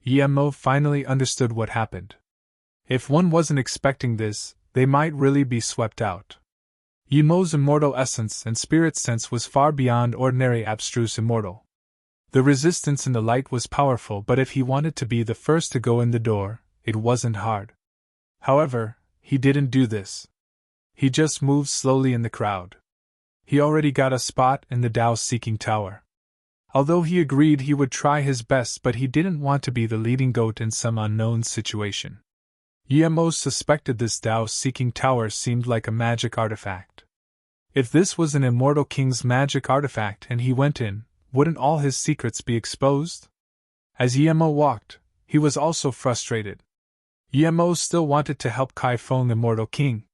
Yemo finally understood what happened. If one wasn't expecting this, they might really be swept out. Yemo's immortal essence and spirit sense was far beyond ordinary abstruse immortal. The resistance in the light was powerful, but if he wanted to be the first to go in the door, it wasn't hard. However, he didn't do this. He just moved slowly in the crowd. He already got a spot in the Tao-seeking tower. Although he agreed he would try his best, but he didn't want to be the leading goat in some unknown situation. Yemo suspected this Tao-seeking tower seemed like a magic artifact. If this was an immortal king's magic artifact and he went in, wouldn't all his secrets be exposed? As Yemo walked, he was also frustrated. Yemo still wanted to help Kai Feng Immortal King.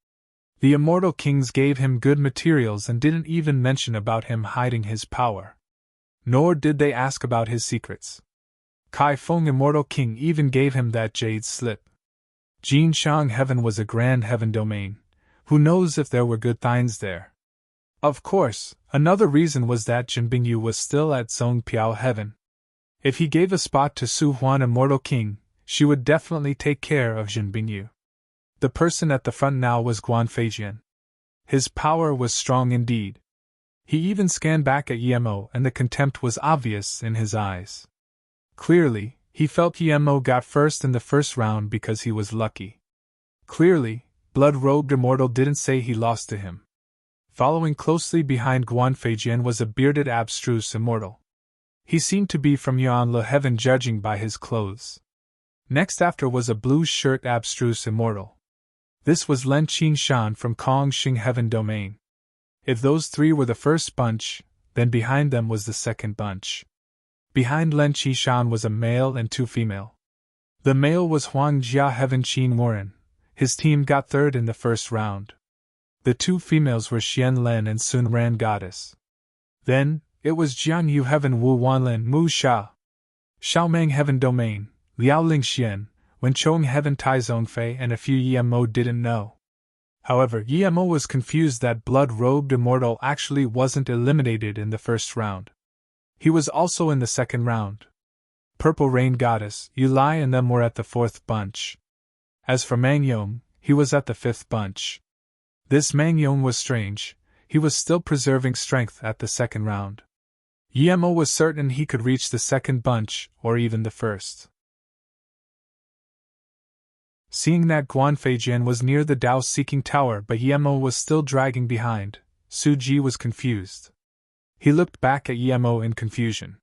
The Immortal Kings gave him good materials and didn't even mention about him hiding his power. Nor did they ask about his secrets. Kai Feng Immortal King even gave him that jade slip. Jin Shang Heaven was a grand heaven domain. Who knows if there were good things there? Of course, another reason was that Jin Bingyu was still at Zhong Piao Heaven. If he gave a spot to Su Huan Immortal King, she would definitely take care of Jin Bingyu. The person at the front now was Guan Feijian. His power was strong indeed. He even scanned back at Yemo, and the contempt was obvious in his eyes. Clearly, he felt Yemo got first in the first round because he was lucky. Clearly, blood-robed immortal didn't say he lost to him. Following closely behind Guan Feijian was a bearded abstruse immortal. He seemed to be from Yuan Le Heaven judging by his clothes. Next after was a blue-shirt abstruse immortal. This was Len Qing Shan from Kong Xing Heaven Domain. If those three were the first bunch, then behind them was the second bunch. Behind Len Qi Shan was a male and two female. The male was Huang Jia Heaven Qin Warren. His team got third in the first round. The two females were Xian Len and Sun Ran Goddess. Then, it was Jian Yu Heaven Wu Wanlin Mu Sha. Xiaomeng Heaven Domain, Liao Ling Xian, Wenchong Heaven Tai Zhongfei, and a few Yemo didn't know. However, Yemo was confused that blood-robed immortal actually wasn't eliminated in the first round. He was also in the second round. Purple Rain Goddess, Yulai and them were at the fourth bunch. As for Mangyong, he was at the fifth bunch. This Mangyong was strange, he was still preserving strength at the second round. Yemo was certain he could reach the second bunch, or even the first. Seeing that Guan Feijian was near the Tao-seeking tower but Yemo was still dragging behind, Su Ji was confused. He looked back at Yemo in confusion.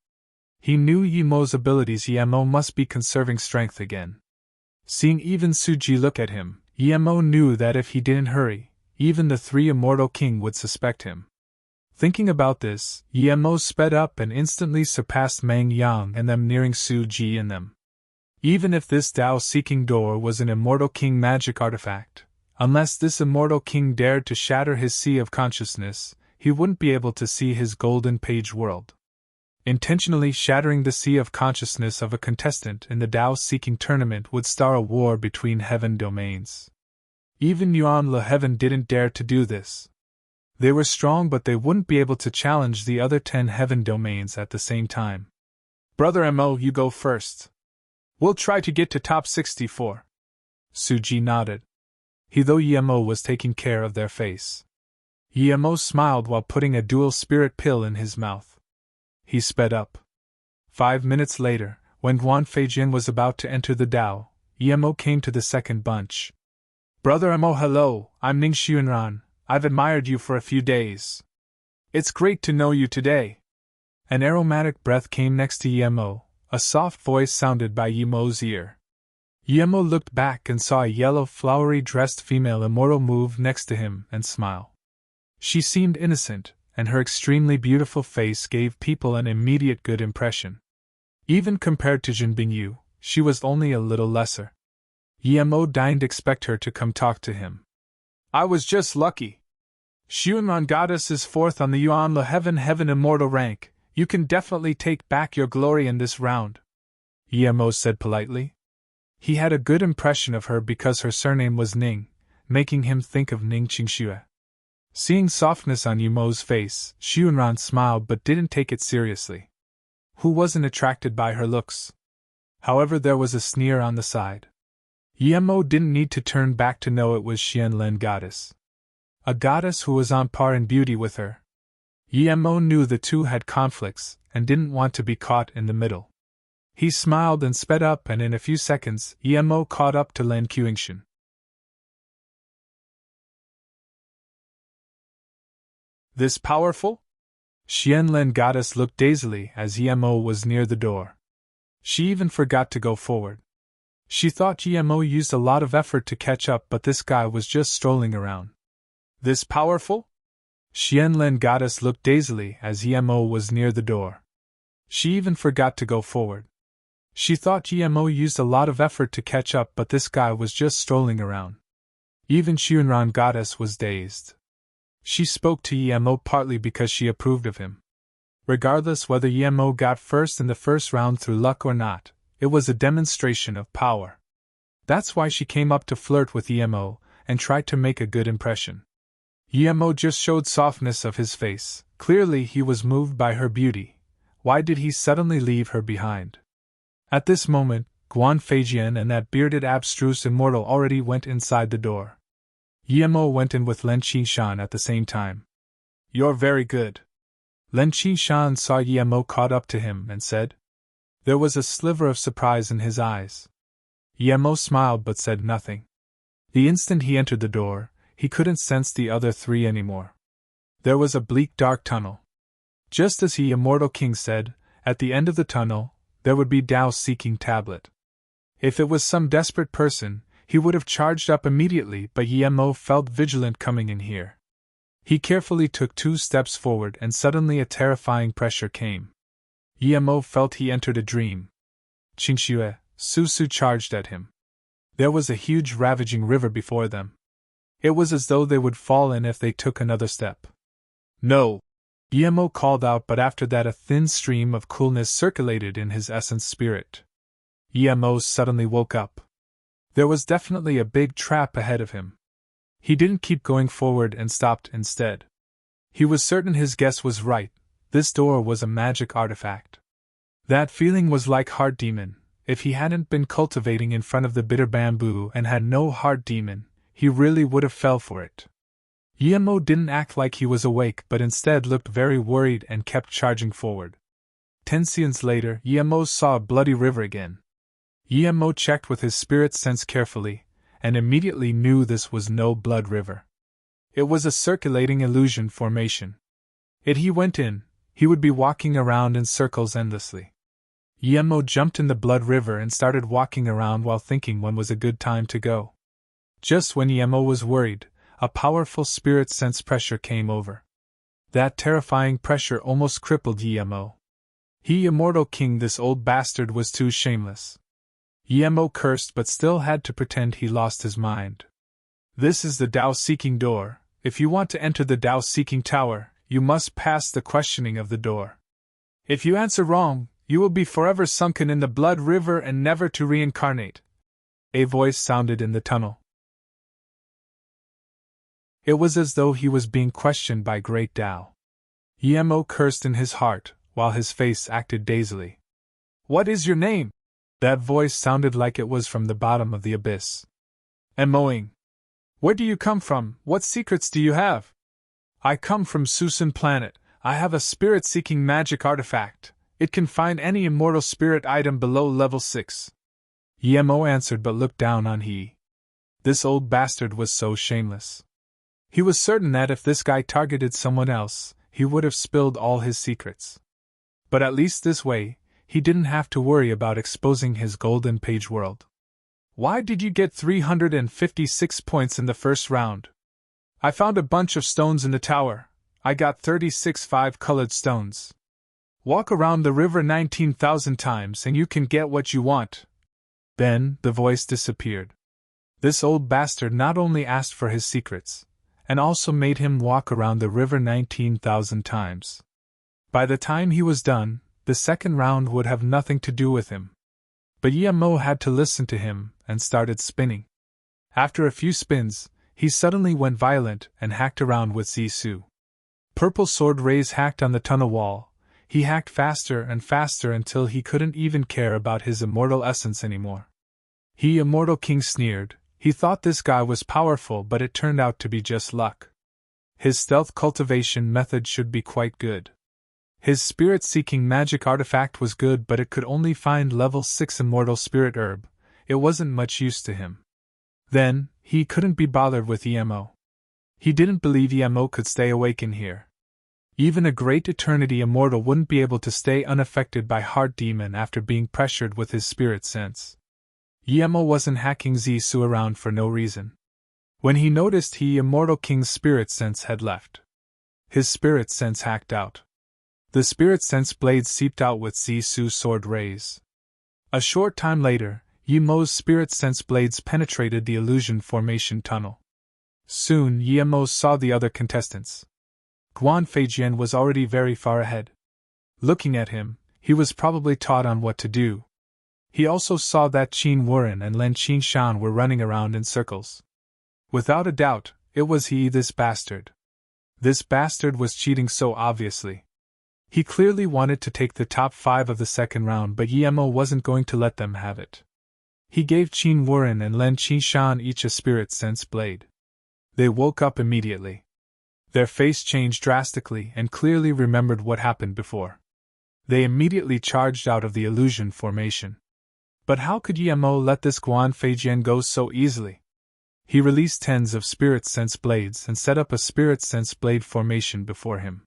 He knew Yemo's abilities. Yemo must be conserving strength again. Seeing even Su Ji look at him, Yemo knew that if he didn't hurry, even the three Immortal King would suspect him. Thinking about this, Yemo sped up and instantly surpassed Mang Yang and them, nearing Su Ji and them. Even if this Tao-seeking door was an Immortal King magic artifact, unless this Immortal King dared to shatter his sea of consciousness, he wouldn't be able to see his golden page world. Intentionally shattering the sea of consciousness of a contestant in the Tao-seeking tournament would start a war between heaven domains. Even Yuan Le Heaven didn't dare to do this. They were strong, but they wouldn't be able to challenge the other 10 heaven domains at the same time. Brother Mo, you go first. We'll try to get to top 64. Su Ji nodded. He though Yemo was taking care of their face. Yemo smiled while putting a dual spirit pill in his mouth. He sped up. 5 minutes later, When Guan Feijian was about to enter the Dao, Emo came to the second bunch. Brother Emo, hello, I'm Ning Xianran. I've admired you for a few days. It's great to know you today. An aromatic breath came next to Emo, a soft voice sounded by Emo's ear. Emo looked back and saw a yellow, flowery dressed female immortal move next to him and smile. She seemed innocent, and her extremely beautiful face gave people an immediate good impression. Even compared to Jin Bingyu, she was only a little lesser. Emo didn't expect her to come talk to him. I was just lucky. Xuanran Goddess is fourth on the Yuan Le Heaven Immortal rank. You can definitely take back your glory in this round, Emo said politely. He had a good impression of her because her surname was Ning, making him think of Ning Qingxue. Seeing softness on Emo's face, Xuanran smiled but didn't take it seriously. Who wasn't attracted by her looks? However, there was a sneer on the side. Emo didn't need to turn back to know it was Xianlen Goddess. A goddess who was on par in beauty with her. Emo knew the two had conflicts, and didn't want to be caught in the middle. He smiled and sped up, and in a few seconds, Emo caught up to Len Qingshan. This powerful? Xianlen Goddess looked dazedly as Emo was near the door. She even forgot to go forward. She thought Emo used a lot of effort to catch up, but this guy was just strolling around. This powerful? Xianlen Goddess looked dazedly as Emo was near the door. She even forgot to go forward. She thought Emo used a lot of effort to catch up, but this guy was just strolling around. Even Xuanran Goddess was dazed. She spoke to Emo partly because she approved of him. Regardless whether Emo got first in the first round through luck or not, it was a demonstration of power. That's why she came up to flirt with Emo and tried to make a good impression. Emo just showed softness of his face. Clearly he was moved by her beauty. Why did he suddenly leave her behind? At this moment, Guan Feijian and that bearded abstruse immortal already went inside the door. Emo went in with Len Qingshan at the same time. You're very good. Len Qingshan saw Emo caught up to him and said. There was a sliver of surprise in his eyes. Emo smiled but said nothing. The instant he entered the door, he couldn't sense the other three anymore. There was a bleak dark tunnel. Just as he, Immortal King, said, at the end of the tunnel, there would be Dao-seeking tablet. If it was some desperate person, he would have charged up immediately, but Emo felt vigilant coming in here. He carefully took 2 steps forward and suddenly a terrifying pressure came. Emo felt he entered a dream. Qingxue, Susu charged at him. There was a huge ravaging river before them. It was as though they would fall in if they took another step. No! Emo called out, but after that a thin stream of coolness circulated in his essence spirit. Emo suddenly woke up. There was definitely a big trap ahead of him. He didn't keep going forward and stopped instead. He was certain his guess was right. This door was a magic artifact. That feeling was like heart demon. If he hadn't been cultivating in front of the bitter bamboo and had no heart demon, he really would have fell for it. Emo didn't act like he was awake, but instead looked very worried and kept charging forward. 10 seconds later, Emo saw a bloody river again. Emo checked with his spirit sense carefully, and immediately knew this was no blood river. It was a circulating illusion formation. If he went in, he would be walking around in circles endlessly. Emo jumped in the blood river and started walking around while thinking when was a good time to go. Just when Emo was worried, a powerful spirit sense pressure came over. That terrifying pressure almost crippled Emo. He, Immortal King, this old bastard was too shameless. Emo cursed but still had to pretend he lost his mind. This is the Dao-seeking door. If you want to enter the Dao-seeking tower, you must pass the questioning of the door. If you answer wrong, you will be forever sunken in the blood river and never to reincarnate. A voice sounded in the tunnel. It was as though he was being questioned by Great Dao. Emo cursed in his heart, while his face acted dazedly. What is your name? That voice sounded like it was from the bottom of the abyss. Emoing. Where do you come from? What secrets do you have? I come from Susun planet. I have a spirit-seeking magic artifact. It can find any immortal spirit item below level 6. Yemo answered but looked down on he. This old bastard was so shameless. He was certain that if this guy targeted someone else, he would have spilled all his secrets. But at least this way, he didn't have to worry about exposing his golden page world. Why did you get 356 points in the first round? I found a bunch of stones in the tower. I got 36 5-colored stones. Walk around the river 19,000 times and you can get what you want. Then, the voice disappeared. This old bastard not only asked for his secrets, and also made him walk around the river 19,000 times. By the time he was done, the second round would have nothing to do with him. But Yemo had to listen to him, and started spinning. After a few spins, he suddenly went violent and hacked around with Zisu. Purple sword rays hacked on the tunnel wall. He hacked faster and faster until he couldn't even care about his immortal essence anymore. He Immortal King sneered. He thought this guy was powerful, but it turned out to be just luck. His stealth cultivation method should be quite good. His spirit-seeking magic artifact was good, but it could only find level 6 immortal spirit herb. It wasn't much use to him. Then, he couldn't be bothered with Emo. He didn't believe Emo could stay awake in here. Even a great eternity immortal wouldn't be able to stay unaffected by Heart Demon after being pressured with his spirit sense. Emo wasn't hacking Zisu around for no reason. When he noticed Immortal King's spirit sense had left, his spirit sense hacked out. The spirit sense blades seeped out with Zisu's sword rays. A short time later, Yemo's spirit sense blades penetrated the illusion formation tunnel. Soon Yemo saw the other contestants. Guan Feijian was already very far ahead. Looking at him, he was probably taught on what to do. He also saw that Qin Wuren and Len Qingshan were running around in circles. Without a doubt, it was this bastard. This bastard was cheating so obviously. He clearly wanted to take the top 5 of the second round, but Yemo wasn't going to let them have it. He gave Qin Wuren and Len Qingshan each a spirit sense blade. They woke up immediately. Their face changed drastically and clearly remembered what happened before. They immediately charged out of the illusion formation. But how could Yemo let this Guan Feijian go so easily? He released tens of spirit sense blades and set up a spirit sense blade formation before him.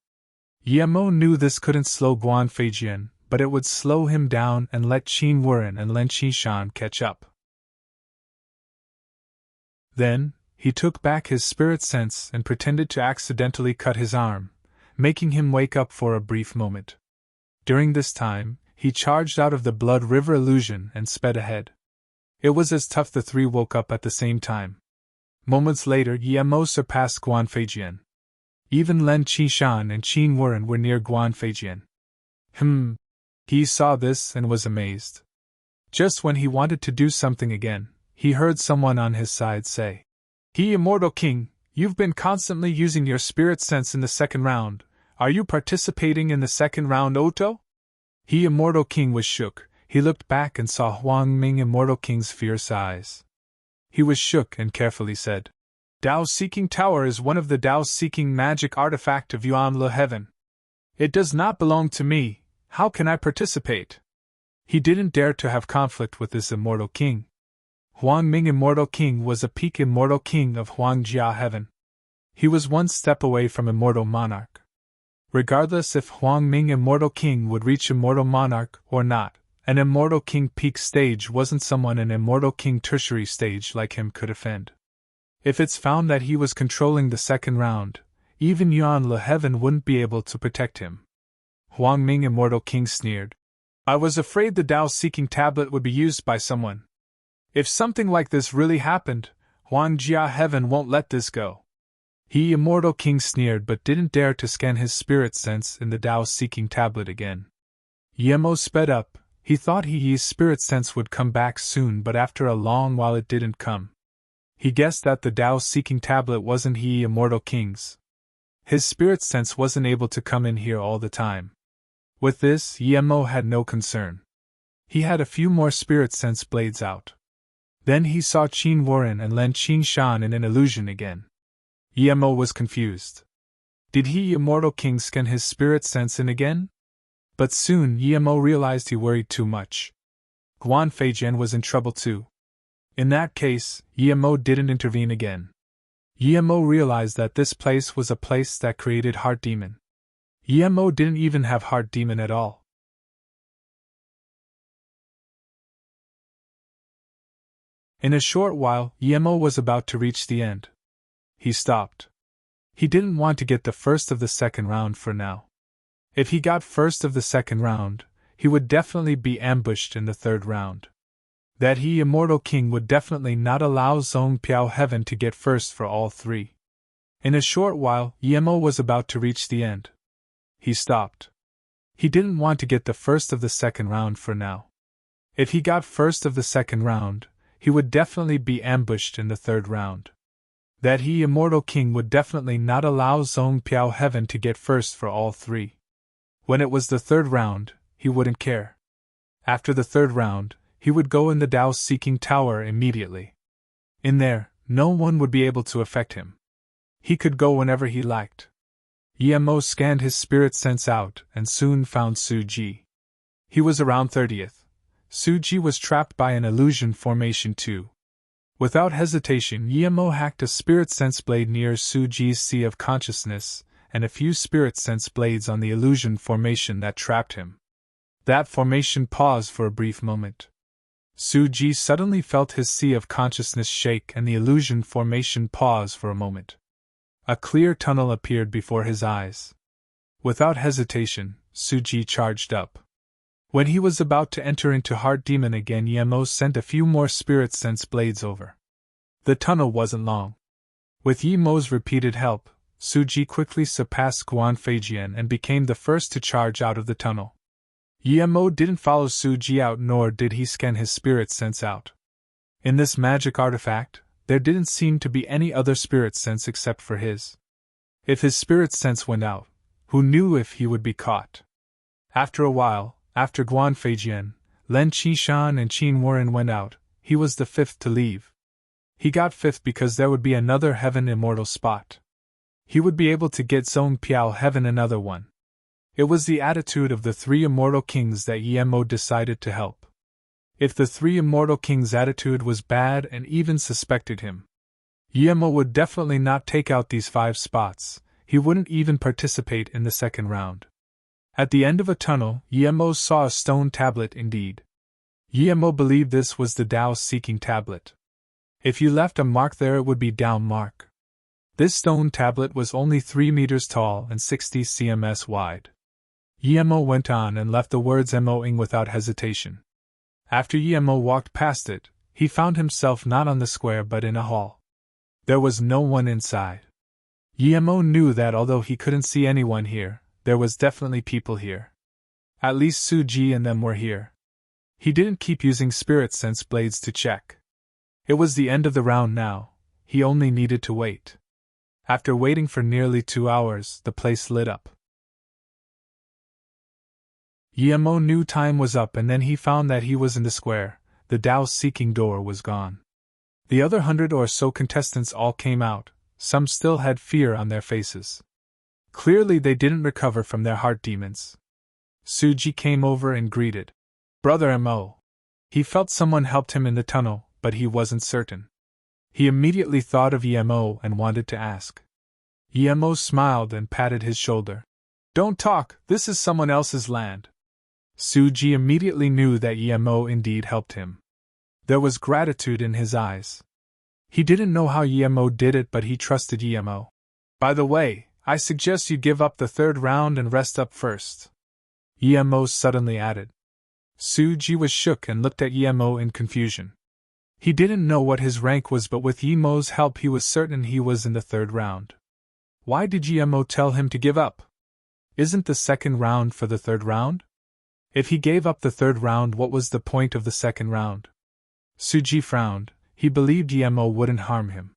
Yemo knew this couldn't slow Guan Feijian, but it would slow him down and let Qin Wuren and Len Qingshan catch up. Then, he took back his spirit sense and pretended to accidentally cut his arm, making him wake up for a brief moment. During this time, he charged out of the Blood River illusion and sped ahead. It was as tough the three woke up at the same time. Moments later, Yemo surpassed Guan Feijian. Even Len Qingshan and Qin Wuren were near Guan Feijian. He saw this and was amazed. Just when he wanted to do something again, he heard someone on his side say, Immortal King, you've been constantly using your spirit sense in the second round. Are you participating in the second round, Oto? Immortal King was shook. He looked back and saw Huang Ming Immortal King's fierce eyes. He was shook and carefully said, Dao-Seeking Tower is one of the Dao-Seeking magic artifact of Yuan Le Heaven. It does not belong to me. How can I participate? He didn't dare to have conflict with this Immortal King. Huang Ming Immortal King was a peak Immortal King of Huangjia Heaven. He was one step away from Immortal Monarch. Regardless if Huang Ming Immortal King would reach Immortal Monarch or not, an Immortal King peak stage wasn't someone an Immortal King tertiary stage like him could offend. If it's found that he was controlling the second round, even Yuan Le Heaven wouldn't be able to protect him. Huang Ming Immortal King sneered. I was afraid the Dao-Seeking tablet would be used by someone. If something like this really happened, Huangjia Heaven won't let this go. Immortal King sneered but didn't dare to scan his spirit sense in the Dao-Seeking tablet again. Yemo sped up. He thought his spirit sense would come back soon, but after a long while it didn't come. He guessed that the Dao-Seeking tablet wasn't Immortal King's. His spirit sense wasn't able to come in here all the time. With this, Yemo had no concern. He had a few more spirit sense blades out. Then he saw Qin Wuren and Len Qingshan in an illusion again. Yemo was confused. Did Immortal King scan his spirit sense in again? But soon Yemo realized he worried too much. Guan Feijian was in trouble too. In that case, Yemo didn't intervene again. Yemo realized that this place was a place that created Heart Demon. Yemo didn't even have Heart Demon at all. In a short while, Yemo was about to reach the end. He stopped. He didn't want to get the first of the second round for now. If he got first of the second round, he would definitely be ambushed in the third round. That he, Immortal King, would definitely not allow Zhong Piao Heaven to get first for all three. In a short while, Yemo was about to reach the end. He stopped. He didn't want to get the first of the second round for now. If he got first of the second round, he would definitely be ambushed in the third round. That he, Immortal King, would definitely not allow Zhong Piao Heaven to get first for all three. When it was the third round, he wouldn't care. After the third round, he would go in the Dao-seeking tower immediately. In there, no one would be able to affect him. He could go whenever he liked. Yemo scanned his spirit sense out and soon found Suji. He was around 30th. Suji was trapped by an illusion formation too. Without hesitation, Yemo hacked a spirit sense blade near Suji's sea of consciousness and a few spirit sense blades on the illusion formation that trapped him. That formation paused for a brief moment. Suji suddenly felt his sea of consciousness shake and the illusion formation pause for a moment. A clear tunnel appeared before his eyes. Without hesitation, Suji charged up. When he was about to enter into Heart Demon again, Yemo sent a few more spirit sense blades over. The tunnel wasn't long. With Yemo's repeated help, Suji quickly surpassed Guan Feijian and became the first to charge out of the tunnel. Yemo didn't follow Suji out, nor did he scan his spirit sense out. In this magic artifact, there didn't seem to be any other spirit sense except for his. If his spirit sense went out, who knew if he would be caught? After a while, after Guan Feijian, Len Qishan and Qin Wuren went out, he was the fifth to leave. He got fifth because there would be another heaven immortal spot. He would be able to get Zhong Piao Heaven another one. It was the attitude of the three immortal kings that Yemo decided to help. If the three immortal kings' attitude was bad and even suspected him, Yemo would definitely not take out these 5 spots. He wouldn't even participate in the second round. At the end of a tunnel, Yemo saw a stone tablet indeed. Yemo believed this was the Dao-seeking tablet. If you left a mark there, it would be Dao mark. This stone tablet was only 3 meters tall and 60 cms wide. Yemo went on and left the words MOing without hesitation. After Yemo walked past it, he found himself not on the square but in a hall. There was no one inside. Yemo knew that although he couldn't see anyone here, there was definitely people here. At least Suji and them were here. He didn't keep using spirit sense blades to check. It was the end of the round now. He only needed to wait. After waiting for nearly 2 hours, the place lit up. Yemo knew time was up, and then he found that he was in the square. The Dao-seeking door was gone. The other 100 or so contestants all came out. Some still had fear on their faces. Clearly they didn't recover from their heart demons. Suji came over and greeted Brother Mo. He felt someone helped him in the tunnel, but he wasn't certain. He immediately thought of Yemo and wanted to ask. Yemo smiled and patted his shoulder. Don't talk, this is someone else's land. Suji immediately knew that Yemo indeed helped him. There was gratitude in his eyes. He didn't know how Yemo did it, but he trusted Yemo. By the way, I suggest you give up the third round and rest up first. Yemo suddenly added. Suji was shook and looked at Yemo in confusion. He didn't know what his rank was, but with Yemo's help he was certain he was in the third round. Why did Yemo tell him to give up? Isn't the second round for the third round? If he gave up the third round, what was the point of the second round? Suji frowned. He believed Yemo wouldn't harm him.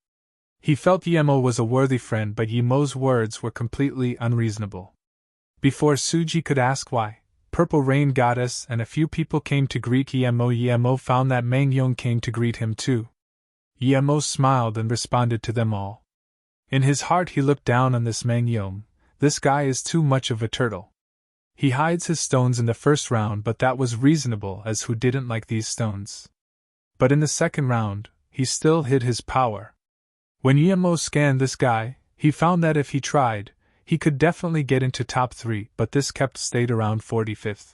He felt Yemo was a worthy friend, but Yemo's words were completely unreasonable. Before Suji could ask why, Purple Rain Goddess and a few people came to greet Yemo. Yemo found that Mangyong came to greet him too. Yemo smiled and responded to them all. In his heart he looked down on this Mangyong. This guy is too much of a turtle. He hides his stones in the first round, but that was reasonable as who didn't like these stones. But in the second round, he still hid his power. When Yemo scanned this guy, he found that if he tried, he could definitely get into top 3, but this stayed around 45th.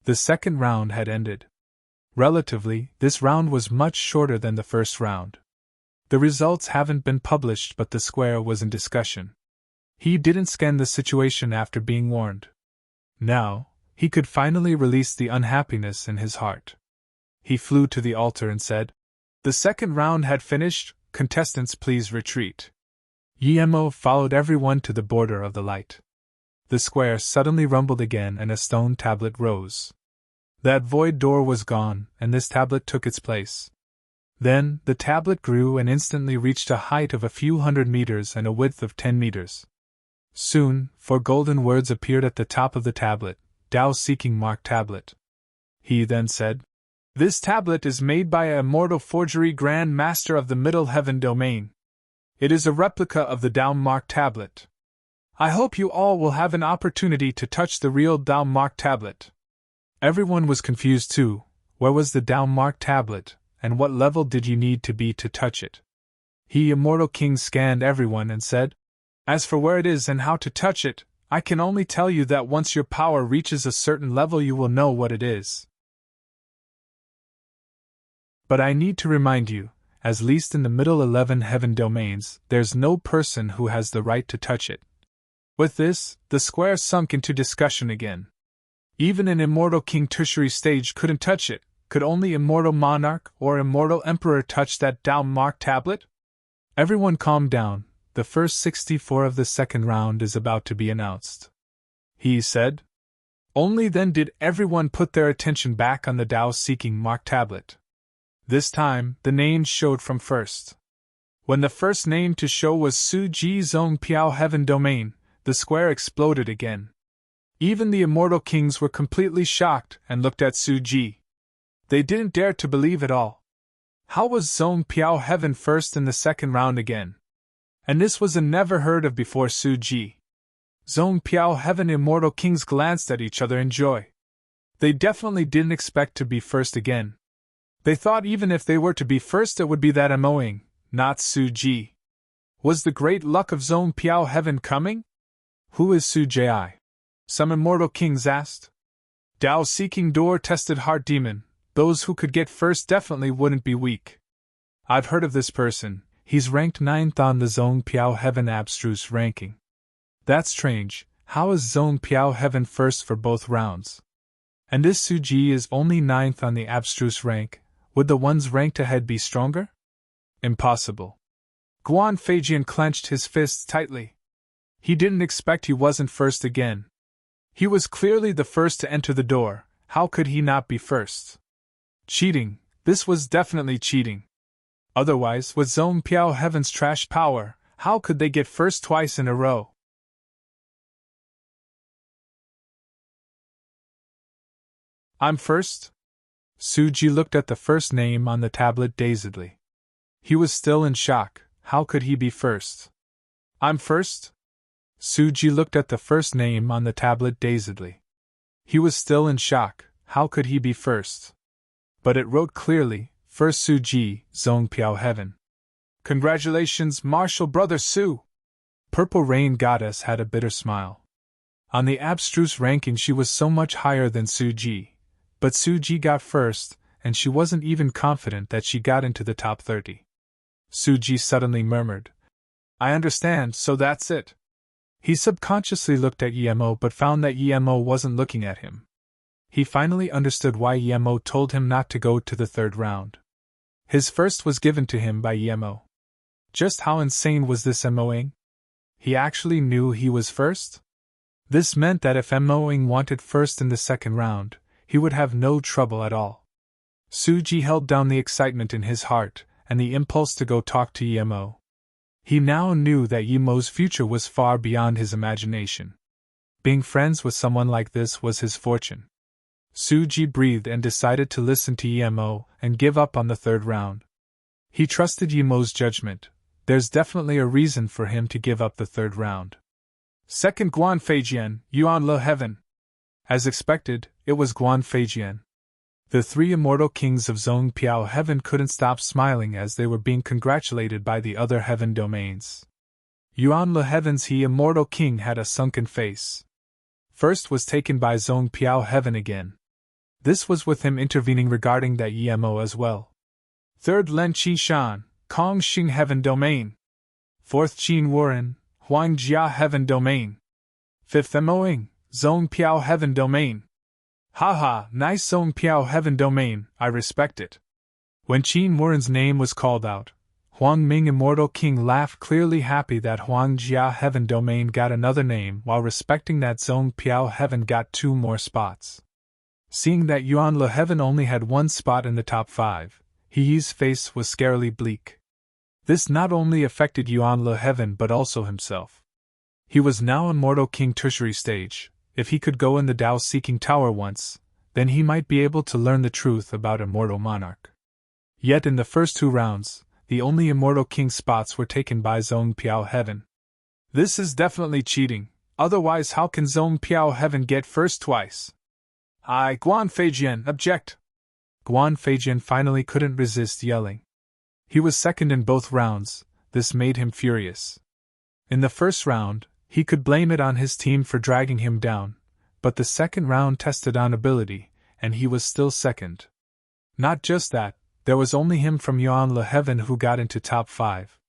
The second round had ended. Relatively, this round was much shorter than the first round. The results haven't been published, but the square was in discussion. He didn't scan the situation after being warned. Now, he could finally release the unhappiness in his heart. He flew to the altar and said, "The second round had finished, contestants please retreat." Yemo followed everyone to the border of the light. The square suddenly rumbled again and a stone tablet rose. That void door was gone, and this tablet took its place. Then, the tablet grew and instantly reached a height of a few hundred meters and a width of 10 meters. Soon, 4 golden words appeared at the top of the tablet, Tao-seeking mark tablet. He then said, "This tablet is made by a immortal forgery Grand Master of the Middle Heaven domain. It is a replica of the Tao mark tablet. I hope you all will have an opportunity to touch the real Tao mark tablet." Everyone was confused too. Where was the Tao mark tablet, and what level did you need to be to touch it? He Immortal King scanned everyone and said, "As for where it is and how to touch it, I can only tell you that once your power reaches a certain level you will know what it is. But I need to remind you, at least in the middle 11 heaven domains, there's no person who has the right to touch it." With this, the square sunk into discussion again. Even an Immortal King tertiary stage couldn't touch it. Could only Immortal Monarch or Immortal Emperor touch that Tao mark tablet? Everyone calmed down. The first 64 of the second round is about to be announced. He said. Only then did everyone put their attention back on the Tao-seeking mark tablet. This time, the names showed from first. When the first name to show was Su Ji Zong Piao Heaven Domain, the square exploded again. Even the Immortal Kings were completely shocked and looked at Su Ji. They didn't dare to believe it all. How was Zong Piao Heaven first in the second round again? And this was a never heard of before Su Ji. Zong Piao Heaven Immortal Kings glanced at each other in joy. They definitely didn't expect to be first again. They thought even if they were to be first it would be that Moing, not Su Ji. Was the great luck of Zong Piao Heaven coming? Who is Su Ji? Some Immortal Kings asked. Tao-seeking door-tested heart demon. Those who could get first definitely wouldn't be weak. I've heard of this person. He's ranked 9th on the Zong Piao Heaven abstruse ranking. That's strange. How is Zong Piao Heaven first for both rounds? And this Su Ji is only 9th on the abstruse rank. Would the ones ranked ahead be stronger? Impossible. Guan Feijian clenched his fists tightly. He didn't expect he wasn't first again. He was clearly the first to enter the door. How could he not be first? Cheating. This was definitely cheating. Otherwise, with Zong Piao Heaven's trash power, how could they get first twice in a row? I'm first? Su Ji looked at the first name on the tablet dazedly. He was still in shock. How could he be first? I'm first? Su Ji looked at the first name on the tablet dazedly. He was still in shock. How could he be first? But it wrote clearly, First Su Ji, Zong Piao Heaven. Congratulations, Martial Brother Su! Purple Rain Goddess had a bitter smile. On the abstruse ranking she was so much higher than Su Ji. But Su Ji got first, and she wasn't even confident that she got into the top 30. Su Ji suddenly murmured, I understand, so that's it. He subconsciously looked at Yemo but found that Yemo wasn't looking at him. He finally understood why Yemo told him not to go to the third round. His first was given to him by Yemo. Just how insane was this Moing? He actually knew he was first? This meant that if Moing wanted first in the second round, he would have no trouble at all. Su Ji held down the excitement in his heart, and the impulse to go talk to Yemo. He now knew that Yemo's future was far beyond his imagination. Being friends with someone like this was his fortune. Su Ji breathed and decided to listen to Yemo and give up on the third round. He trusted Yemo's judgment. There's definitely a reason for him to give up the third round. Second Guan Feijian, Yuan Le Heaven. As expected, it was Guan Feijian. The three immortal kings of Zhong Piao Heaven couldn't stop smiling as they were being congratulated by the other heaven domains. Yuan Le Heaven's he immortal king had a sunken face. First was taken by Zhong Piao Heaven again. This was with him intervening regarding that Yemo as well. Third Len Qi Shan, Kong Xing Heaven Domain. Fourth Qin Wuren, Huang Jia Heaven Domain. Fifth Moing, Zhong Piao Heaven Domain. Haha, nice Zhong Piao Heaven Domain, I respect it. When Qin Wuren's name was called out, Huang Ming Immortal King laughed, clearly happy that Huang Jia Heaven Domain got another name while respecting that Zhong Piao Heaven got 2 more spots. Seeing that Yuan Le Heaven only had 1 spot in the top 5, He's face was scarily bleak. This not only affected Yuan Le Heaven but also himself. He was now Immortal King tertiary stage. If he could go in the Tao-seeking tower once, then he might be able to learn the truth about Immortal Monarch. Yet in the first 2 rounds, the only Immortal King spots were taken by Zhong Piao Heaven. This is definitely cheating, otherwise how can Zhong Piao Heaven get first twice? Guan Feijian, object! Guan Feijian finally couldn't resist yelling. He was second in both rounds, this made him furious. In the first round, he could blame it on his team for dragging him down, but the second round tested on ability, and he was still second. Not just that, there was only him from Yuan Le Heaven who got into top 5.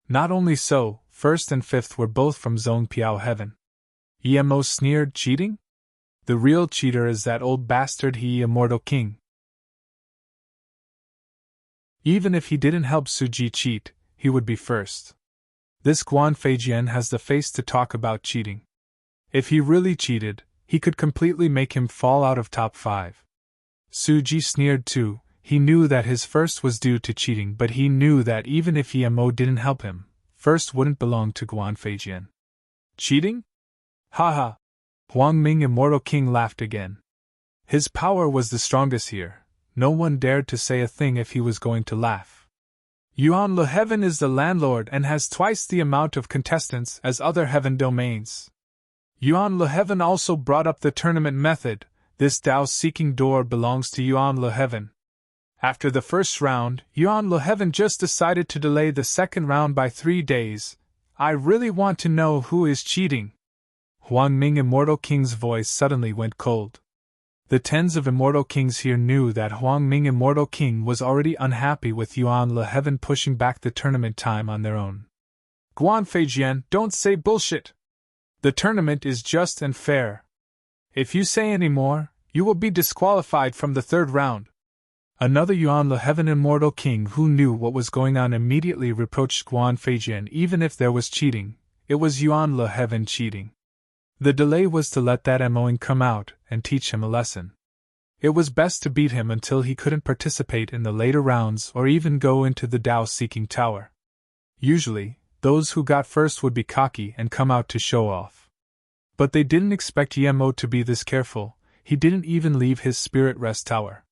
Not only so, first and fifth were both from Zhong Piao Heaven. Emo sneered, cheating? The real cheater is that old bastard he Immortal King. Even if he didn't help Suji cheat, he would be first. This Guan Feijian has the face to talk about cheating. If he really cheated, he could completely make him fall out of top 5. Suji sneered too. He knew that his first was due to cheating, but he knew that even if Emo didn't help him, first wouldn't belong to Guan Feijian. Cheating? Haha. Huang Ming Immortal King laughed again. His power was the strongest here. No one dared to say a thing if he was going to laugh. Yuan Le Heaven is the landlord and has twice the amount of contestants as other heaven domains. Yuan Le Heaven also brought up the tournament method. This Tao-seeking door belongs to Yuan Le Heaven. After the first round, Yuan Le Heaven just decided to delay the second round by 3 days. I really want to know who is cheating. Huang Ming Immortal King's voice suddenly went cold. The tens of Immortal Kings here knew that Huang Ming Immortal King was already unhappy with Yuan Le Heaven pushing back the tournament time on their own. Guan Feijian, don't say bullshit. The tournament is just and fair. If you say any more, you will be disqualified from the 3rd round. Another Yuan Le Heaven Immortal King who knew what was going on immediately reproached Guan Feijian. Even if there was cheating, it was Yuan Le Heaven cheating. The delay was to let that Moing come out and teach him a lesson. It was best to beat him until he couldn't participate in the later rounds or even go into the Tao-seeking tower. Usually, those who got first would be cocky and come out to show off. But they didn't expect Yemo to be this careful. He didn't even leave his spirit rest tower.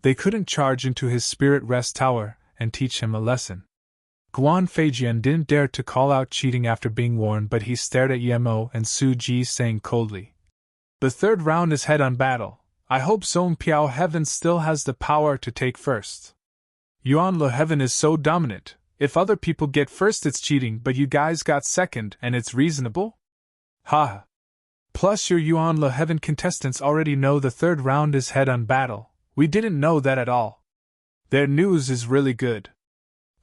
They couldn't charge into his spirit rest tower and teach him a lesson. Guan Feijian didn't dare to call out cheating after being warned, but he stared at Yemo and Su Ji, saying coldly, "The 3rd round is head-on battle. I hope Zhong Piao Heaven still has the power to take first. Yuan Le Heaven is so dominant. If other people get first it's cheating, but you guys got second and it's reasonable? Ha! Plus your Yuan Le Heaven contestants already know the 3rd round is head-on battle. We didn't know that at all. Their news is really good.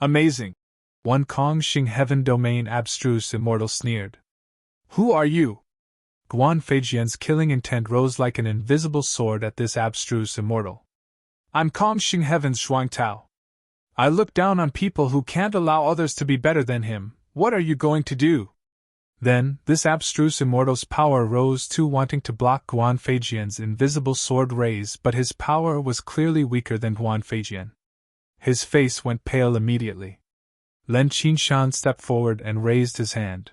Amazing." One Kong Xing Heaven Domain abstruse immortal sneered. "Who are you?" Guan Feijian's killing intent rose like an invisible sword at this abstruse immortal. "I'm Kong Xing Heaven's Shuang Tao. I look down on people who can't allow others to be better than him. What are you going to do?" Then, this abstruse immortal's power rose too, wanting to block Guan Feijian's invisible sword rays, but his power was clearly weaker than Guan Feijian. His face went pale immediately. Len Qinshan stepped forward and raised his hand.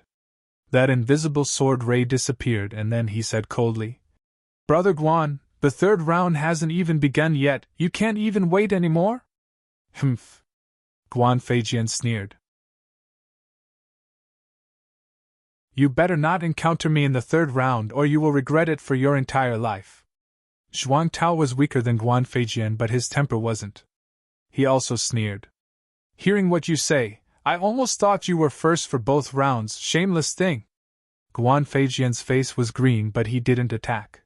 That invisible sword ray disappeared, and then he said coldly, "Brother Guan, the 3rd round hasn't even begun yet. You can't even wait anymore?" "Humph." Guan Feijian sneered. You better not encounter me in the third round or you will regret it for your entire life. Zhuang Tao was weaker than Guan Feijian, but his temper wasn't. He also sneered. Hearing what you say, I almost thought you were first for both rounds, shameless thing. Guan Feijian's face was green, but he didn't attack.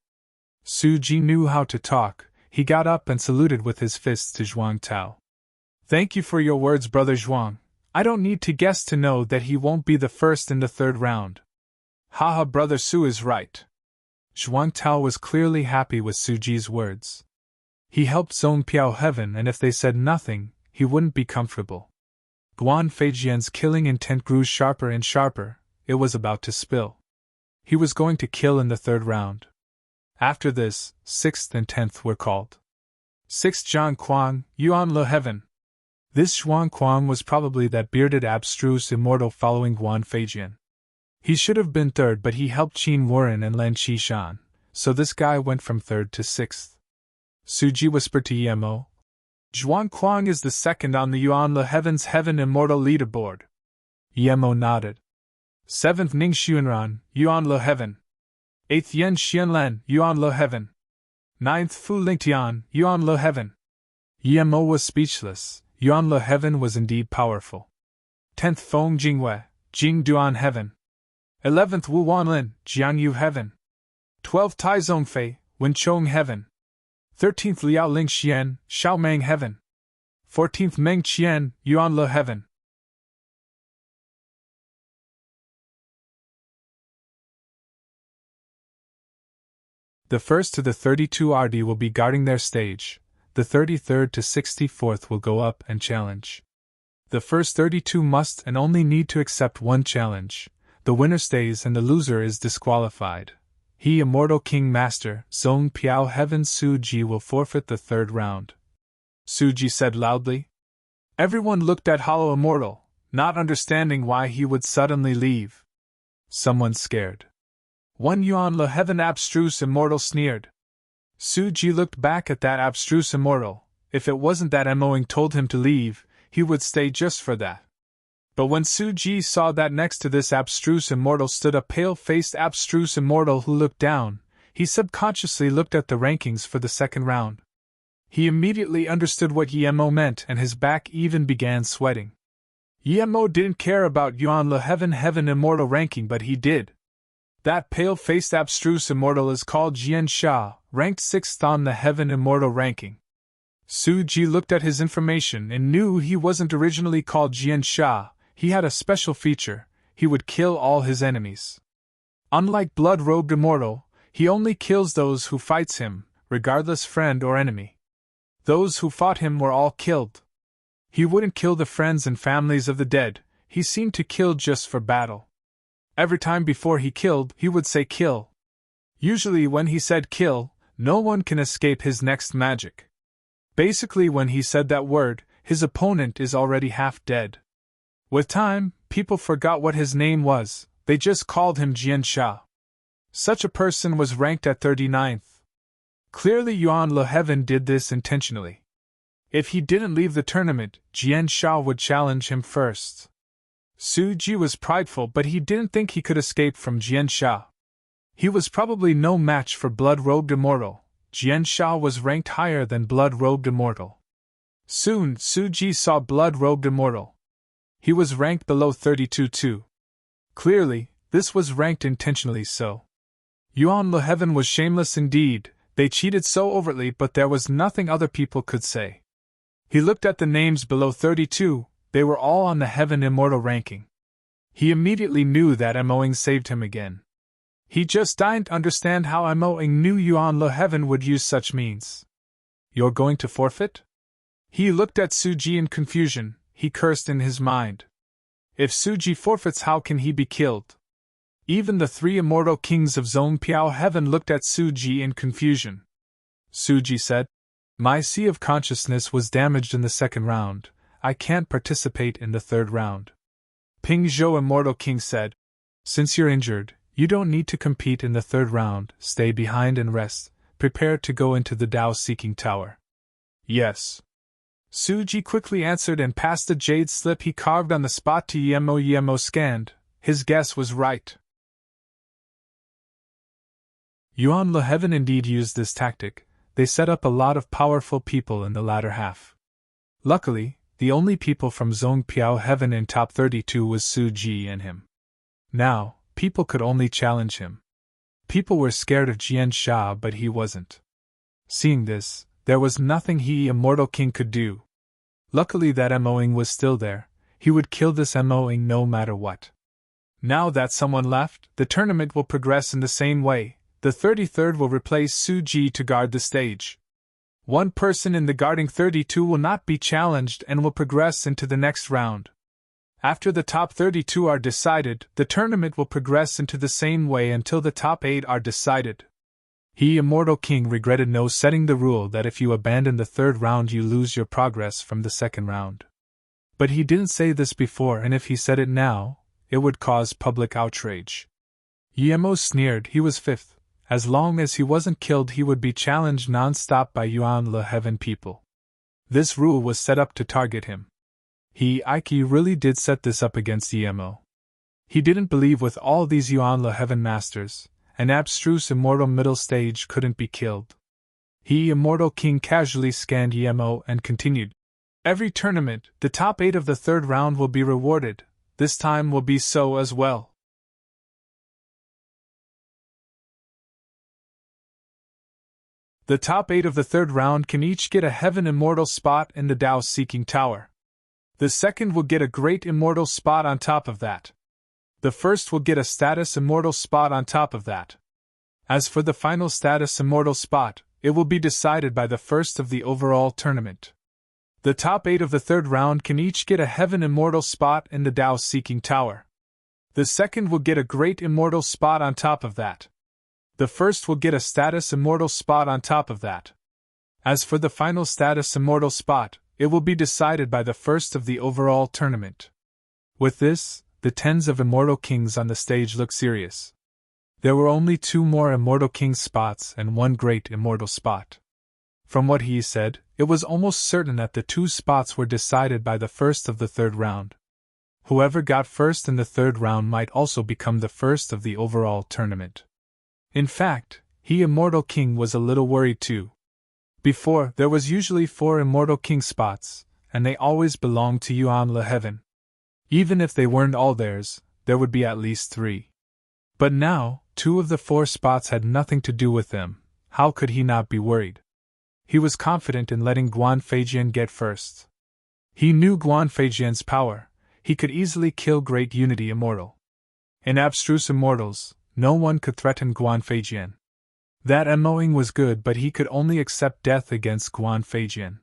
Su Ji knew how to talk. He got up and saluted with his fists to Zhuang Tao. Thank you for your words, Brother Zhuang. I don't need to guess to know that he won't be the first in the third round. Haha, Brother Su is right. Zhuang Tao was clearly happy with Su Ji's words. He helped Zone Piao Heaven, and if they said nothing, he wouldn't be comfortable. Guan Feijian's killing intent grew sharper and sharper. It was about to spill. He was going to kill in the third round. After this, 6th and 10th were called. 6th Zhang Kuang, Yuan Le Heaven. This Zhuang Kuang was probably that bearded abstruse immortal following Guan Feijian. He should have been third, but he helped Qin Wuren and Lan Qishan, so this guy went from third to 6th. Su Ji whispered to Yemo. Zhuang Kuang is the second on the Yuan Le Heaven's Heaven Immortal leaderboard. Yemo nodded. 7th Ning Xuanran, Yuan Le Heaven. 8th Yan Xianlan, Yuan Le Heaven. 9th Fu Lingtian, Yuan Le Heaven. Yemo was speechless. Yuan Le Heaven was indeed powerful. 10th Feng Jingwei, Jing Duan Heaven. 11th Wu Wanlin, Jiangyu Heaven. 12th Tai Zongfei, Wenchong Heaven. 13th Liao Ling Xian, Xiaomeng Heaven. 14th Meng Qian, Yuan Le Heaven. The first to the 32 RD will be guarding their stage. The 33rd to 64th will go up and challenge. The first 32 must and only need to accept one challenge. The winner stays and the loser is disqualified. He, Immortal King Master, Zone Piao Heaven Su Ji, will forfeit the third round. Su Ji said loudly. Everyone looked at Hollow Immortal, not understanding why he would suddenly leave. Someone scared. One Yuan Le Heaven abstruse immortal sneered. Su Ji looked back at that abstruse immortal. If it wasn't that Moing told him to leave, he would stay just for that. But when Su Ji saw that next to this abstruse immortal stood a pale-faced abstruse immortal who looked down, he subconsciously looked at the rankings for the second round. He immediately understood what Yemo meant, and his back even began sweating. Yemo didn't care about Yuan Le Heaven Immortal ranking, but he did. That pale-faced abstruse immortal is called Jian Sha, ranked 6th on the Heaven Immortal ranking. Su Ji looked at his information and knew he wasn't originally called Jian Sha. He had a special feature: he would kill all his enemies. Unlike blood-robed immortal, he only kills those who fights him, regardless friend or enemy. Those who fought him were all killed. He wouldn't kill the friends and families of the dead, he seemed to kill just for battle. Every time before he killed, he would say kill. Usually when he said kill, no one can escape his next magic. Basically when he said that word, his opponent is already half dead. With time, people forgot what his name was, they just called him Jian Sha. Such a person was ranked at 39th. Clearly Yuan Le Heaven did this intentionally. If he didn't leave the tournament, Jian Sha would challenge him first. Su Ji was prideful, but he didn't think he could escape from Jian Sha. He was probably no match for Blood-Robed Immortal. Jian Sha was ranked higher than Blood-Robed Immortal. Soon, Su Ji saw Blood-Robed Immortal. He was ranked below 32 too. Clearly, this was ranked intentionally so. Yuan Le Heaven was shameless indeed, they cheated so overtly, but there was nothing other people could say. He looked at the names below 32, they were all on the Heaven Immortal ranking. He immediately knew that Moing saved him again. He just didn't understand how Moing knew Yuan Le Heaven would use such means. You're going to forfeit? He looked at Su Ji in confusion. He cursed in his mind. If Su Ji forfeits, how can he be killed? Even the 3 immortal kings of Zone Piao Heaven looked at Su Ji in confusion. Su Ji said, My sea of consciousness was damaged in the second round. I can't participate in the third round. Ping Zhou Immortal King said, Since you're injured, you don't need to compete in the third round. Stay behind and rest. Prepare to go into the Dao Seeking Tower. Yes. Su Ji quickly answered and passed the jade slip he carved on the spot to Yemo. Yemo scanned. His guess was right. Yuan Le Heaven indeed used this tactic. They set up a lot of powerful people in the latter half. Luckily, the only people from Zhong Piao Heaven in top 32 was Su Ji and him. Now, people could only challenge him. People were scared of Jian Sha, but he wasn't. Seeing this, there was nothing he, Immortal King, could do. Luckily that Moing was still there. He would kill this Moing no matter what. Now that someone left, the tournament will progress in the same way. The 33rd will replace Su Ji to guard the stage. One person in the guarding 32 will not be challenged and will progress into the next round. After the top 32 are decided, the tournament will progress into the same way until the top 8 are decided. He, Immortal King, regretted no setting the rule that if you abandon the third round you lose your progress from the second round. But he didn't say this before, and if he said it now, it would cause public outrage. Yemo sneered. He was fifth. As long as he wasn't killed he would be challenged non-stop by Yuan Le Heaven people. This rule was set up to target him. Ike really did set this up against Yemo. He didn't believe with all these Yuan Le Heaven masters, an abstruse immortal middle stage couldn't be killed. He, Immortal King, casually scanned Yemo and continued. Every tournament, the top 8 of the third round will be rewarded. This time will be so as well. The top 8 of the third round can each get a Heaven Immortal spot in the Tao Seeking Tower. The second will get a Great Immortal spot on top of that. The first will get a Status Immortal spot on top of that. As for the final Status Immortal spot, it will be decided by the first of the overall tournament. The top 8 of the third round can each get a Heaven Immortal spot in the Tao Seeking Tower. The second will get a Great Immortal spot on top of that. The first will get a Status Immortal spot on top of that. As for the final Status Immortal spot, it will be decided by the first of the overall tournament. With this, the tens of Immortal Kings on the stage looked serious. There were only 2 more Immortal King spots and 1 Great Immortal spot. From what he said, it was almost certain that the 2 spots were decided by the first of the third round. Whoever got first in the third round might also become the first of the overall tournament. In fact, he, Immortal King, was a little worried too. Before, there was usually 4 Immortal King spots, and they always belonged to Yuan Le Heaven. Even if they weren't all theirs, there would be at least 3. But now, 2 of the 4 spots had nothing to do with them. How could he not be worried? He was confident in letting Guan Feijian get first. He knew Guan Feijian's power. He could easily kill Great Unity Immortal. In abstruse immortals, no one could threaten Guan Feijian. That Moing was good, but he could only accept death against Guan Feijian.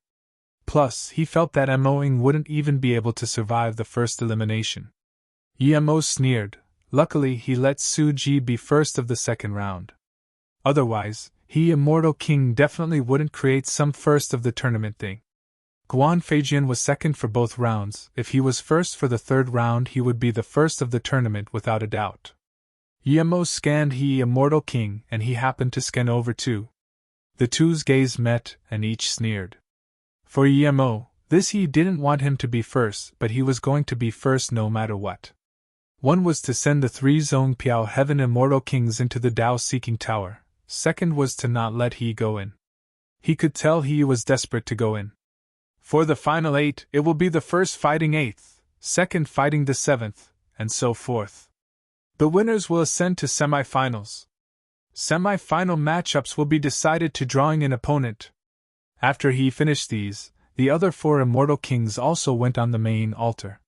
Plus, he felt that Moing wouldn't even be able to survive the first elimination. Yemo sneered. Luckily, he let Su Ji be first of the second round. Otherwise, he, Immortal King, definitely wouldn't create some first of the tournament thing. Guan Feijian was second for both rounds. If he was first for the third round, he would be the first of the tournament without a doubt. Yemo scanned he, Immortal King, and he happened to scan over too. The two's gaze met, and each sneered. For Yemo, this he didn't want him to be first, but he was going to be first no matter what. One was to send the 3 Zhong Piao Heaven Immortal Kings into the Tao Seeking Tower. Second was to not let he go in. He could tell he was desperate to go in. For the final 8, it will be the first fighting 8th, second fighting the 7th, and so forth. The winners will ascend to semi-finals. Semi-final matchups will be decided to drawing an opponent. After he finished these, the other 4 Immortal Kings also went on the main altar.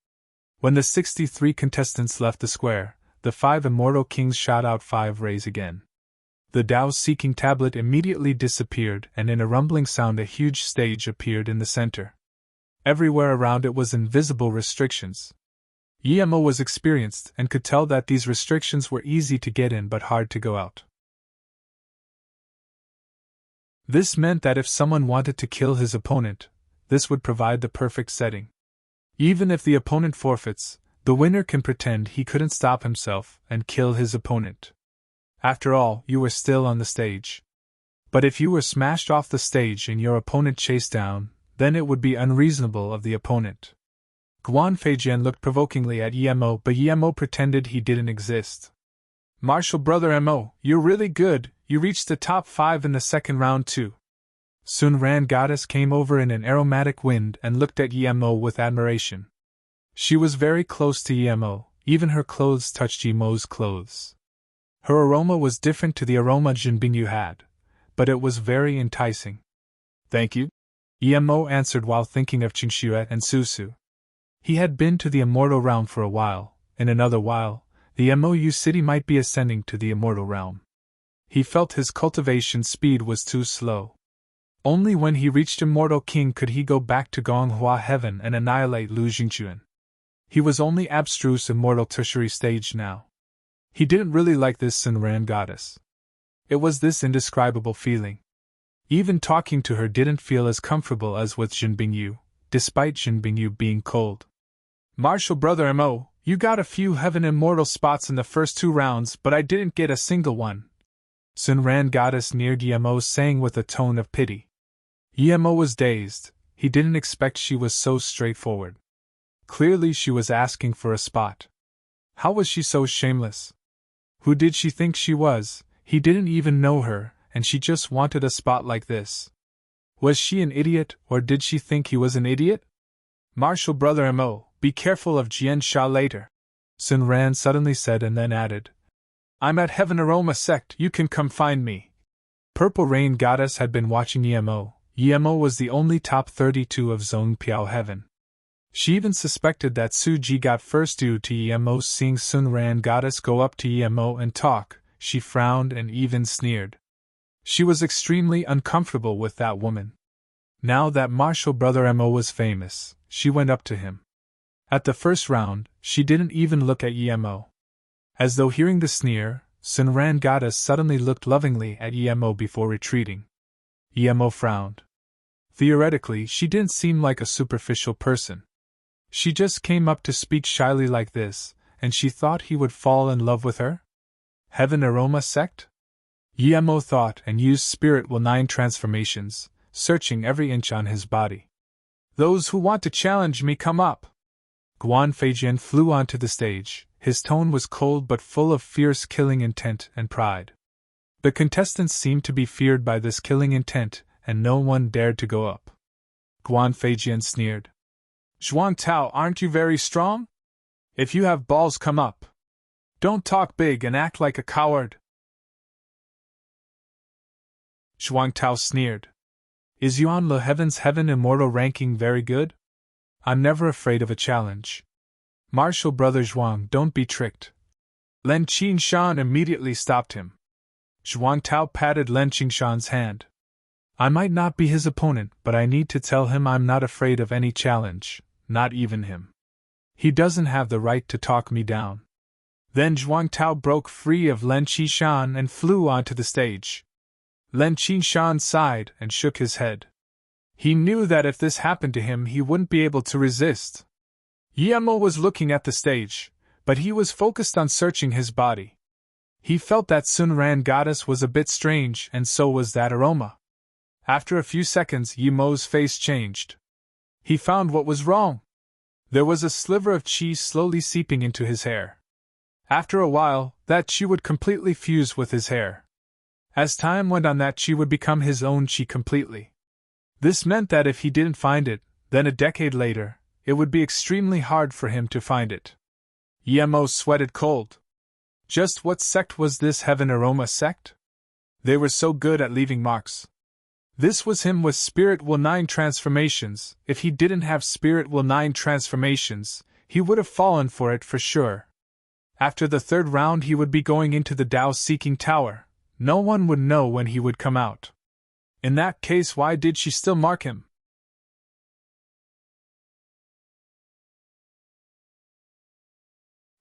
When the 63 contestants left the square, the 5 Immortal Kings shot out 5 rays again. The Tao Seeking tablet immediately disappeared, and in a rumbling sound a huge stage appeared in the center. Everywhere around it was invisible restrictions. Yemo was experienced and could tell that these restrictions were easy to get in but hard to go out. This meant that if someone wanted to kill his opponent, this would provide the perfect setting. Even if the opponent forfeits, the winner can pretend he couldn't stop himself and kill his opponent. After all, you were still on the stage. But if you were smashed off the stage and your opponent chased down, then it would be unreasonable of the opponent. Guan Feijian looked provokingly at Yemo, but Yemo pretended he didn't exist. Martial brother Mo, you're really good, you reached the top 5 in the second round too. Sun-Ran Goddess came over in an aromatic wind and looked at Emo with admiration. She was very close to Emo, even her clothes touched Emo's clothes. Her aroma was different to the aroma Jinbingyu had, but it was very enticing. Thank you, Emo answered while thinking of Qingxue and Susu. He had been to the immortal realm for a while. In another while, the Mou city might be ascending to the immortal realm. He felt his cultivation speed was too slow. Only when he reached Immortal King could he go back to Gonghua Heaven and annihilate Lu Jingquan. He was only abstruse immortal tertiary stage now. He didn't really like this Sun-Ran Goddess. It was this indescribable feeling. Even talking to her didn't feel as comfortable as with Jinbingyu, despite Jinbingyu being cold. Martial Brother Mo, you got a few heaven immortal spots in the first 2 rounds, but I didn't get a single one. Sun-Ran Goddess neared Yemo, saying with a tone of pity. Yemo was dazed. He didn't expect she was so straightforward. Clearly she was asking for a spot. How was she so shameless? Who did she think she was? He didn't even know her, and she just wanted a spot like this. Was she an idiot, or did she think he was an idiot? Martial Brother Mo, be careful of Jian Sha later, Sun-Ran suddenly said and then added. I'm at Heaven Aroma Sect, you can come find me. Purple Rain Goddess had been watching Yemo. Yemo was the only top 32 of Zone Piao Heaven. She even suspected that Suji got first due to Yemo. Seeing Sun-Ran Goddess go up to Yemo and talk, she frowned and even sneered. She was extremely uncomfortable with that woman. Now that Martial Brother Mo was famous, she went up to him. At the first round, she didn't even look at Yemo. As though hearing the sneer, Sun-Ran Goddess suddenly looked lovingly at Yemo before retreating. Yemo frowned. Theoretically, she didn't seem like a superficial person. She just came up to speak shyly like this, and she thought he would fall in love with her? Heaven Aroma Sect? Yemo thought and used Spirit Will 9 transformations, searching every inch on his body. Those who want to challenge me come up. Guan Feijian flew onto the stage. His tone was cold but full of fierce killing intent and pride. The contestants seemed to be feared by this killing intent, and no one dared to go up. Guan Feijian sneered. Zhuang Tao, aren't you very strong? If you have balls, come up. Don't talk big and act like a coward. Zhuang Tao sneered. Is Yuan Le Heaven's Heaven Immortal ranking very good? I'm never afraid of a challenge. Martial Brother Zhuang, don't be tricked. Len Qingshan immediately stopped him. Zhuang Tao patted Len Qingshan's hand. I might not be his opponent, but I need to tell him I'm not afraid of any challenge, not even him. He doesn't have the right to talk me down. Then Zhuang Tao broke free of Len Qingshan and flew onto the stage. Len Qingshan sighed and shook his head. He knew that if this happened to him he wouldn't be able to resist. Yemo was looking at the stage, but he was focused on searching his body. He felt that Sun-Ran Goddess was a bit strange, and so was that aroma. After a few seconds, Yemo's face changed. He found what was wrong. There was a sliver of qi slowly seeping into his hair. After a while, that qi would completely fuse with his hair. As time went on, that qi would become his own qi completely. This meant that if he didn't find it, then a decade later, it would be extremely hard for him to find it. Yemo sweated cold. Just what sect was this Heaven Aroma Sect? They were so good at leaving marks. This was him with Spirit Will 9 transformations. If he didn't have Spirit Will 9 transformations, he would have fallen for it for sure. After the third round he would be going into the Tao-seeking tower. No one would know when he would come out. In that case, why did she still mark him?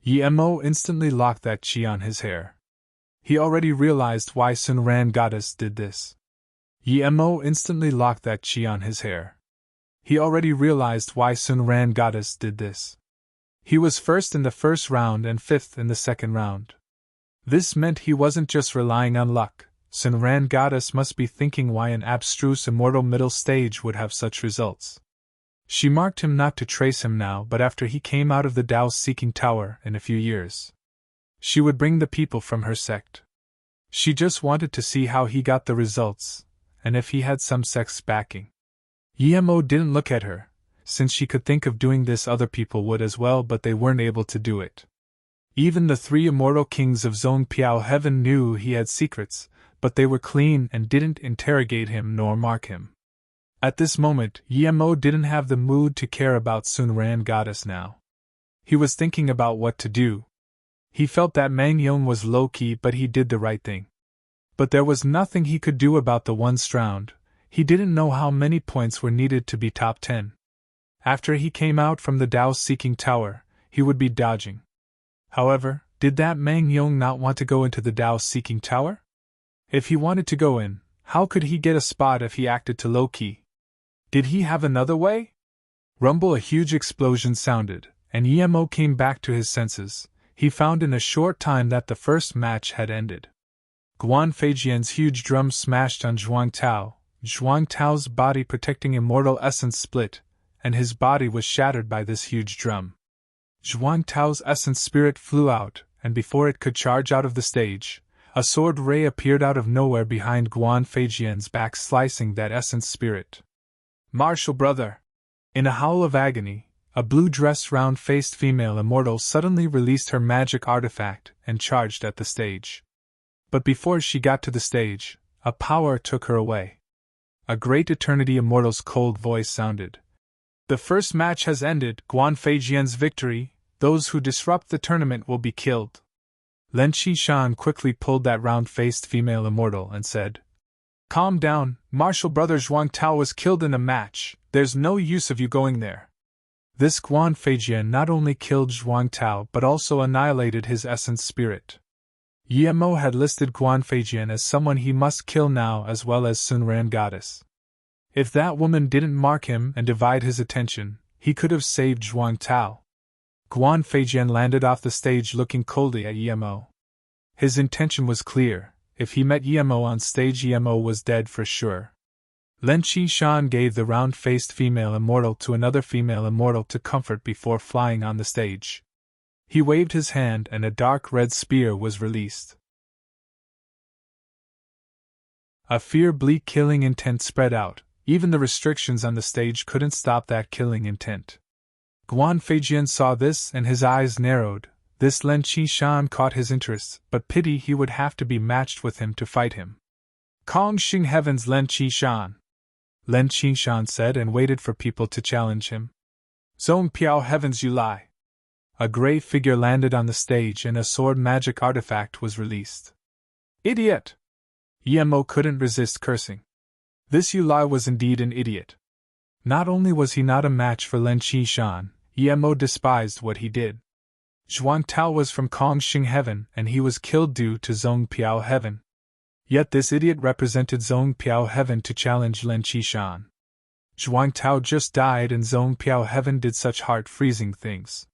Yemo instantly locked that qi on his hair. He already realized why Sun-Ran Goddess did this. Yemo instantly locked that qi on his hair. He already realized why Sun-Ran Goddess did this. He was first in the first round and fifth in the second round. This meant he wasn't just relying on luck. Sun-Ran Goddess must be thinking why an abstruse immortal middle stage would have such results. She marked him not to trace him now, but after he came out of the Tao-seeking tower in a few years. She would bring the people from her sect. She just wanted to see how he got the results, and if he had some sex backing. Emo didn't look at her, since she could think of doing this other people would as well, but they weren't able to do it. Even the 3 immortal kings of Zongpiao Heaven knew he had secrets, but they were clean and didn't interrogate him nor mark him. At this moment, Emo didn't have the mood to care about Sunran Goddess now. He was thinking about what to do. He felt that Mang Yong was low-key, but he did the right thing. But there was nothing he could do about the ones drowned. He didn't know how many points were needed to be top 10. After he came out from the Dao-seeking tower, he would be dodging. However, did that Mang Yong not want to go into the Dao-seeking tower? If he wanted to go in, how could he get a spot if he acted too low-key? Did he have another way? Rumble! A huge explosion sounded, and Emo came back to his senses. He found in a short time that the first match had ended. Guan Feijian's huge drum smashed on Zhuang Tao. Zhuang Tao's body protecting immortal essence split, and his body was shattered by this huge drum. Zhuang Tao's essence spirit flew out, and before it could charge out of the stage, a sword ray appeared out of nowhere behind Guan Feijian's back, slicing that essence spirit. Martial brother! In a howl of agony, a blue-dressed round-faced female immortal suddenly released her magic artifact and charged at the stage. But before she got to the stage, a power took her away. A great eternity immortal's cold voice sounded. The first match has ended, Guan Feijian's victory. Those who disrupt the tournament will be killed. Len Qishan quickly pulled that round-faced female immortal and said, Calm down, Martial brother Zhuang Tao was killed in a match, there's no use of you going there. This Guan Feijian not only killed Zhuang Tao but also annihilated his essence spirit. Emo had listed Guan Feijian as someone he must kill now, as well as Sunran Goddess. If that woman didn't mark him and divide his attention, he could have saved Zhuang Tao. Guan Feijian landed off the stage looking coldly at Emo. His intention was clear. If he met Emo on stage, Emo was dead for sure. Len Qishan gave the round-faced female immortal to another female immortal to comfort before flying on the stage. He waved his hand and a dark red spear was released. A fear-bleak killing intent spread out. Even the restrictions on the stage couldn't stop that killing intent. Guan Feijian saw this and his eyes narrowed. This Len Qishan caught his interest, but pity he would have to be matched with him to fight him. Kong Xing Heaven's Len Qishan, Len Qishan said, and waited for people to challenge him. Zongpiao Heavens, you lie. A gray figure landed on the stage and a sword magic artifact was released. Idiot! Emo couldn't resist cursing. This Yulai was indeed an idiot. Not only was he not a match for Len Qishan, Emo despised what he did. Zhuang Tao was from Kong Xing Heaven and he was killed due to Zongpiao Heaven. Yet this idiot represented Zongpiao Heaven to challenge Len Qishan. Zhuang Tao just died and Zongpiao Heaven did such heart-freezing things.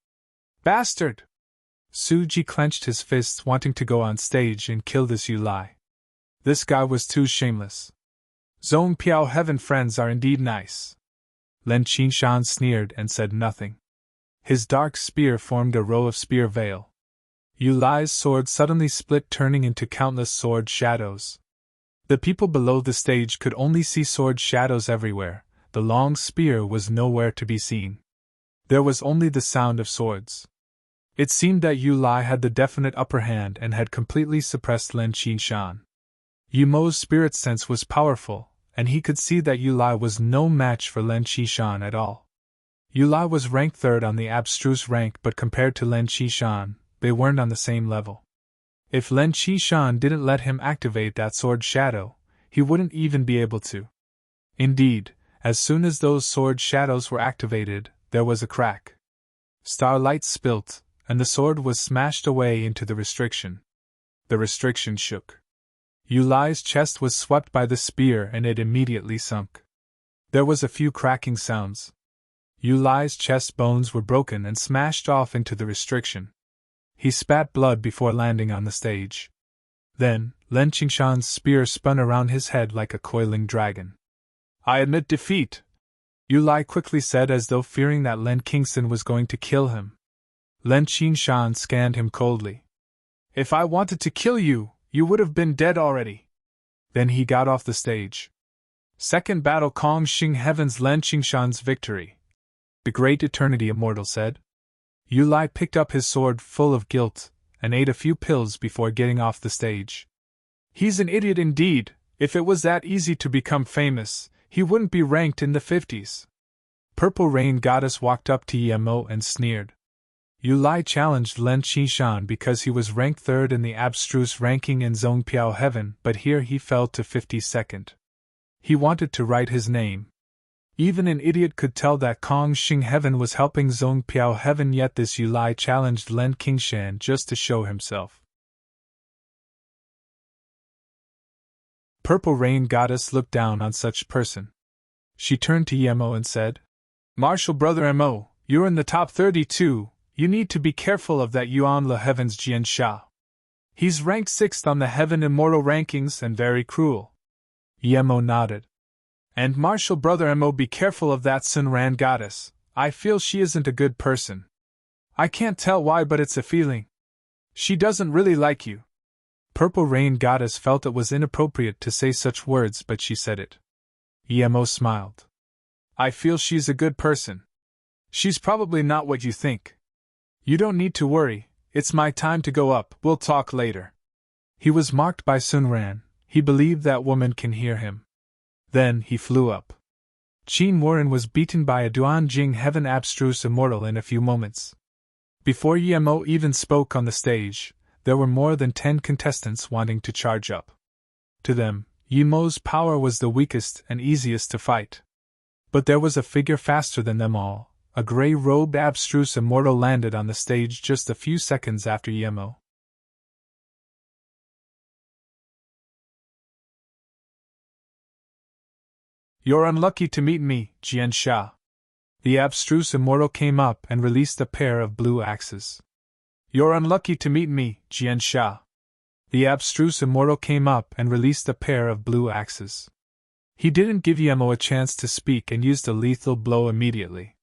Bastard! Suji clenched his fists, wanting to go on stage and kill this Yulai. This guy was too shameless. Zongpiao Heaven friends are indeed nice. Len Qishan sneered and said nothing. His dark spear formed a row of spear veil. Yulai's sword suddenly split, turning into countless sword shadows. The people below the stage could only see sword shadows everywhere. The long spear was nowhere to be seen. There was only the sound of swords. It seemed that Yulai had the definite upper hand and had completely suppressed Len Qishan. Yumo's spirit sense was powerful, and he could see that Yulai was no match for Len Qishan at all. Yulai was ranked 3rd on the abstruse rank, but compared to Len Qishan, they weren't on the same level. If Len Qishan didn't let him activate that sword shadow, he wouldn't even be able to. Indeed, as soon as those sword shadows were activated, there was a crack. Starlight spilt, and the sword was smashed away into the restriction. The restriction shook. Yulai's chest was swept by the spear and it immediately sunk. There was a few cracking sounds. Yulai's chest bones were broken and smashed off into the restriction. He spat blood before landing on the stage. Then, Len Qishan's spear spun around his head like a coiling dragon. I admit defeat, Yulai quickly said, as though fearing that Len Kingston was going to kill him. Len Qishan scanned him coldly. If I wanted to kill you, you would have been dead already. Then he got off the stage. Second battle Kong Xing Heaven's Len Qingshan's victory. The great eternity immortal said. Yu Lai picked up his sword full of guilt, and ate a few pills before getting off the stage. He's an idiot indeed. If it was that easy to become famous, he wouldn't be ranked in the 50s. Purple Rain Goddess walked up to Yemo and sneered. Yu Lai challenged Len Qingshan because he was ranked third in the abstruse ranking in Zhongpiao Heaven, but here he fell to 52nd. He wanted to write his name. Even an idiot could tell that Kong Xing Heaven was helping Zhongpiao Heaven, yet this Yu Lai challenged Len Qingshan just to show himself. Purple Rain Goddess looked down on such person. She turned to Yemo and said, Martial Brother Mo, you're in the top 32, you need to be careful of that Yuan Le Heaven's Jian Sha. He's ranked 6th on the Heaven Immortal rankings and very cruel. Yemo nodded. And Martial Brother Mo, be careful of that Sun Ran Goddess, I feel she isn't a good person. I can't tell why, but it's a feeling. She doesn't really like you. Purple Rain Goddess felt it was inappropriate to say such words, but she said it. Yemo smiled. I feel she's a good person. She's probably not what you think. You don't need to worry, it's my time to go up, we'll talk later. He was marked by Sun Ran, he believed that woman can hear him. Then he flew up. Qin Warren was beaten by a Duan Jing Heaven Abstruse Immortal in a few moments. Before Yemo even spoke on the stage, there were more than 10 contestants wanting to charge up. To them, Yemo's power was the weakest and easiest to fight. But there was a figure faster than them all. A gray-robed abstruse immortal landed on the stage just a few seconds after Yemo. You're unlucky to meet me, Jian Sha. The abstruse immortal came up and released a pair of blue axes. You're unlucky to meet me, Jian Sha. The abstruse immortal came up and released a pair of blue axes. He didn't give Yemo a chance to speak and used a lethal blow immediately.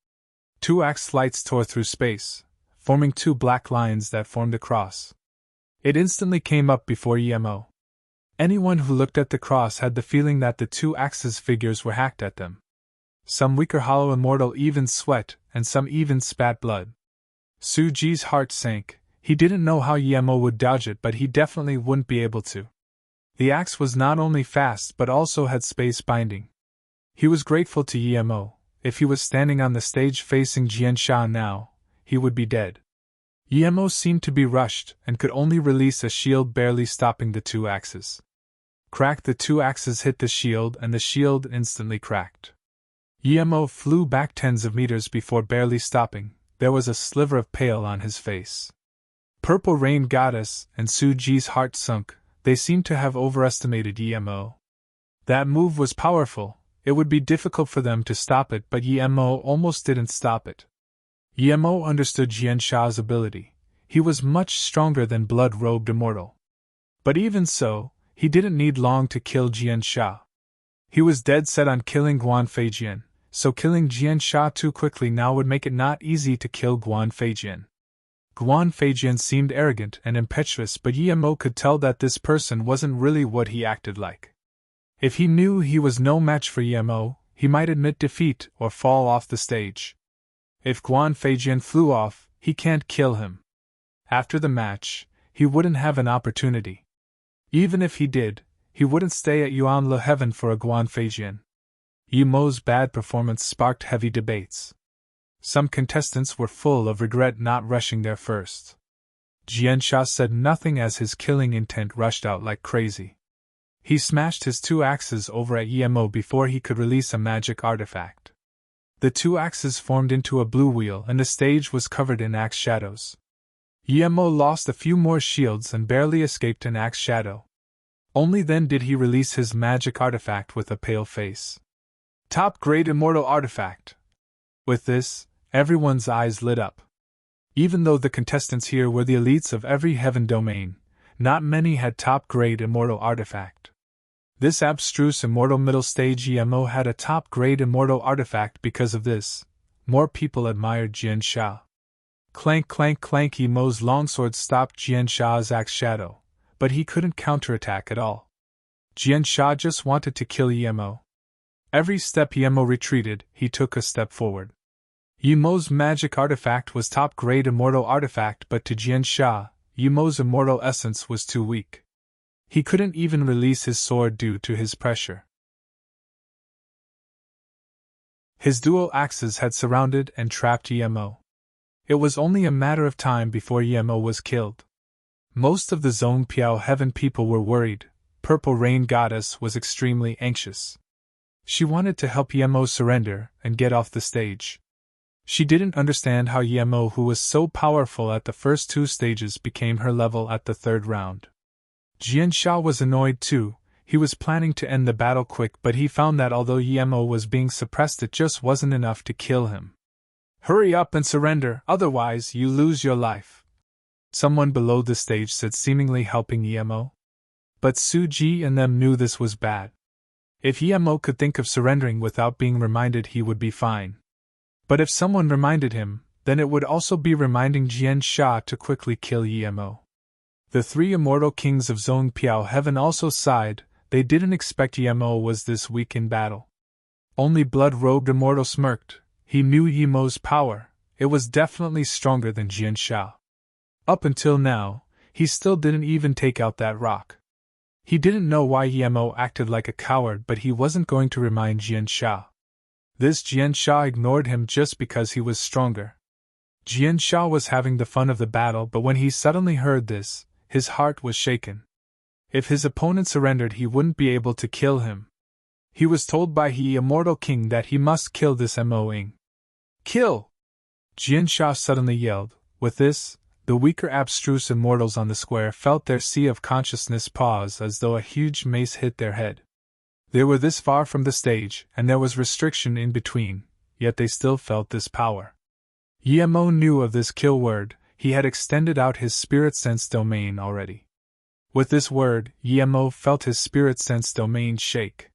2 axe lights tore through space, forming 2 black lines that formed a cross. It instantly came up before Yemo. Anyone who looked at the cross had the feeling that the 2 axes figures were hacked at them. Some weaker hollow immortal even sweat, and some even spat blood. Su Ji's heart sank. He didn't know how Yemo would dodge it, but he definitely wouldn't be able to. The axe was not only fast but also had space binding. He was grateful to Yemo. If he was standing on the stage facing Jian Sha now, he would be dead. Yemo seemed to be rushed and could only release a shield, barely stopping the 2 axes. Crack! The 2 axes hit the shield and the shield instantly cracked. Yemo flew back tens of meters before barely stopping. There was a sliver of pale on his face. Purple Rain Goddess and Su Ji's heart sunk. They seemed to have overestimated Yemo. That move was powerful. It would be difficult for them to stop it, but Yemo almost didn't stop it. Yemo understood Jian Sha's ability. He was much stronger than blood-robed immortal. But even so, he didn't need long to kill Jian Sha. He was dead set on killing Guan Feijian, so killing Jian Sha too quickly now would make it not easy to kill Guan Feijian. Guan Feijian seemed arrogant and impetuous, but Yemo could tell that this person wasn't really what he acted like. If he knew he was no match for Yemo, he might admit defeat or fall off the stage. If Guan Feijian flew off, he can't kill him. After the match, he wouldn't have an opportunity. Even if he did, he wouldn't stay at Yuan Le Heaven for a Guan Feijian. Yemo's bad performance sparked heavy debates. Some contestants were full of regret not rushing there first. Jian Sha said nothing as his killing intent rushed out like crazy. He smashed his 2 axes over at Yemo before he could release a magic artifact. The 2 axes formed into a blue wheel and the stage was covered in axe shadows. Yemo lost a few more shields and barely escaped an axe shadow. Only then did he release his magic artifact with a pale face. Top-grade immortal artifact. With this, everyone's eyes lit up. Even though the contestants here were the elites of every heaven domain, not many had top-grade immortal artifact. This abstruse immortal middle stage Yemo had a top-grade immortal artifact. Because of this, more people admired Jian Sha. Clank clank clank, Yemo's longsword stopped Jian Sha's axe shadow, but he couldn't counterattack at all. Jian Sha just wanted to kill Yemo. Every step Yemo retreated, he took a step forward. Yemo's magic artifact was top-grade immortal artifact, but to Jian Sha, Yemo's immortal essence was too weak. He couldn't even release his sword due to his pressure. His dual axes had surrounded and trapped Yemo. It was only a matter of time before Yemo was killed. Most of the Zhongpiao Heaven people were worried. Purple Rain Goddess was extremely anxious. She wanted to help Yemo surrender and get off the stage. She didn't understand how Yemo, who was so powerful at the first 2 stages, became her level at the 3rd round. Jian Sha was annoyed too. He was planning to end the battle quick, but he found that although Yemo was being suppressed, it just wasn't enough to kill him. "Hurry up and surrender, otherwise you lose your life," someone below the stage said, seemingly helping Yemo. But Suji and them knew this was bad. If Yemo could think of surrendering without being reminded, he would be fine. But if someone reminded him, then it would also be reminding Jian Sha to quickly kill Yemo. The 3 immortal kings of Zhongpiao Heaven also sighed. They didn't expect Yemo was this weak in battle. Only blood-robed immortal smirked. He knew Yemo's power. It was definitely stronger than Jian Sha. Up until now, he still didn't even take out that rock. He didn't know why Yemo acted like a coward, but he wasn't going to remind Jian Sha. This Jian Sha ignored him just because he was stronger. Jian Sha was having the fun of the battle, but when he suddenly heard this, his heart was shaken. If his opponent surrendered, he wouldn't be able to kill him. He was told by the immortal king that he must kill this Mo-ing. "Kill!" Jian Sha suddenly yelled. With this, the weaker abstruse immortals on the square felt their sea of consciousness pause as though a huge mace hit their head. They were this far from the stage, and there was restriction in between, yet they still felt this power. Yemo knew of this kill word. He had extended out his spirit sense domain already. With this word, Yemo felt his spirit sense domain shake.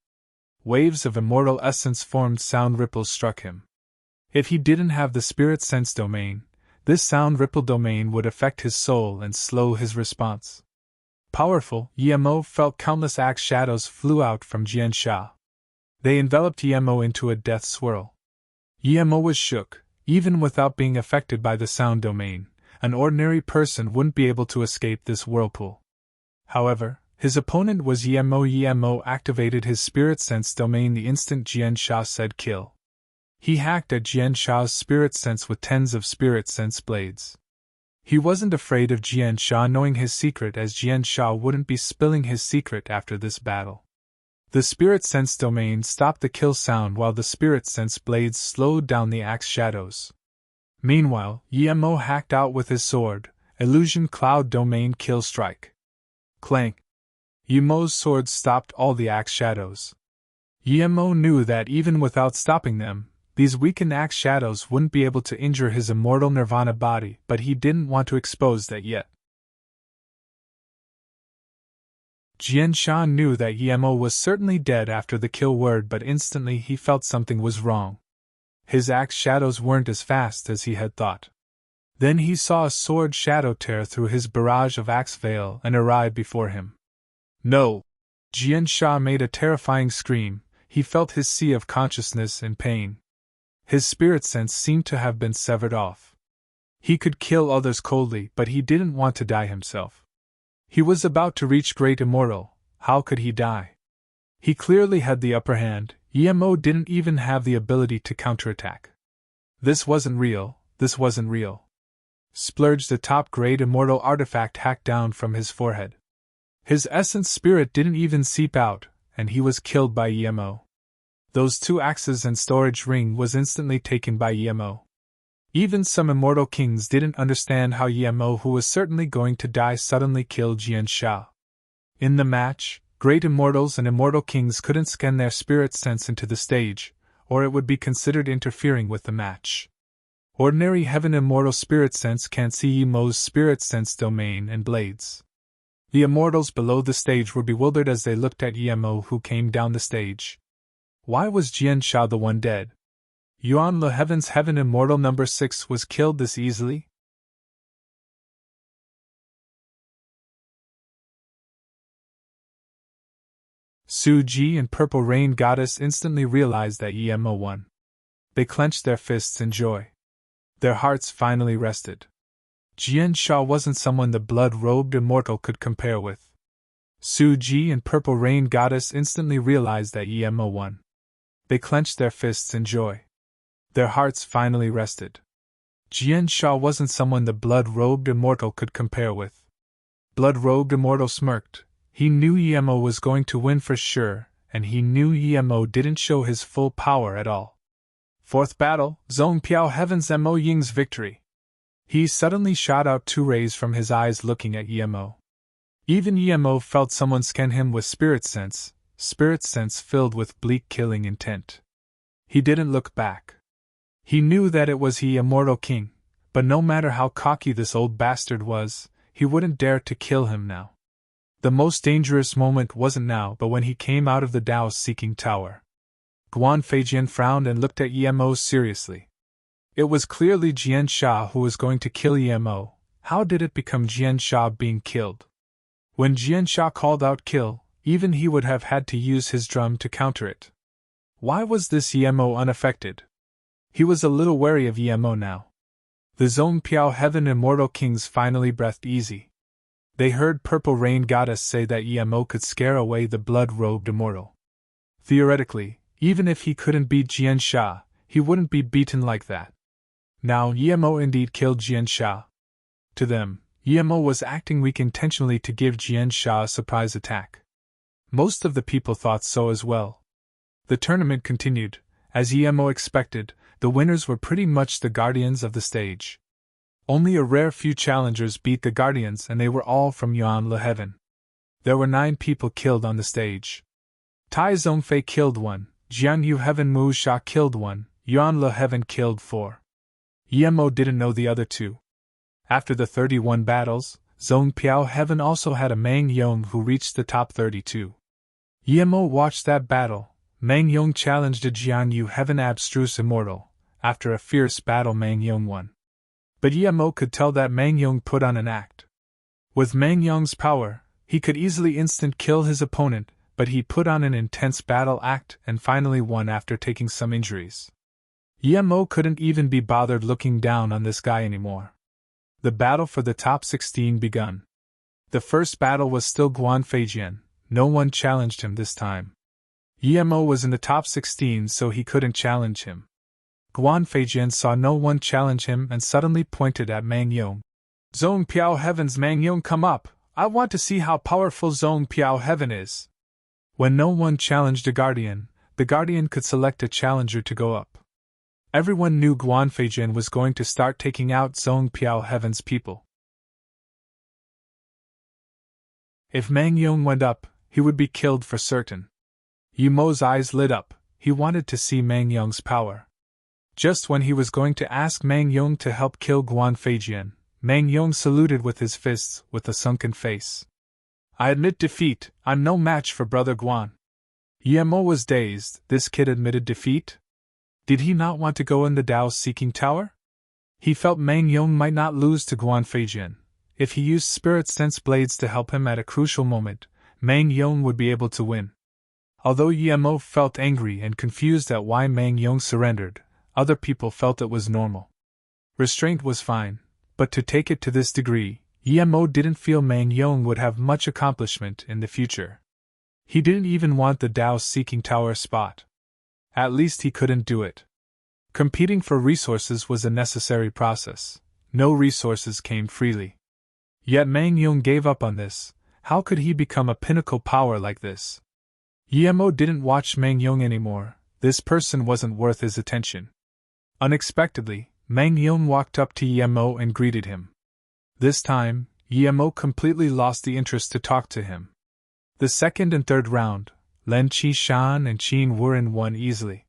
Waves of immortal essence formed, sound ripples struck him. If he didn't have the spirit sense domain, this sound ripple domain would affect his soul and slow his response. Powerful, Yemo felt countless axe shadows flew out from Jian Sha. They enveloped Yemo into a death swirl. Yemo was shook. Even without being affected by the sound domain, an ordinary person wouldn't be able to escape this whirlpool. However, his opponent was Yemo. Yemo activated his spirit sense domain the instant Jian Sha said kill. He hacked at Jian Sha's spirit sense with tens of spirit sense blades. He wasn't afraid of Jian Sha knowing his secret, as Jian Sha wouldn't be spilling his secret after this battle. The spirit sense domain stopped the kill sound while the spirit sense blades slowed down the axe shadows. Meanwhile, Yemo hacked out with his sword, illusion cloud domain kill strike. Clank! Yemo's sword stopped all the axe shadows. Yemo knew that even without stopping them, these weakened axe shadows wouldn't be able to injure his immortal nirvana body, but he didn't want to expose that yet. Jian Sha knew that Yemo was certainly dead after the kill word, but instantly he felt something was wrong. His axe shadows weren't as fast as he had thought. Then he saw a sword shadow tear through his barrage of axe veil and arrive before him. No! Jian Sha made a terrifying scream. He felt his sea of consciousness in pain. His spirit sense seemed to have been severed off. He could kill others coldly, but he didn't want to die himself. He was about to reach Great Immortal. How could he die? He clearly had the upper hand. Yemo didn't even have the ability to counterattack. This wasn't real. This wasn't real. Splurged, the top-grade immortal artifact hacked down from his forehead. His essence spirit didn't even seep out, and he was killed by Yemo. Those 2 axes and storage ring was instantly taken by Yemo. Even some immortal kings didn't understand how Yemo, who was certainly going to die, suddenly killed Jian Sha. In the match, great immortals and immortal kings couldn't scan their spirit sense into the stage, or it would be considered interfering with the match. Ordinary heaven immortal spirit sense can't see Yemo's spirit sense domain and blades. The immortals below the stage were bewildered as they looked at Yemo, who came down the stage. Why was Jian Sha the one dead? Yuan Le Heaven's heaven immortal number 6 was killed this easily? Su-ji and Purple Rain Goddess instantly realized that Emo won. They clenched their fists in joy. Their hearts finally rested. Jian Sha wasn't someone the blood-robed immortal could compare with. Su-ji and Purple Rain Goddess instantly realized that Emo won. They clenched their fists in joy. Their hearts finally rested. Jian Sha wasn't someone the blood-robed immortal could compare with. Blood-robed immortal smirked. He knew Emo was going to win for sure, and he knew Emo didn't show his full power at all. Fourth battle, Zhong Piao Heaven's Mo Ying's victory. He suddenly shot out two rays from his eyes looking at Emo. Even Emo felt someone scan him with spirit sense filled with bleak killing intent. He didn't look back. He knew that it was he, immortal king, but no matter how cocky this old bastard was, he wouldn't dare to kill him now. The most dangerous moment wasn't now but when he came out of the Dao-seeking tower. Guan Feijian frowned and looked at Emo seriously. It was clearly Jian Sha who was going to kill Emo. How did it become Jian Sha being killed? When Jian Sha called out kill, even he would have had to use his drum to counter it. Why was this Emo unaffected? He was a little wary of Emo now. The Zhong Piao Heaven Immortal Kings finally breathed easy. They heard Purple Rain Goddess say that Emo could scare away the blood-robed immortal. Theoretically, even if he couldn't beat Jian Sha, he wouldn't be beaten like that. Now Emo indeed killed Jian Sha. To them, Emo was acting weak intentionally to give Jian Sha a surprise attack. Most of the people thought so as well. The tournament continued. As Emo expected, the winners were pretty much the guardians of the stage. Only a rare few challengers beat the guardians, and they were all from Yuan-Le Heaven. There were 9 people killed on the stage. Tai Zhongfei killed 1, Jian Yu Heaven Mu Sha killed 1, Yuan-Le Heaven killed 4. Emo didn't know the other 2. After the 31 battles, Zhong Piao Heaven also had a Mang Yong who reached the top 32. Emo watched that battle. Mang Yong challenged a Jian Yu Heaven abstruse immortal. After a fierce battle, Mang Yong won. But Emo could tell that Mang Yong put on an act. With Mang Yong's power, he could easily instant kill his opponent, but he put on an intense battle act and finally won after taking some injuries. Emo couldn't even be bothered looking down on this guy anymore. The battle for the top 16 begun. The first battle was still Guan Feijian. No one challenged him this time. Emo was in the top 16, so he couldn't challenge him. Guan Feijian saw no one challenge him and suddenly pointed at Mang Yong. Zhong Piao Heaven's Mang Yong, come up. I want to see how powerful Zhong Piao Heaven is. When no one challenged a guardian, the guardian could select a challenger to go up. Everyone knew Guan Feijian was going to start taking out Zhong Piao Heaven's people. If Mang Yong went up, he would be killed for certain. Emo's eyes lit up. He wanted to see Mang Yong's power. Just when he was going to ask Mang Yong to help kill Guan Feijian, Mang Yong saluted with his fists with a sunken face. I admit defeat. I'm no match for Brother Guan. Emo was dazed. This kid admitted defeat? Did he not want to go in the Dao-seeking tower? He felt Mang Yong might not lose to Guan Feijian. If he used spirit sense blades to help him at a crucial moment, Mang Yong would be able to win. Although Emo felt angry and confused at why Mang Yong surrendered, other people felt it was normal. Restraint was fine, but to take it to this degree, Emo didn't feel Mang Yong would have much accomplishment in the future. He didn't even want the Dao-seeking tower spot. At least he couldn't do it. Competing for resources was a necessary process. No resources came freely. Yet Mang Yong gave up on this. How could he become a pinnacle power like this? Emo didn't watch Mang Yong anymore. This person wasn't worth his attention. Unexpectedly, Mang Yong walked up to Emo and greeted him. This time, Emo completely lost the interest to talk to him. The second and third round, Len Qishan and Qin Wuren won easily.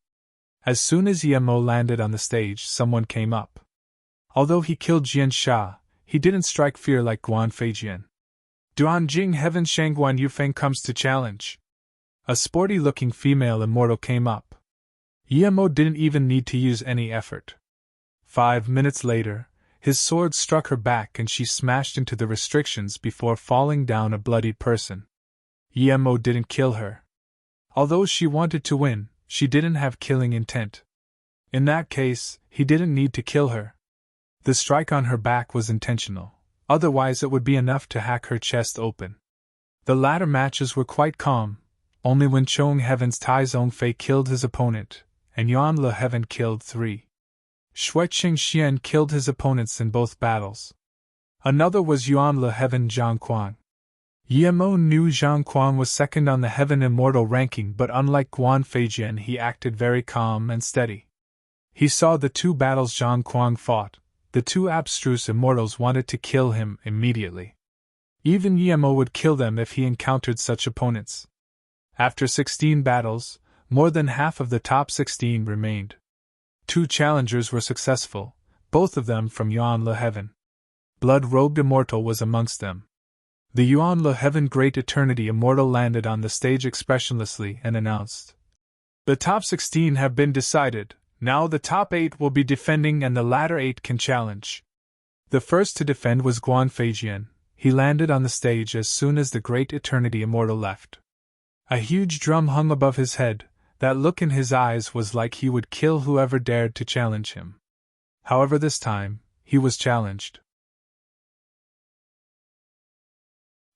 As soon as Emo landed on the stage, someone came up. Although he killed Jian Sha, he didn't strike fear like Guan Feijian. Duanjing Heaven Shangguan Yufeng comes to challenge. A sporty-looking female immortal came up. Emo didn't even need to use any effort. 5 minutes later, his sword struck her back and she smashed into the restrictions before falling down a bloodied person. Emo didn't kill her. Although she wanted to win, she didn't have killing intent. In that case, he didn't need to kill her. The strike on her back was intentional, otherwise it would be enough to hack her chest open. The latter matches were quite calm, only when Chong Heaven's Tai Zhongfei killed his opponent, and Yuan Le Heaven killed 3. Shuiqing Xian killed his opponents in both battles. Another was Yuan Le Heaven Zhang Quan. Yemo knew Zhang Quan was second on the Heaven Immortal ranking, but unlike Guan Feijian, he acted very calm and steady. He saw the 2 battles Zhang Quan fought. The 2 abstruse immortals wanted to kill him immediately. Even Yemo would kill them if he encountered such opponents. After 16 battles, more than half of the top 16 remained. 2 challengers were successful, both of them from Yuan Le Heaven. Blood-robed Immortal was amongst them. The Yuan Le Heaven Great Eternity Immortal landed on the stage expressionlessly and announced, "The top 16 have been decided, now the top 8 will be defending and the latter 8 can challenge." The first to defend was Guan Feijian. He landed on the stage as soon as the Great Eternity Immortal left. A huge drum hung above his head. That look in his eyes was like he would kill whoever dared to challenge him. However, this time, he was challenged.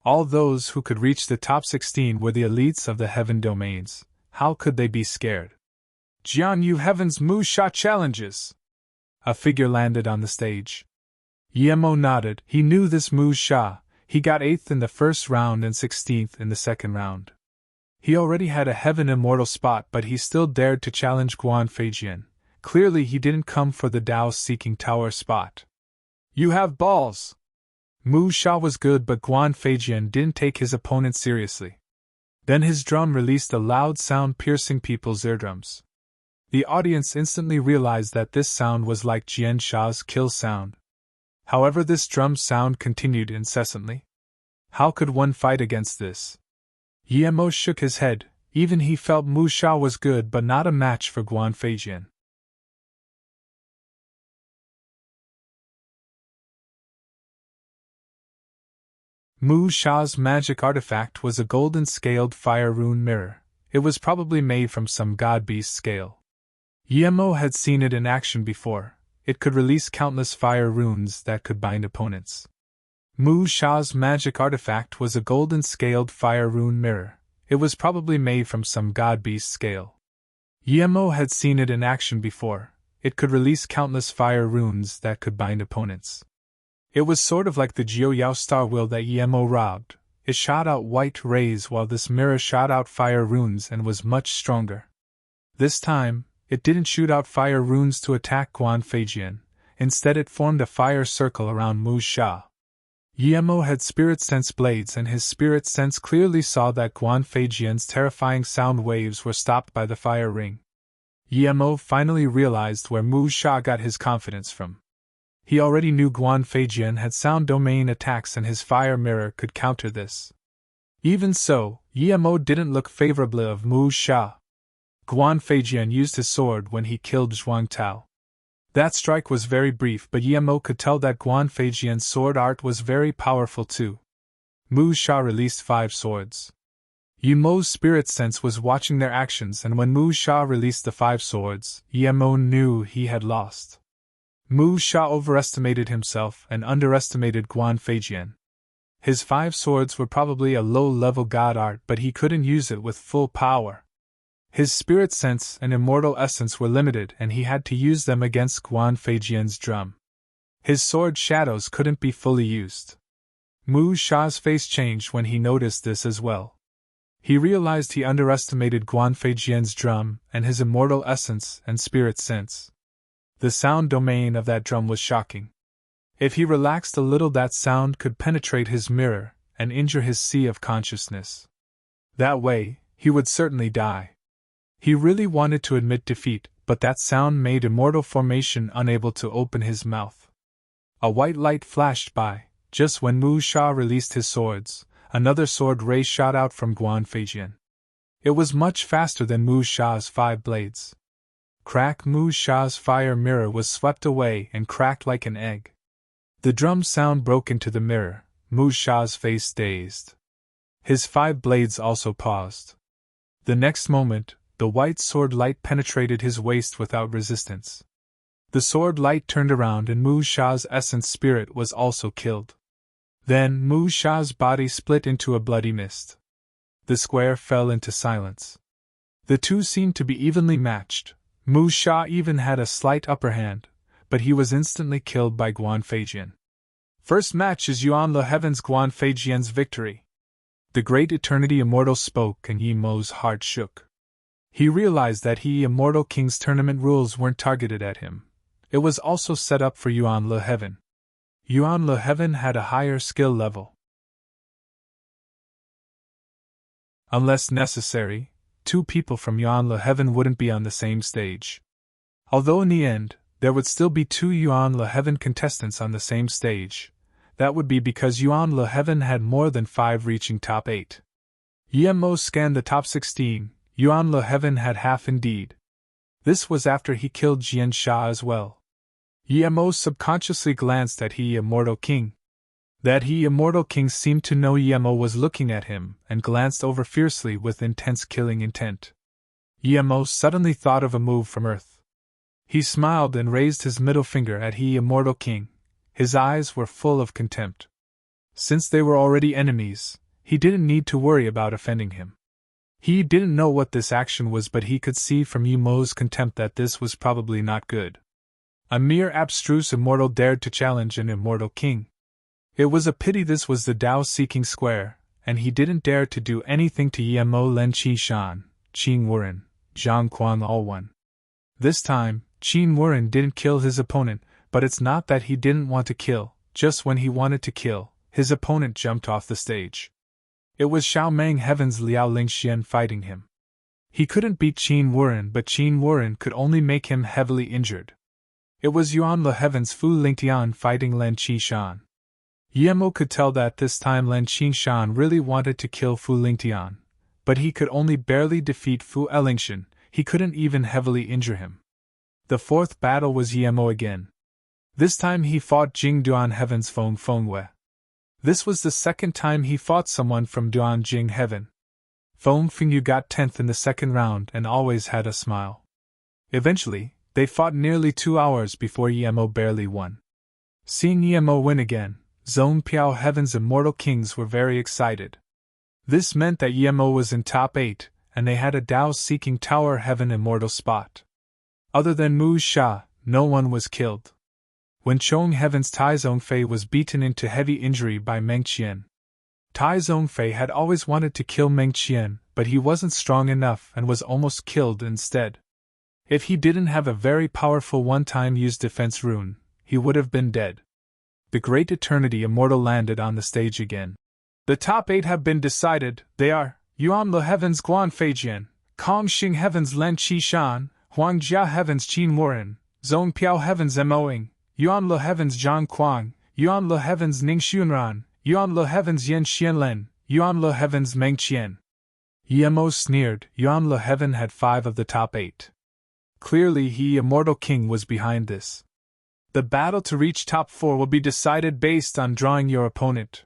All those who could reach the top 16 were the elites of the heaven domains. How could they be scared? Jian Yu Heaven's Mu Sha challenges! A figure landed on the stage. Yemo nodded. He knew this Mu Sha. He got 8th in the first round and 16th in the second round. He already had a Heaven Immortal spot, but he still dared to challenge Guan Feijian. Clearly he didn't come for the Dao-seeking tower spot. "You have balls!" Mu Sha was good, but Guan Feijian didn't take his opponent seriously. Then his drum released a loud sound piercing people's eardrums. The audience instantly realized that this sound was like Jian Sha's kill sound. However, this drum sound continued incessantly. How could one fight against this? Yemo shook his head. Even he felt Mu Sha was good, but not a match for Guan Feijian. Mu Sha's magic artifact was a golden scaled fire rune mirror. It was probably made from some god-beast scale. Yemo had seen it in action before. It could release countless fire runes that could bind opponents. Mu Sha's magic artifact was a golden scaled fire rune mirror. It was probably made from some god-beast scale. Yemo had seen it in action before. It could release countless fire runes that could bind opponents. It was sort of like the Jiu Yao star wheel that Yemo robbed. It shot out white rays while this mirror shot out fire runes and was much stronger. This time, it didn't shoot out fire runes to attack Guan Feijian. Instead, it formed a fire circle around Mu Sha. Yemo had spirit sense blades, and his spirit sense clearly saw that Guan Feijian's terrifying sound waves were stopped by the fire ring. Yemo finally realized where Mu Sha got his confidence from. He already knew Guan Feijian had sound domain attacks and his fire mirror could counter this. Even so, Yemo didn't look favorably of Mu Sha. Guan Feijian used his sword when he killed Zhuang Tao. That strike was very brief, but Yemo could tell that Guan Feijian's sword art was very powerful too. Mu Sha released 5 swords. Yemo's spirit sense was watching their actions, and when Mu Sha released the 5 swords, Yemo knew he had lost. Mu Sha overestimated himself and underestimated Guan Feijian. His 5 swords were probably a low-level god art, but he couldn't use it with full power. His spirit sense and immortal essence were limited, and he had to use them against Guan Feijian's drum. His sword shadows couldn't be fully used. Mu Sha's face changed when he noticed this as well. He realized he underestimated Guan Feijian's drum and his immortal essence and spirit sense. The sound domain of that drum was shocking. If he relaxed a little, that sound could penetrate his mirror and injure his sea of consciousness. That way, he would certainly die. He really wanted to admit defeat, but that sound made immortal formation unable to open his mouth. A white light flashed by. Just when Mu Sha released his swords, another sword ray shot out from Guan Feijian. It was much faster than Mu Sha's 5 blades. Crack! Mu Sha's fire mirror was swept away and cracked like an egg. The drum sound broke into the mirror. Mu Sha's face dazed. His 5 blades also paused. The next moment, the white sword light penetrated his waist without resistance. The sword light turned around and Mu Sha's essence spirit was also killed. Then Mu Sha's body split into a bloody mist. The square fell into silence. The two seemed to be evenly matched. Mu Sha even had a slight upper hand, but he was instantly killed by Guan Feijian. First match is Yuan Le Heaven's Guan Feijian's victory. The great Eternity Immortal spoke and Yi Mo's heart shook. He realized that He Immortal King's tournament rules weren't targeted at him. It was also set up for Yuan Le Heaven. Yuan Le Heaven had a higher skill level. Unless necessary, two people from Yuan Le Heaven wouldn't be on the same stage. Although in the end, there would still be two Yuan Le Heaven contestants on the same stage. That would be because Yuan Le Heaven had more than 5 reaching top 8. Yi Mo scanned the top 16, Yuan Le Heaven had half indeed. This was after he killed Jian Sha as well. Yi Mo subconsciously glanced at He Immortal King. That He Immortal King seemed to know Yi Mo was looking at him and glanced over fiercely with intense killing intent. Yi Mo suddenly thought of a move from Earth. He smiled and raised his middle finger at He Immortal King. His eyes were full of contempt. Since they were already enemies, he didn't need to worry about offending him. He didn't know what this action was, but he could see from Yi Mo's contempt that this was probably not good. A mere abstruse immortal dared to challenge an immortal king. It was a pity this was the Tao-seeking square, and he didn't dare to do anything to Yi Mo, Lin Qi Shan, Qin Wuren, Zhang Quan all one. This time, Qin Wuren didn't kill his opponent, but it's not that he didn't want to kill. Just when he wanted to kill, his opponent jumped off the stage. It was Xiaomeng Heaven's Liao Lingxian fighting him. He couldn't beat Qin Wuren, but Qin Wuren could only make him heavily injured. It was Yuan Le Heaven's Fu Lingtian fighting Lin Qi Shan. Yi Mo could tell that this time Lin Qi Shan really wanted to kill Fu Lingtian, but he could only barely defeat Fu Elingshan. He couldn't even heavily injure him. The fourth battle was Yi Mo again. This time he fought Jing Duan Heaven's Feng Fengwei. This was the second time he fought someone from Duan Jing Heaven. Feng Fengyu got 10th in the second round and always had a smile. Eventually, they fought nearly 2 hours before Yi Mo barely won. Seeing Yi Mo win again, Zone Piao Heaven's immortal kings were very excited. This meant that Yi Mo was in top 8, and they had a Tao-seeking Tower Heaven immortal spot. Other than Mu Sha, no one was killed. When Chong Heaven's Tai Zongfei was beaten into heavy injury by Meng Qian. Tai Zongfei had always wanted to kill Meng Qian, but he wasn't strong enough and was almost killed instead. If he didn't have a very powerful one-time use defense rune, he would have been dead. The Great Eternity Immortal landed on the stage again. The top 8 have been decided. They are Yuan Le Heaven's Guan Feijian, Kong Xing Heaven's Lin Qi Shan, Huang Jia Heaven's Qin Wuren, Zone Piao Heaven's Moing, Yuan Le Heaven's Zhang Quang, Yuan Le Heaven's Ning Xunran, Yuan Le Heaven's Yin Xianlen, Yuan Le Heaven's Meng Qian. Yi Mo sneered. Yuan Le Heaven had 5 of the top 8. Clearly He Immortal King was behind this. The battle to reach top 4 will be decided based on drawing your opponent.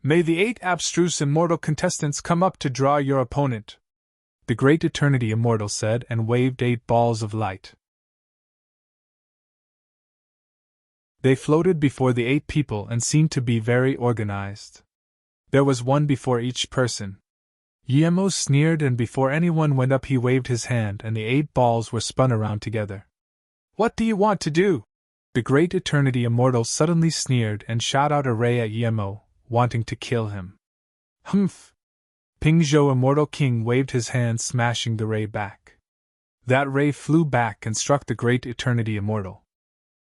May the 8 abstruse immortal contestants come up to draw your opponent. The Great Eternity Immortal said and waved 8 balls of light. They floated before the 8 people and seemed to be very organized. There was one before each person. Yi Mo sneered, and before anyone went up he waved his hand and the 8 balls were spun around together. What do you want to do? The Great Eternity Immortal suddenly sneered and shot out a ray at Yi Mo, wanting to kill him. Humph! Ping Zhou Immortal King waved his hand, smashing the ray back. That ray flew back and struck the Great Eternity Immortal.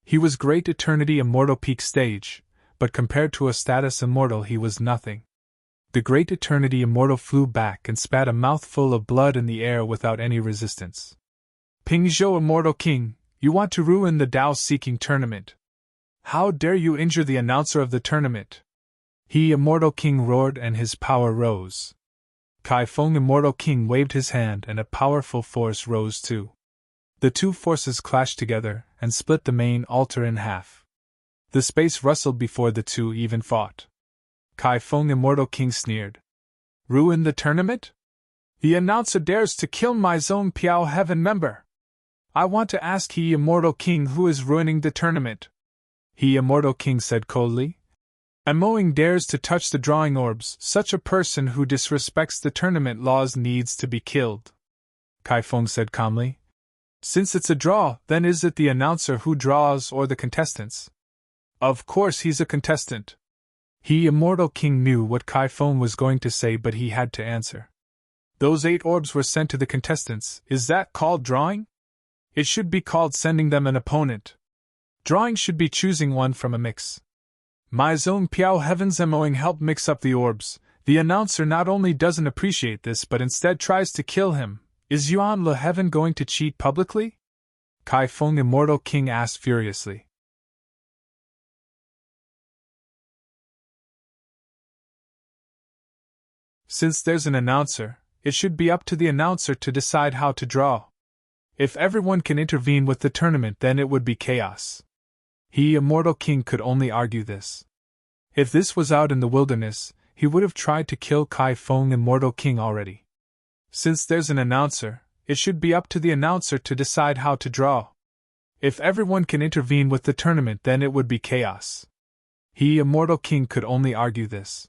He was Great Eternity Immortal peak stage, but compared to a status immortal he was nothing. The Great Eternity Immortal flew back and spat a mouthful of blood in the air without any resistance. Ping Zhou Immortal King, you want to ruin the Tao-seeking tournament. How dare you injure the announcer of the tournament? He Immortal King roared and his power rose. Kai Feng Immortal King waved his hand and a powerful force rose too. The two forces clashed together and split the main altar in half. The space rustled before the two even fought. Kai Feng Immortal King sneered. Ruin the tournament? The announcer dares to kill my Zone Piao Heaven member. I want to ask He Immortal King who is ruining the tournament. He Immortal King said coldly. Moing dares to touch the drawing orbs. Such a person who disrespects the tournament laws needs to be killed. Kai Feng said calmly. Since it's a draw, then is it the announcer who draws or the contestants? Of course he's a contestant. He Immortal King knew what Kai Feng was going to say, but he had to answer. Those 8 orbs were sent to the contestants. Is that called drawing? It should be called sending them an opponent. Drawing should be choosing one from a mix. My Zone Piao Heaven's Moing helped mix up the orbs. The announcer not only doesn't appreciate this but instead tries to kill him. Is Yuan Le Heaven going to cheat publicly? Kai Feng Immortal King asked furiously. Since there's an announcer, it should be up to the announcer to decide how to draw. If everyone can intervene with the tournament, then it would be chaos. He Immortal King could only argue this. If this was out in the wilderness, he would have tried to kill Kai Feng Immortal King already. Since there's an announcer, it should be up to the announcer to decide how to draw. If everyone can intervene with the tournament, then it would be chaos. He Immortal King could only argue this.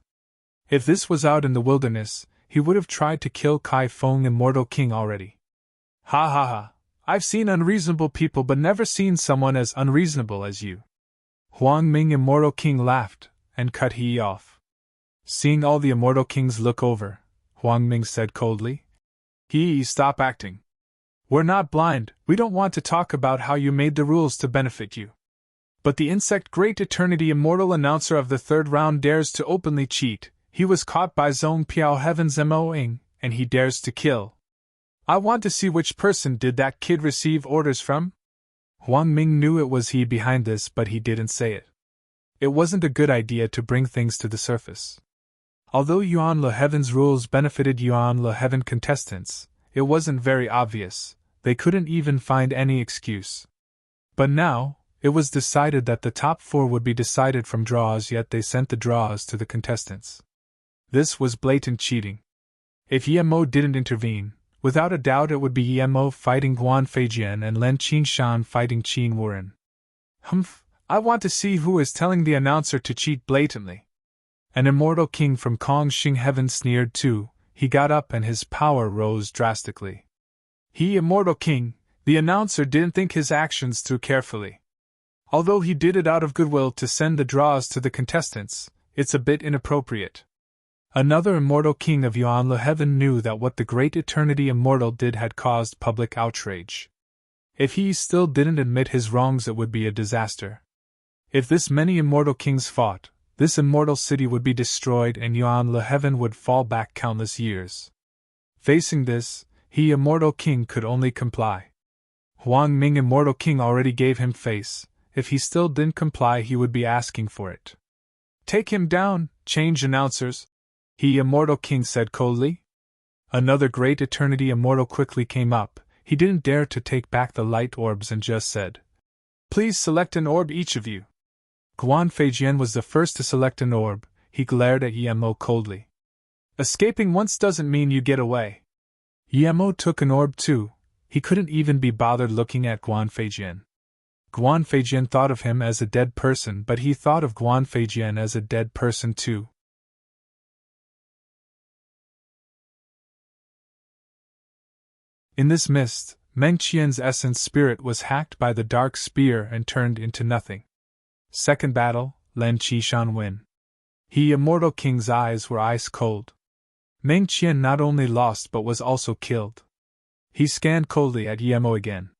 If this was out in the wilderness, he would have tried to kill Kai Feng Immortal King already. Ha ha ha, I've seen unreasonable people but never seen someone as unreasonable as you. Huang Ming Immortal King laughed, and cut He off. Seeing all the Immortal Kings look over, Huang Ming said coldly. He, stop acting. We're not blind, we don't want to talk about how you made the rules to benefit you. But the insect Great Eternity Immortal Announcer of the 3rd round dares to openly cheat. He was caught by Zone Piao Heaven's Moing, and he dares to kill. I want to see which person did that kid receive orders from? Huang Ming knew it was he behind this, but he didn't say it. It wasn't a good idea to bring things to the surface. Although Yuan Le Heaven's rules benefited Yuan Le Heaven contestants, it wasn't very obvious. They couldn't even find any excuse. But now, it was decided that the top 4 would be decided from draws, yet they sent the draws to the contestants. This was blatant cheating. If Yemo didn't intervene, without a doubt it would be Yemo fighting Guan Feijian and Len Qingshan fighting Qin Wuren. Humph, I want to see who is telling the announcer to cheat blatantly. An Immortal King from Kong Xing Heaven sneered too. He got up and his power rose drastically. He Immortal King, the announcer didn't think his actions through carefully. Although he did it out of goodwill to send the draws to the contestants, it's a bit inappropriate. Another Immortal King of Yuan Le Heaven knew that what the Great Eternity Immortal did had caused public outrage. If he still didn't admit his wrongs, it would be a disaster. If this many Immortal Kings fought, this immortal city would be destroyed and Yuan Le Heaven would fall back countless years. Facing this, he Immortal King could only comply. Huang Ming Immortal King already gave him face. If he still didn't comply, he would be asking for it. Take him down, change announcers, he Immortal King said coldly. Another Great Eternity Immortal quickly came up. He didn't dare to take back the light orbs and just said, Please select an orb each of you. Guan Feijian was the first to select an orb. He glared at Yemo coldly. Escaping once doesn't mean you get away. Yemo took an orb too. He couldn't even be bothered looking at Guan Feijian. Guan Feijian thought of him as a dead person, but he thought of Guan Feijian as a dead person too. In this mist, Meng Qian's essence spirit was hacked by the dark spear and turned into nothing. Second battle, Len Qishan win. He Immortal King's eyes were ice cold. Meng Qian not only lost but was also killed. He scanned coldly at Yemo again.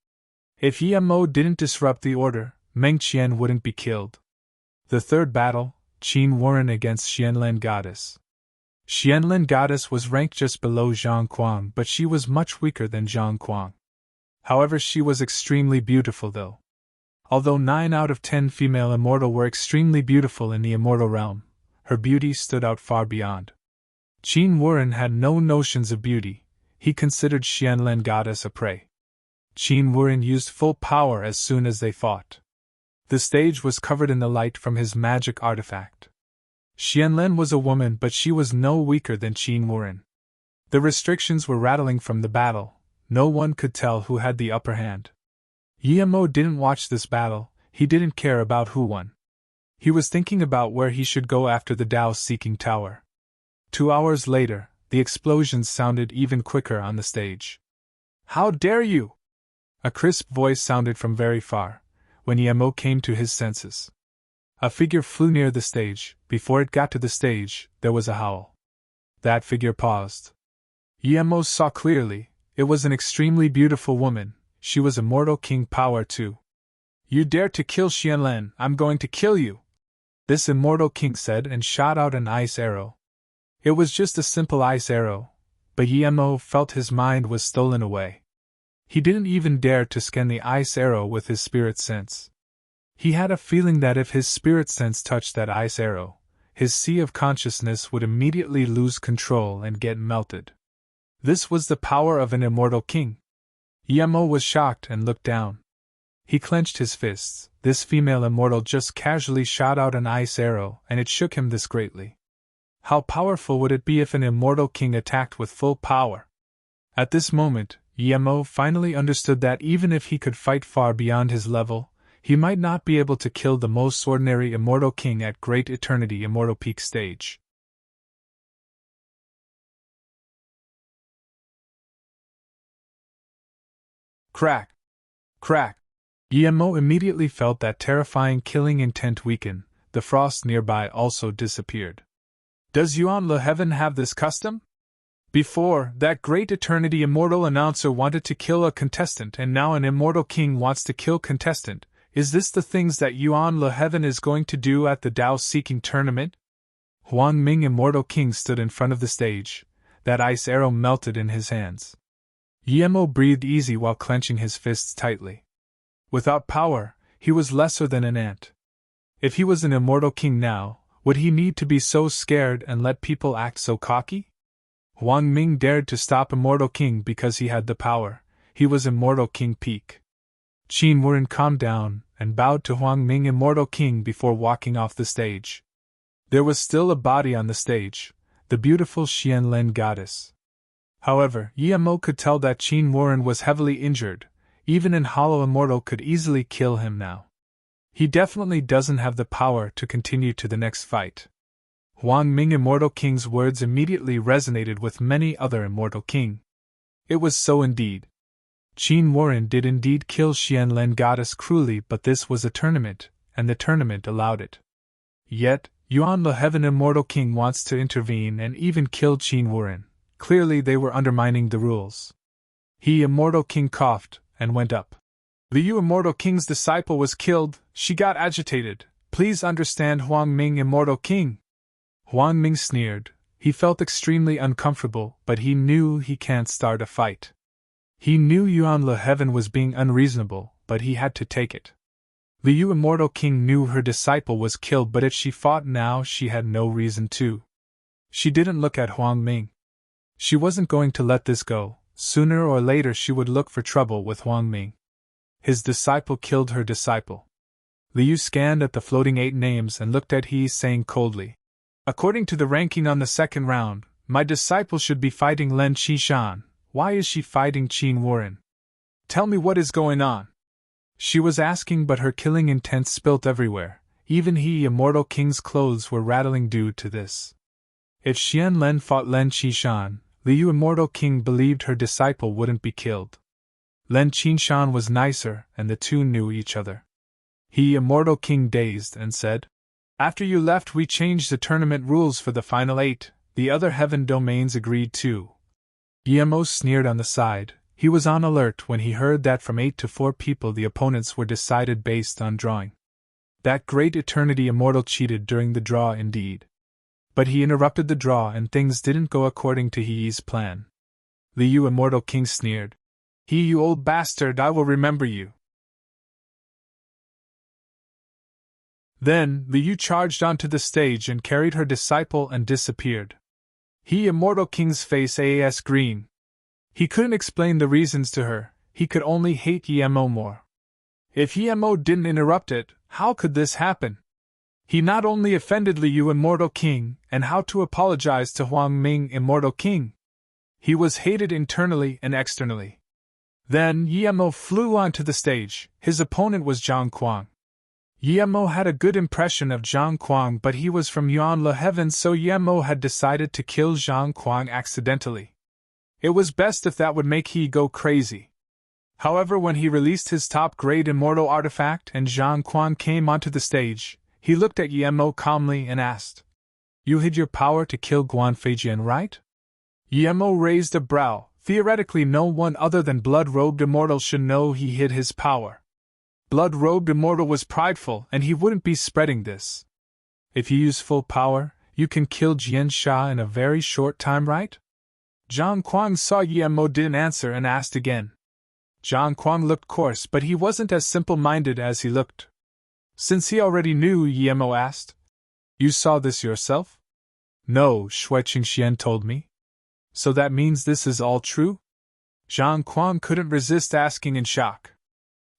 If Yemo didn't disrupt the order, Meng Qian wouldn't be killed. The third battle, Qin Wuren against Xianlen Goddess. Xianlen Goddess was ranked just below Zhang Kuang, but she was much weaker than Zhang Kuang. However, she was extremely beautiful though. Although 9 out of 10 female immortal were extremely beautiful in the immortal realm, her beauty stood out far beyond. Qin Wuren had no notions of beauty. He considered Xianlen Goddess a prey. Qin Wuren used full power as soon as they fought. The stage was covered in the light from his magic artifact. Xianlen was a woman, but she was no weaker than Qin Wuren. The restrictions were rattling from the battle. No one could tell who had the upper hand. Yemo didn't watch this battle, he didn't care about who won. He was thinking about where he should go after the Tao-seeking tower. 2 hours later, the explosions sounded even quicker on the stage. "How dare you!" A crisp voice sounded from very far, when Yemo came to his senses. A figure flew near the stage. Before it got to the stage, there was a howl. That figure paused. Yemo saw clearly, it was an extremely beautiful woman. She was Immortal King Power too. "You dare to kill Xianlen, I'm going to kill you!" This Immortal King said and shot out an ice arrow. It was just a simple ice arrow, but Yemo felt his mind was stolen away. He didn't even dare to scan the ice arrow with his spirit sense. He had a feeling that if his spirit sense touched that ice arrow, his sea of consciousness would immediately lose control and get melted. This was the power of an immortal king. Yemo was shocked and looked down. He clenched his fists. This female immortal just casually shot out an ice arrow, and it shook him this greatly. How powerful would it be if an immortal king attacked with full power? At this moment, Yemo finally understood that even if he could fight far beyond his level, he might not be able to kill the most ordinary immortal king at Great Eternity Immortal Peak stage. Crack! Crack! Yemo immediately felt that terrifying killing intent weaken. The frost nearby also disappeared. Does Yuan Le Heaven have this custom? Before, that Great Eternity Immortal announcer wanted to kill a contestant and now an immortal king wants to kill contestant. Is this the things that Yuan Le Heaven is going to do at the Tao-seeking tournament? Huang Ming Immortal King stood in front of the stage. That ice arrow melted in his hands. Yemo breathed easy while clenching his fists tightly. Without power, he was lesser than an ant. If he was an immortal king now, would he need to be so scared and let people act so cocky? Huang Ming dared to stop Immortal King because he had the power. He was Immortal King Peak. Qin Wuren calmed down and bowed to Huang Ming Immortal King before walking off the stage. There was still a body on the stage, the beautiful Xianlen goddess. However, Yemo could tell that Qin Wuren was heavily injured. Even an hollow immortal could easily kill him now. He definitely doesn't have the power to continue to the next fight. Huang Ming Immortal King's words immediately resonated with many other Immortal King. It was so indeed. Qin Wuren did indeed kill Xianlen goddess cruelly, but this was a tournament, and the tournament allowed it. Yet, Yuan Le Heaven Immortal King wants to intervene and even kill Qin Wuren. Clearly they were undermining the rules. He Immortal King coughed and went up. The Yu Immortal King's disciple was killed. She got agitated. Please understand, Huang Ming Immortal King. Huang Ming sneered. He felt extremely uncomfortable, but he knew he can't start a fight. He knew Yuan Le Heaven was being unreasonable, but he had to take it. The Yu Immortal King knew her disciple was killed, but if she fought now, she had no reason to. She didn't look at Huang Ming. She wasn't going to let this go. Sooner or later she would look for trouble with Huang Ming. His disciple killed her disciple. Liu scanned at the floating 8 names and looked at he, saying coldly, "According to the ranking on the second round, my disciple should be fighting Lin Qishan. Why is she fighting Qin Wuren? Tell me what is going on." She was asking, but her killing intent spilt everywhere. Even he Immortal King's clothes were rattling due to this. If Xian Len fought Lin Qishan, Liu Immortal King believed her disciple wouldn't be killed. Lin Qishan was nicer, and the two knew each other. He Immortal King dazed and said, "After you left we changed the tournament rules for the final 8, the other heaven domains agreed too." Yemo sneered on the side. He was on alert when he heard that from 8 to 4 people the opponents were decided based on drawing. That Great Eternity Immortal cheated during the draw indeed. But he interrupted the draw and things didn't go according to He's plan. Liu Immortal King sneered. "He, you old bastard, I will remember you." Then, Liu charged onto the stage and carried her disciple and disappeared. He Immortal King's face as green. He couldn't explain the reasons to her, he could only hate Yemo more. If Yemo didn't interrupt it, how could this happen? He not only offended Liu Immortal King, and how to apologize to Huang Ming Immortal King. He was hated internally and externally. Then Yemo flew onto the stage. His opponent was Zhang Kuang. Yemo had a good impression of Zhang Kuang, but he was from Yuan Le Heaven, so Yemo had decided to kill Zhang Kuang accidentally. It was best if that would make he go crazy. However, when he released his top-grade immortal artifact and Zhang Kuang came onto the stage, he looked at Yemo calmly and asked, "You hid your power to kill Guan Feijian, right?" Yemo raised a brow. Theoretically, no one other than Blood-Robed Immortal should know he hid his power. Blood-Robed Immortal was prideful, and he wouldn't be spreading this. If you use full power, you can kill Jian Sha in a very short time, right? Zhang Kuang saw Yemo didn't answer and asked again. Zhang Kuang looked coarse, but he wasn't as simple-minded as he looked. Since he already knew, Yemo asked, "You saw this yourself?" "No, Shui Qingxian told me." "So that means this is all true?" Zhang Kuang couldn't resist asking in shock.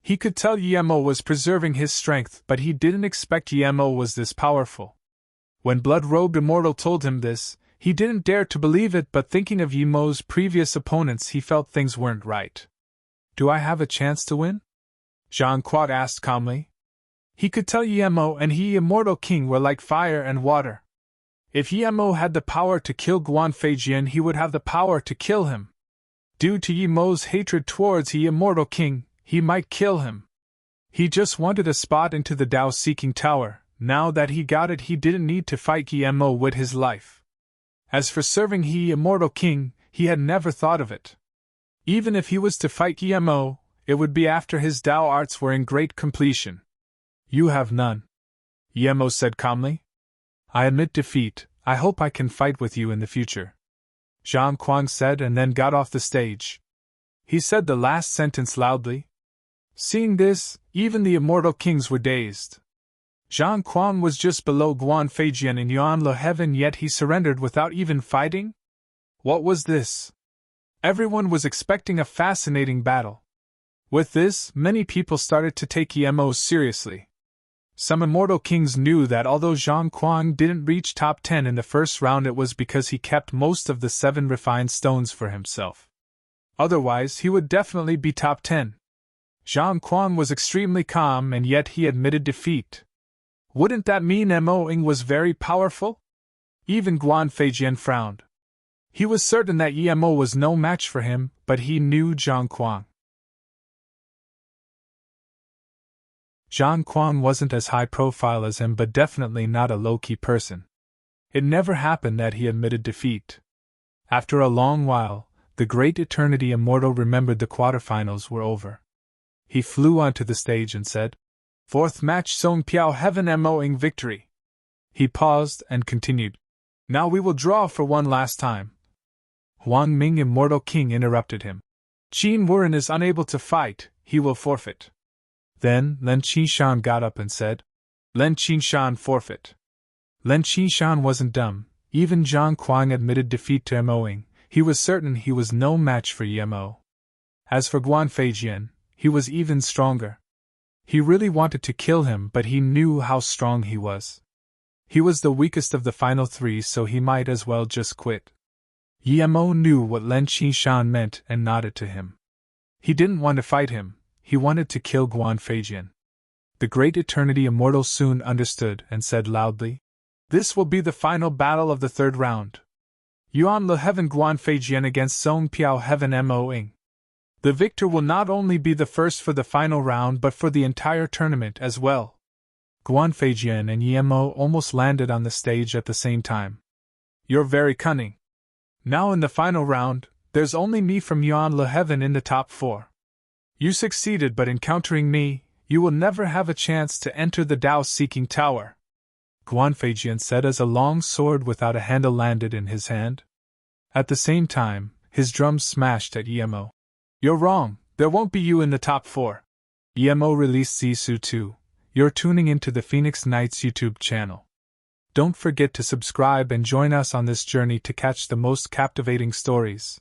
He could tell Yemo was preserving his strength, but he didn't expect Yemo was this powerful. When Blood-Robed Immortal told him this, he didn't dare to believe it, but thinking of Yemo's previous opponents, he felt things weren't right. "Do I have a chance to win?" Zhang Kuang asked calmly. He could tell Yemo and he, Immortal King, were like fire and water. If Yemo had the power to kill Guan Feijian, he would have the power to kill him. Due to Yemo's hatred towards he, Immortal King, he might kill him. He just wanted a spot into the Dao-seeking tower. Now that he got it, he didn't need to fight Yemo with his life. As for serving he, Immortal King, he had never thought of it. Even if he was to fight Yemo, it would be after his Dao arts were in great completion. "You have none," Yemo said calmly. "I admit defeat. I hope I can fight with you in the future," Zhang Kuang said, and then got off the stage. He said the last sentence loudly. Seeing this, even the Immortal Kings were dazed. Zhang Kuang was just below Guan Feijian in Yuan Le Heaven, yet he surrendered without even fighting? What was this? Everyone was expecting a fascinating battle. With this, many people started to take Yemo seriously. Some Immortal Kings knew that although Zhang Kuang didn't reach top 10 in the first round, it was because he kept most of the 7 refined stones for himself. Otherwise, he would definitely be top 10. Zhang Kuang was extremely calm, and yet he admitted defeat. Wouldn't that mean Mo Ying was very powerful? Even Guan Feijian frowned. He was certain that Yemo was no match for him, but he knew Zhang Kuang. Zhang Kuang wasn't as high profile as him, but definitely not a low-key person. It never happened that he admitted defeat. After a long while, the great Eternity Immortal remembered the quarterfinals were over. He flew onto the stage and said, "Fourth match, Song Piao Heaven Mo Ying victory." He paused and continued, "Now we will draw for one last time." Huang Ming Immortal King interrupted him. "Qin Wuren is unable to fight, he will forfeit." Then Len Qinshan got up and said, "Len Qinshan forfeit." Len Qinshan wasn't dumb. Even Zhang Kuang admitted defeat to Mo Ying. He was certain he was no match for Yemo. As for Guan Feijian, he was even stronger. He really wanted to kill him, but he knew how strong he was. He was the weakest of the final 3, so he might as well just quit. Yemo knew what Len Qinshan meant and nodded to him. He didn't want to fight him. He wanted to kill Guan Feijian. The great Eternity Immortal soon understood and said loudly, "This will be the final battle of the 3rd round. Yuan Le Heaven Guan Feijian against Song Piao Heaven Mo Ying. The victor will not only be the first for the final round but for the entire tournament as well." Guan Feijian and Yemo almost landed on the stage at the same time. "You're very cunning. Now in the final round, there's only me from Yuan Le Heaven in the top 4. You succeeded, but encountering me, you will never have a chance to enter the Dao-seeking tower," Guan Feijian said as a long sword without a handle landed in his hand. At the same time, his drums smashed at Yemo. "You're wrong, there won't be you in the top 4. Yemo released Zisu 2. You're tuning into the Phoenix Knights YouTube channel. Don't forget to subscribe and join us on this journey to catch the most captivating stories.